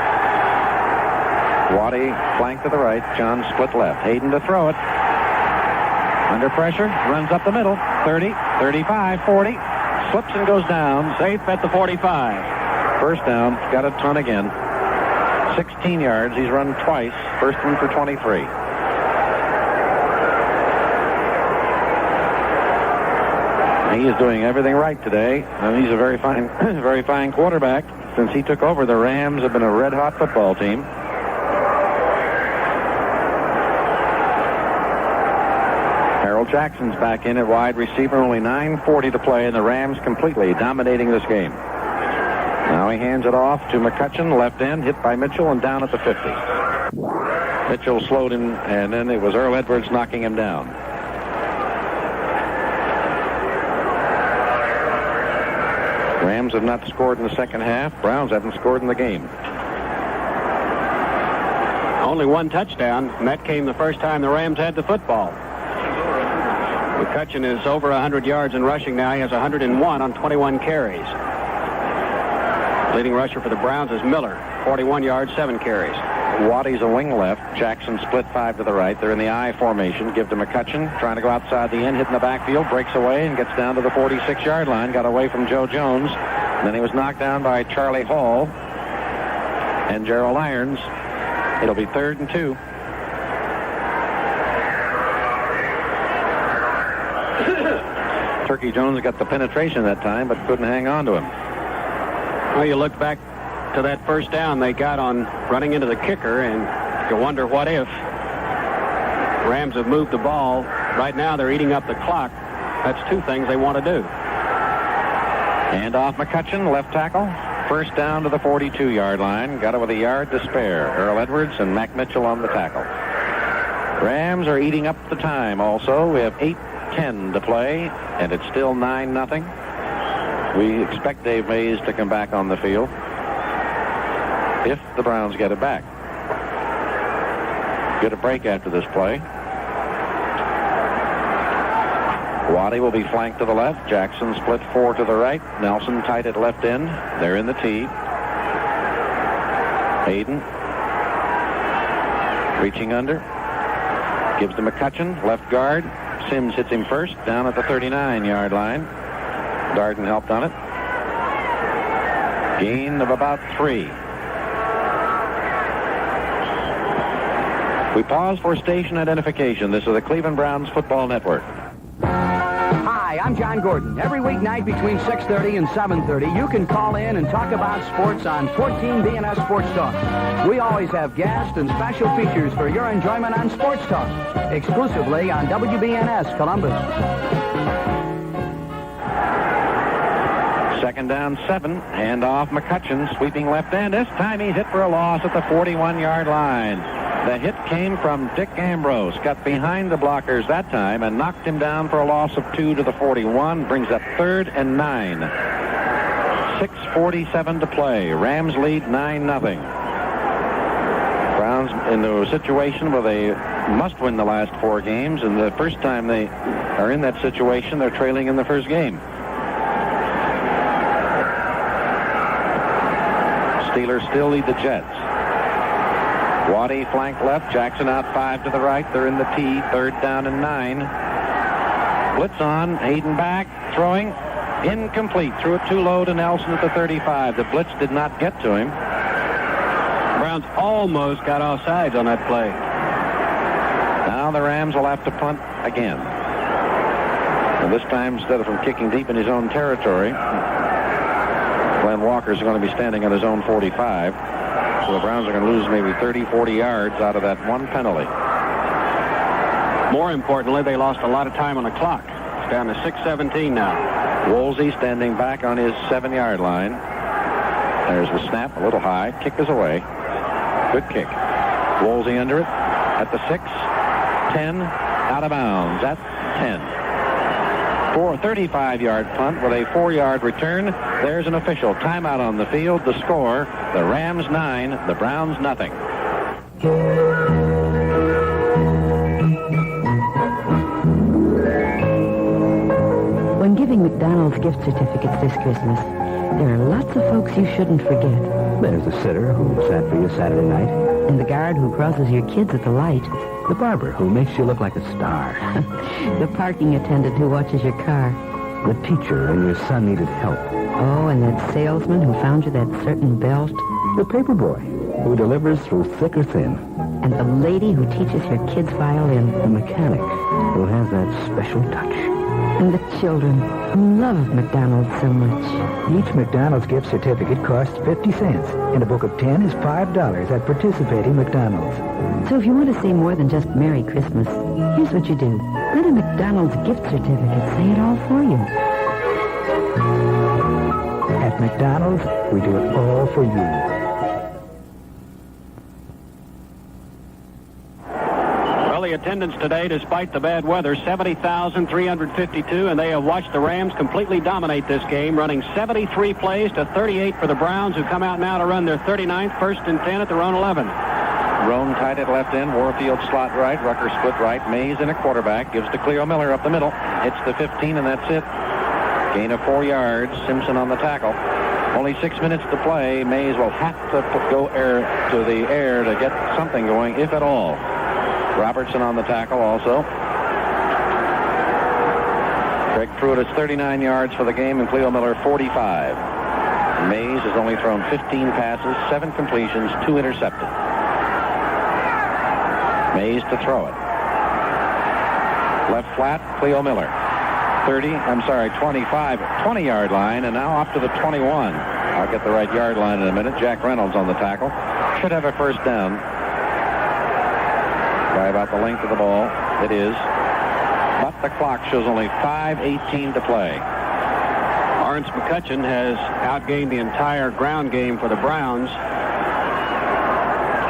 Waddy flank to the right. John split left. Hayden to throw it. Under pressure. Runs up the middle. 30, 35, 40. Slips and goes down. Safe at the 45. First down. Got a ton again. 16 yards. He's run twice. First one for 23. He is doing everything right today. And he's a very fine, very fine quarterback. Since he took over, the Rams have been a red-hot football team. Harold Jackson's back in at wide receiver. Only 9:40 to play, and the Rams completely dominating this game. Now he hands it off to McCutcheon, left end, hit by Mitchell, and down at the 50. Mitchell slowed him, and then it was Earl Edwards knocking him down. Rams have not scored in the second half. Browns haven't scored in the game. Only one touchdown, and that came the first time the Rams had the football. McCutcheon is over 100 yards in rushing now. He has 101 on 21 carries. Leading rusher for the Browns is Miller, 41 yards, 7 carries. Waddy's a wing left. Jackson split 5 to the right. They're in the I formation. Give to McCutcheon. Trying to go outside the end. Hitting the backfield. Breaks away and gets down to the 46-yard line. Got away from Joe Jones. Then he was knocked down by Charlie Hall and Gerald Irons. It'll be 3rd and 2. Turkey Jones got the penetration that time, but couldn't hang on to him. Well, you look back to that first down they got on running into the kicker, and you wonder what if. Rams have moved the ball. Right now they're eating up the clock. That's two things they want to do. And off McCutcheon, left tackle. First down to the 42-yard line. Got it with a yard to spare. Earl Edwards and Mac Mitchell on the tackle. Rams are eating up the time also. We have 8:10 to play, and it's still 9-0. We expect Dave Mays to come back on the field if the Browns get it back. Get a break after this play. Waddy will be flanked to the left. Jackson split 4 to the right. Nelson tight at left end. They're in the T. Hayden reaching under. Gives to McCutcheon, left guard. Sims hits him first, down at the 39-yard line. Darden helped on it. Gain of about 3. We pause for station identification. This is the Cleveland Browns Football Network. Hi, I'm John Gordon. Every weeknight between 6:30 and 7:30, you can call in and talk about sports on 14 BNS Sports Talk. We always have guests and special features for your enjoyment on Sports Talk, exclusively on WBNS Columbus. Second down, 7. Hand off McCutcheon, sweeping left end. This time he's hit for a loss at the 41-yard line. The hit came from Dick Ambrose. Got behind the blockers that time and knocked him down for a loss of 2 to the 41. Brings up 3rd and 9. 6:47 to play. Rams lead 9-0. Browns in a situation where they must win the last 4 games, and the first time they are in that situation, they're trailing in the first game. Steelers still lead the Jets. Waddy flank left, Jackson out 5 to the right. They're in the T, 3rd down and 9. Blitz on, Hayden back, throwing, incomplete. Threw it too low to Nelson at the 35. The blitz did not get to him. Browns almost got offsides on that play. Now the Rams will have to punt again. And this time, instead of from kicking deep in his own territory, Glenn Walker's going to be standing on his own 45. So the Browns are going to lose maybe 30, 40 yards out of that one penalty. More importantly, they lost a lot of time on the clock. It's down to 6:17 now. Woolsey standing back on his 7-yard line. There's the snap, a little high. Kick is away. Good kick. Woolsey under it at the 6, 10, out of bounds at 10. For a 35-yard punt with a 4-yard return. There's an official timeout on the field. The score, the Rams 9, the Browns nothing. When giving McDonald's gift certificates this Christmas, there are lots of folks you shouldn't forget. There's the sitter who sat for you Saturday night. And the guard who crosses your kids at the light. The barber who makes you look like a star. The parking attendant who watches your car. The teacher when your son needed help. Oh, and that salesman who found you that certain belt. The paper boy who delivers through thick or thin. And the lady who teaches your kids violin. The mechanic who has that special touch. And the children who love McDonald's so much. Each McDonald's gift certificate costs 50 cents, and a book of 10 is $5 at participating McDonald's. So if you want to say more than just Merry Christmas, here's what you do. Let a McDonald's gift certificate say it all for you. At McDonald's, we do it all for you. The attendance today, despite the bad weather, 70,352, and they have watched the Rams completely dominate this game, running 73 plays to 38 for the Browns, who come out now to run their 39th, 1st and 10 at their own 11. Roan tight at left end, Warfield slot right, Rucker split right, Mays in a quarterback, gives to Cleo Miller up the middle, hits the 15, and that's it. Gain of 4 yards, Simpson on the tackle. Only 6 minutes to play. Mays will have to go to the air to get something going, if at all. Robertson on the tackle also. Craig Pruitt is 39 yards for the game, and Cleo Miller 45. Mays has only thrown 15 passes, 7 completions, 2 intercepted. Mays to throw it. Left flat, Cleo Miller. 20-yard line, and now up to the 21. I'll get the right yard line in a minute. Jack Reynolds on the tackle. Should have a first down. By about the length of the ball. It is. But the clock shows only 5:18 to play. Lawrence McCutcheon has outgained the entire ground game for the Browns.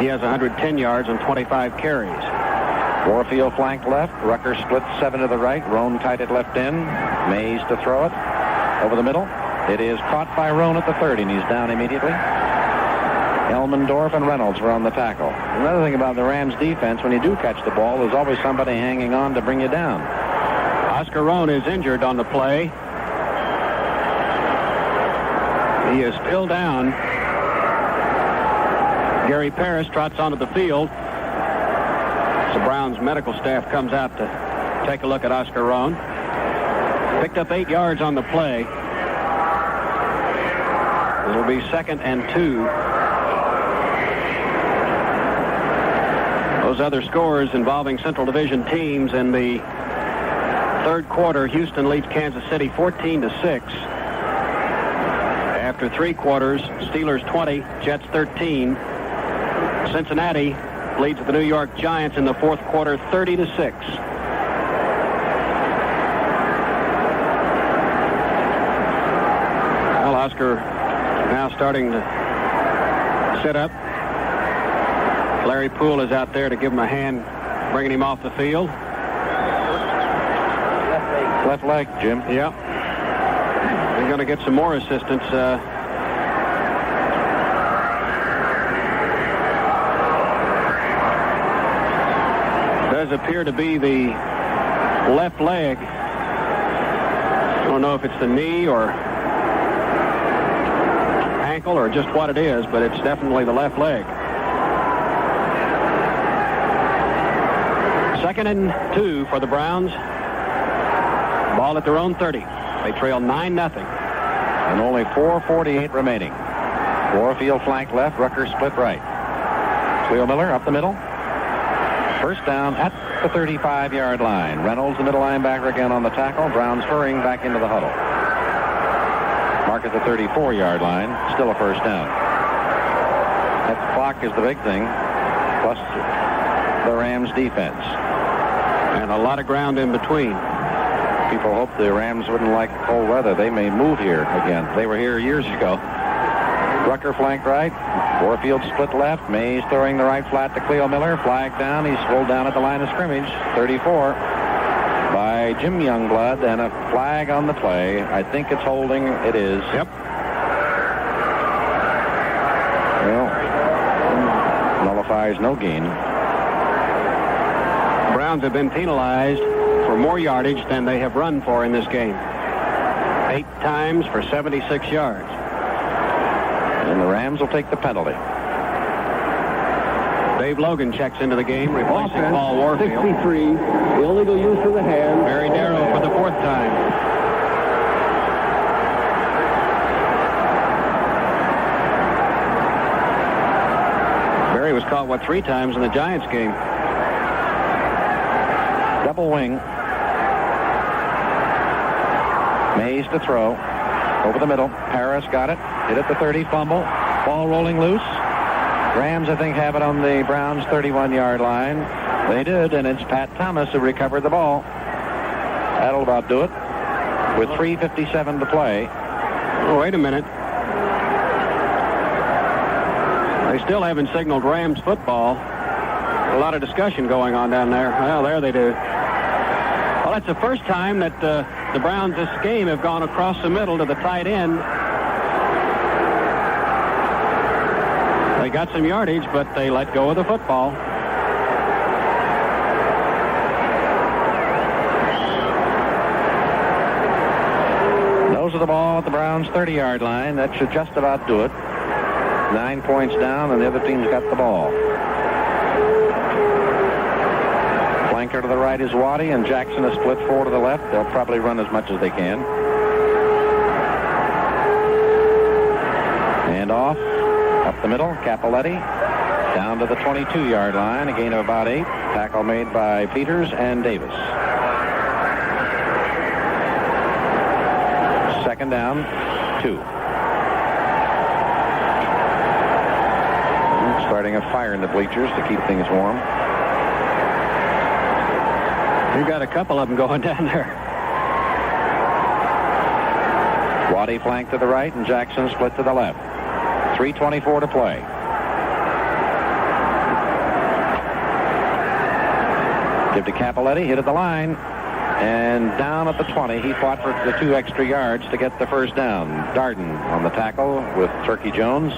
He has 110 yards on 25 carries. Warfield flanked left. Rucker split 7 to the right. Roan tight at left end. Mays to throw it. Over the middle. It is caught by Roan at the 30, and he's down immediately. Elmendorf and Reynolds were on the tackle. Another thing about the Rams defense, when you do catch the ball, there's always somebody hanging on to bring you down. Oscar Roan is injured on the play. He is still down. Gary Parrish trots onto the field. The Browns medical staff comes out to take a look at Oscar Roan. Picked up 8 yards on the play. It will be 2nd and 2. Those other scores involving Central Division teams in the third quarter, Houston leads Kansas City 14-6. After 3 quarters, Steelers 20, Jets 13. Cincinnati leads the New York Giants in the fourth quarter 30-6. Well, Oscar now starting to sit up. Larry Poole is out there to give him a hand, bringing him off the field. Left leg, Jim. Yep. They're going to get some more assistance. Does appear to be the left leg. I don't know if it's the knee or ankle or just what it is, but it's definitely the left leg. 2nd and 2 for the Browns. Ball at their own 30. They trail 9-0. And only 4:48 remaining. Warfield flank left, Rucker split right. Cleo Miller up the middle. First down at the 35-yard line. Reynolds, the middle linebacker, again on the tackle. Browns hurrying back into the huddle. Mark at the 34-yard line. Still a first down. That clock is the big thing, plus the Rams defense. And a lot of ground in between. People hope the Rams wouldn't like cold weather. They may move here again. They were here years ago. Rucker flanked right. Warfield split left. Mays throwing the right flat to Cleo Miller. Flag down. He's pulled down at the line of scrimmage. 34 by Jim Youngblood, and a flag on the play. I think it's holding. It is. Yep. Well, nullifies no gain. Browns have been penalized for more yardage than they have run for in this game. 8 times for 76 yards. And the Rams will take the penalty. Dave Logan checks into the game, replacing Offense, Paul Warfield. 63. Illegal use of the hand. Very narrow for the 4th time. Barry was caught, 3 times in the Giants game. Double wing. Mays to throw. Over the middle. Harris got it. Hit at the 30. Fumble. Ball rolling loose. Rams, I think, have it on the Browns' 31-yard line. They did, and it's Pat Thomas who recovered the ball. That'll about do it. With 3:57 to play. Oh, wait a minute. They still haven't signaled Rams football. A lot of discussion going on down there. Well, there they do. Well, that's the first time that the Browns this game have gone across the middle to the tight end. They got some yardage, but they let go of the football. Nose of the ball at the Browns' 30-yard line. That should just about do it. 9 points down, and the other team's got the ball. Flanker to the right is Waddy, and Jackson is split 4 to the left. They'll probably run as much as they can. And off. Up the middle, Capoletti. Down to the 22-yard line, a gain of about 8. Tackle made by Peters and Davis. 2nd down, 2. Starting a fire in the bleachers to keep things warm. You got a couple of them going down there. Waddy flanked to the right, and Jackson split to the left. 3:24 to play. Give to Capoletti, hit at the line, and down at the 20. He fought for the 2 extra yards to get the first down. Darden on the tackle with Turkey Jones.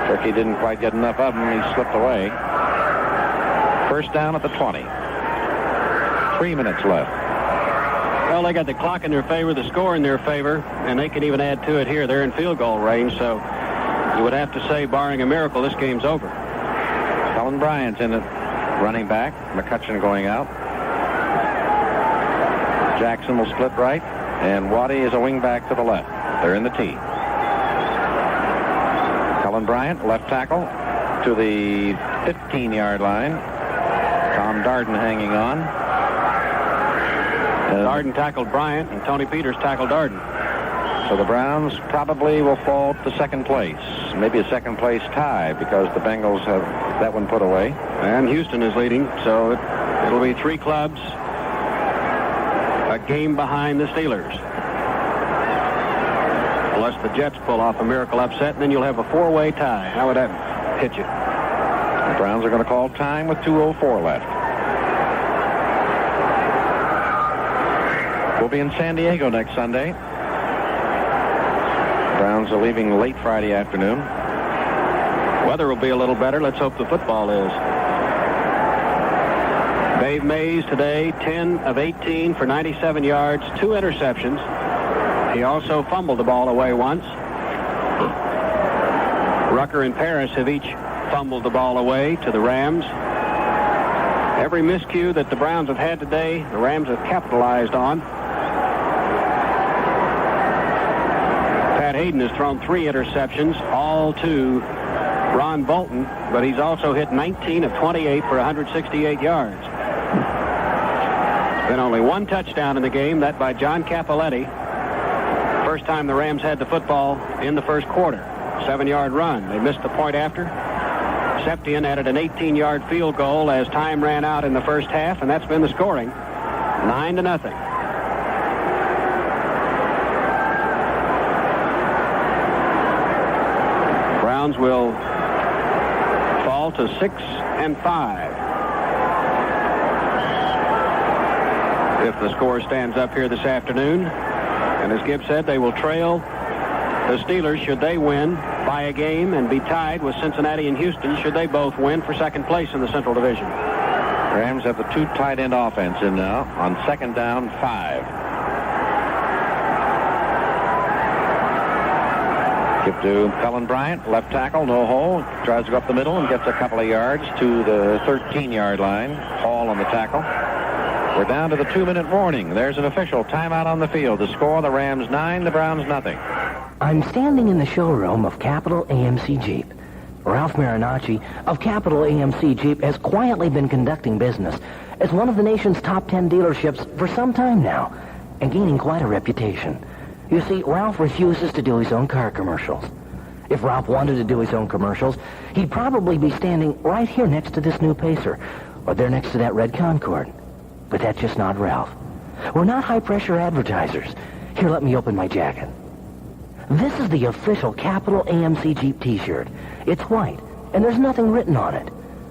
Turkey didn't quite get enough of him. He slipped away. First down at the 20. 3 minutes left. Well, they got the clock in their favor, the score in their favor, and they can even add to it here. They're in field goal range, so you would have to say, barring a miracle, this game's over. Colin Bryant's in it, running back. McCutcheon going out. Jackson will split right, and Waddy is a wing back to the left. They're in the T. Colin Bryant, left tackle, to the 15-yard line. Tom Darden hanging on. Darden tackled Bryant, and Tony Peters tackled Darden. So the Browns probably will fall to second place. Maybe a second place tie because the Bengals have that one put away. And Houston is leading, so it'll be 3 clubs, a game behind the Steelers. Unless the Jets pull off a miracle upset, and then you'll have a 4-way tie. How would that hit you? The Browns are going to call time with 2:04 left. We'll be in San Diego next Sunday. Browns are leaving late Friday afternoon. Weather will be a little better. Let's hope the football is. Dave Mays today, 10 of 18 for 97 yards, 2 interceptions. He also fumbled the ball away once. Rucker and Paris have each fumbled the ball away to the Rams. Every miscue that the Browns have had today, the Rams have capitalized on. Pat Hayden has thrown 3 interceptions, all to Ron Bolton, but he's also hit 19 of 28 for 168 yards. There's been only 1 touchdown in the game, that by John Capoletti. First time the Rams had the football in the first quarter. 7-yard run. They missed the point after. Septian added an 18-yard field goal as time ran out in the first half, and that's been the scoring. 9-0. Browns will fall to 6-5. If the score stands up here this afternoon. And as Gibbs said, they will trail the Steelers should they win by a game and be tied with Cincinnati and Houston should they both win for second place in the Central Division. Rams have the 2 tight end offense in now on 2nd down 5. Give to Colin Bryant, left tackle, no hole. Tries to go up the middle and gets a couple of yards to the 13-yard line. Hall on the tackle. We're down to the 2-minute warning. There's an official timeout on the field. The score, the Rams 9, the Browns nothing. I'm standing in the showroom of Capital AMC Jeep. Ralph Marinacci of Capital AMC Jeep has quietly been conducting business as one of the nation's top 10 dealerships for some time now and gaining quite a reputation. You see, Ralph refuses to do his own car commercials. If Ralph wanted to do his own commercials, he'd probably be standing right here next to this new Pacer or there next to that red Concorde. But that's just not Ralph. We're not high-pressure advertisers. Here, let me open my jacket. This is the official Capital AMC Jeep T-shirt. It's white, and there's nothing written on it.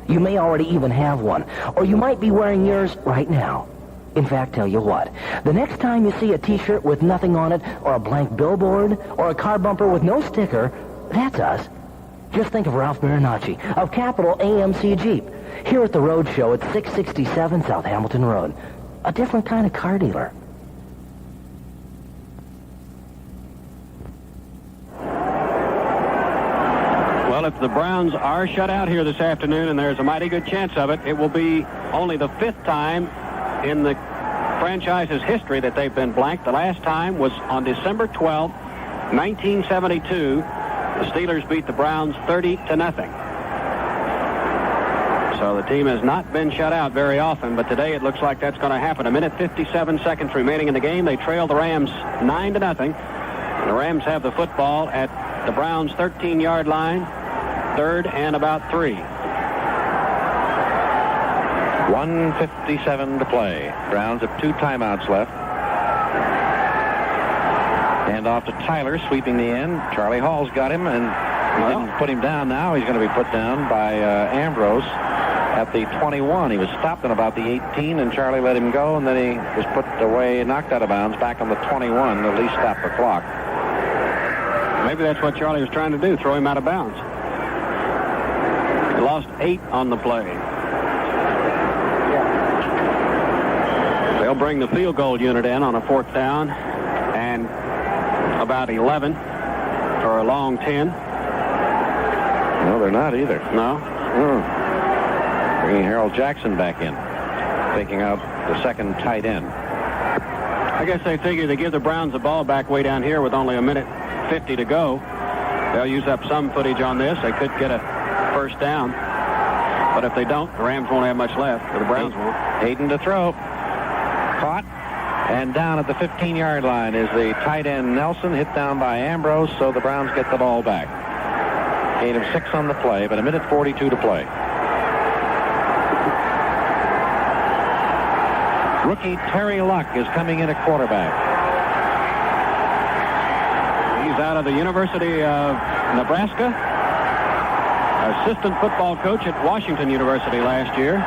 You may already even have one, or you might be wearing yours right now. In fact, tell you what, the next time you see a T-shirt with nothing on it, or a blank billboard, or a car bumper with no sticker, that's us. Just think of Ralph Marinacci of Capital AMC Jeep, here at the Road Show at 667 South Hamilton Road. A different kind of car dealer. Well, if the Browns are shut out here this afternoon, and there's a mighty good chance of it, it will be only the 5th time in the franchise's history that they've been blanked. The last time was on December 12, 1972. The Steelers beat the Browns 30-0. So the team has not been shut out very often, but today it looks like that's going to happen. 1:57 seconds remaining in the game. They trail the Rams 9-0. The Rams have the football at the Browns' 13-yard line, 3rd and about 3. 1:57 to play. Browns have 2 timeouts left. And off to Tyler, sweeping the end. Charlie Hall's got him, and he didn't put him down. Now he's going to be put down by Ambrose at the 21. He was stopped in about the 18, and Charlie let him go, and then he was put away, knocked out of bounds, back on the 21 to at least stop the clock. Maybe that's what Charlie was trying to do, throw him out of bounds. He lost 8 on the play. They'll bring the field goal unit in on a 4th down and about 11 for a long 10. No, they're not either. No? Bringing Harold Jackson back in, taking out the second tight end. I guess they figure they give the Browns the ball back way down here with only 1:50 to go. They'll use up some footage on this. They could get a first down. But if they don't, the Rams won't have much left, or the Browns won't. Hayden to throw. Caught. And down at the 15-yard line is the tight end Nelson, hit down by Ambrose, so the Browns get the ball back. Gain of 6 on the play, but 1:42 to play. Rookie Terry Luck is coming in at quarterback. He's out of the University of Nebraska. Assistant football coach at Washington University last year.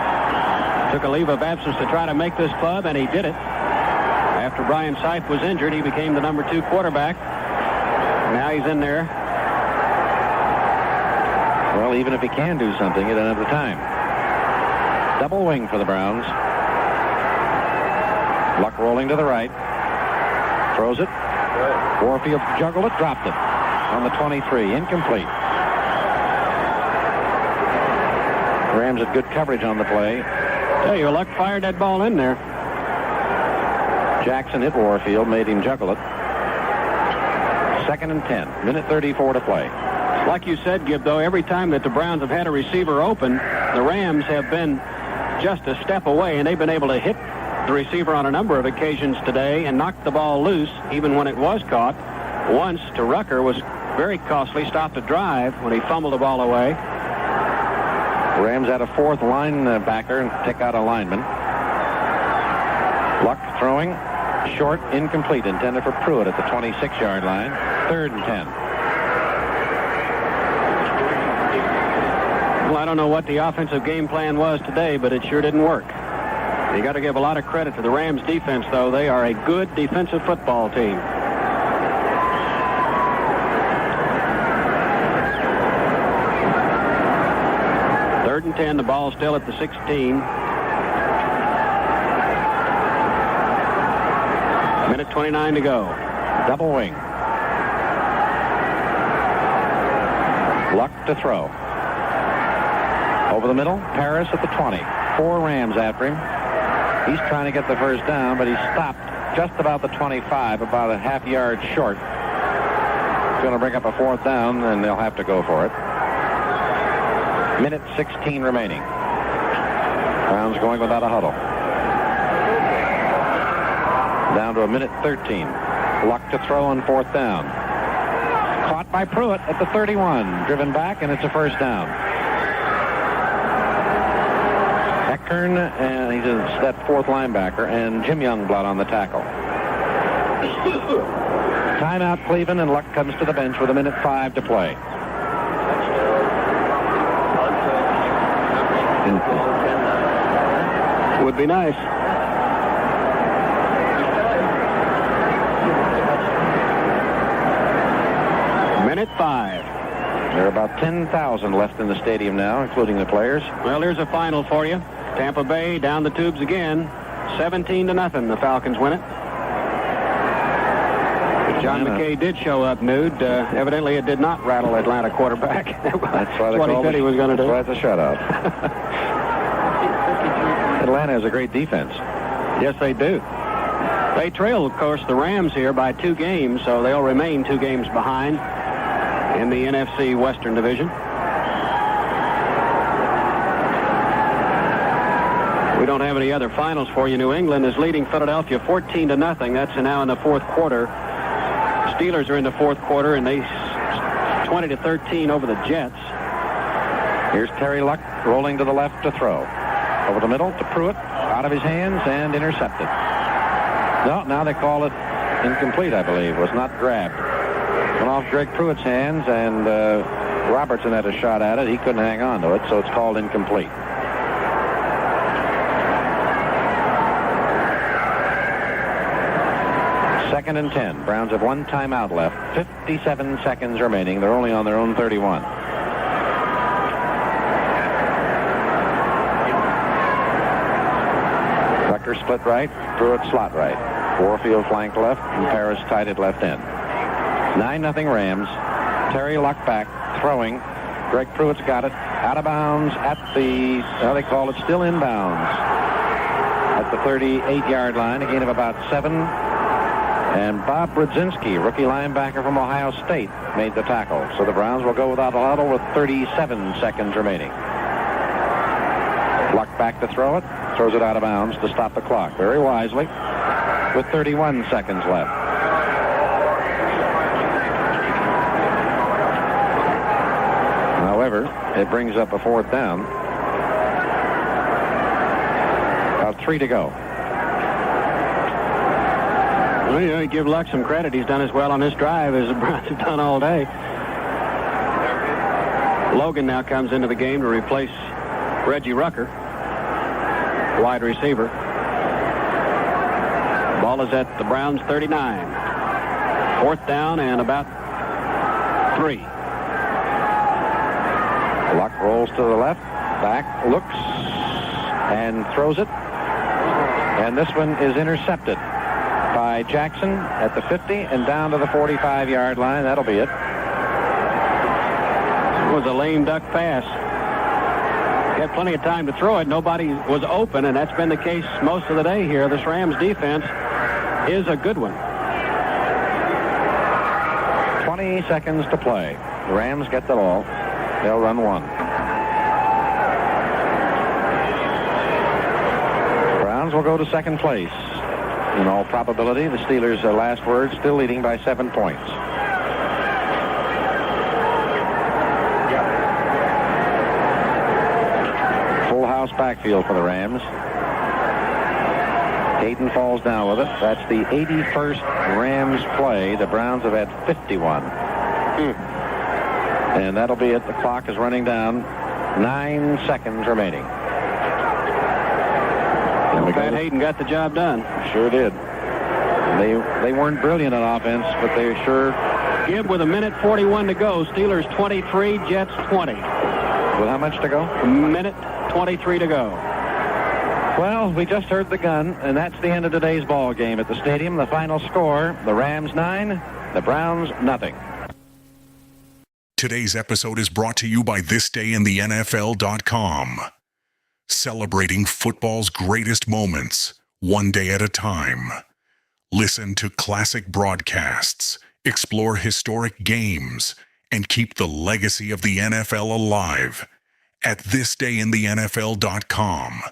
Took a leave of absence to try to make this club, and he did it. After Brian Seif was injured, he became the number 2 quarterback. Now he's in there. Well, even if he can do something, he doesn't have the time. Double wing for the Browns. Luck rolling to the right. Throws it. Warfield juggled it, dropped it. On the 23, incomplete. Rams had good coverage on the play. Tell you, Luck fired that ball in there. Jackson hit Warfield, made him juggle it. 2nd and 10, 1:34 to play. Like you said, Gib, though, every time that the Browns have had a receiver open, the Rams have been just a step away, and they've been able to hit the receiver on a number of occasions today and knock the ball loose, even when it was caught. Once to Rucker was very costly, stopped a drive when he fumbled the ball away. The Rams had a 4th linebacker and take out a lineman. Luck throwing. Short, incomplete, intended for Pruitt at the 26-yard line. 3rd and 10. Well, I don't know what the offensive game plan was today, but it sure didn't work. You got to give a lot of credit to the Rams defense, though. They are a good defensive football team. Third and 10, the ball still at the 16. 1:29 to go. Double wing. Luck to throw. Over the middle, Paris at the 20. 4 Rams after him. He's trying to get the first down, but he stopped just about the 25, about a half yard short. It's going to bring up a 4th down, and they'll have to go for it. 1:16 remaining. Browns going without a huddle. Down to 1:13. Luck to throw on 4th down. Caught by Pruitt at the 31. Driven back, and it's a first down. Eckern, and he's that 4th linebacker, and Jim Youngblood on the tackle. Timeout Cleveland, and Luck comes to the bench with 1:05 to play. Would be nice. Minute 5. There are about 10,000 left in the stadium now, including the players. Well, here's a final for you. Tampa Bay down the tubes again. 17-0. The Falcons win it. John McKay did show up nude. Evidently, it did not rattle Atlanta quarterback. That's why what he said he was going to do. That's a shutout. Atlanta has a great defense. Yes, they do. They trail, of course, the Rams here by 2 games, so they'll remain 2 games behind in the NFC Western Division. We don't have any other finals for you. New England is leading Philadelphia 14-0. That's now in the 4th quarter. Steelers are in the 4th quarter, and they 20-13 over the Jets. Here's Terry Luck rolling to the left to throw. Over the middle to Pruitt. Out of his hands and intercepted. No, now they call it incomplete, I believe. Was not grabbed. Went off Greg Pruitt's hands, and Robertson had a shot at it. He couldn't hang on to it, so it's called incomplete. Second and 10. Browns have one timeout left. 57 seconds remaining. They're only on their own 31. Tucker split right. Pruitt slot right. Warfield flank left, and Paris tight at left end. 9-0 Rams. Terry Luck back, throwing. Greg Pruitt's got it. Out of bounds at the, they call it still inbounds. At the 38-yard line, a gain of about 7. And Bob Brzezinski, rookie linebacker from Ohio State, made the tackle. So the Browns will go without a huddle with 37 seconds remaining. Luck back to throw it. Throws it out of bounds to stop the clock. Very wisely. With 31 seconds left. However, it brings up a fourth down. About 3 to go. Well, you know, you give Luck some credit. He's done as well on this drive as the Browns have done all day. Logan now comes into the game to replace Reggie Rucker, wide receiver. Ball is at the Browns' 39. Fourth down and about 3. Luck rolls to the left. Back, looks, and throws it. And this one is intercepted by Jackson at the 50 and down to the 45-yard line. That'll be it. It was a lame duck pass. He had plenty of time to throw it. Nobody was open, and that's been the case most of the day here. This Rams defense is a good one. 20 seconds to play. The Rams get the ball. They'll run one. Browns will go to second place. In all probability, the Steelers' last word still leading by 7 points. Full house backfield for the Rams. Hayden falls down with it. That's the 81st Rams play. The Browns have had 51. And that'll be it. The clock is running down. 9 seconds remaining. Pat Hayden got the job done. Sure did. They weren't brilliant on offense, but they sure... Gibb with 1:41 to go. Steelers 23, Jets 20. With how much to go? 1:23 to go. Well, we just heard the gun, and that's the end of today's ball game at the stadium. The final score, the Rams 9, the Browns nothing. Today's episode is brought to you by thisdayintheNFL.com. Celebrating football's greatest moments, one day at a time. Listen to classic broadcasts, explore historic games, and keep the legacy of the NFL alive at thisdayintheNFL.com.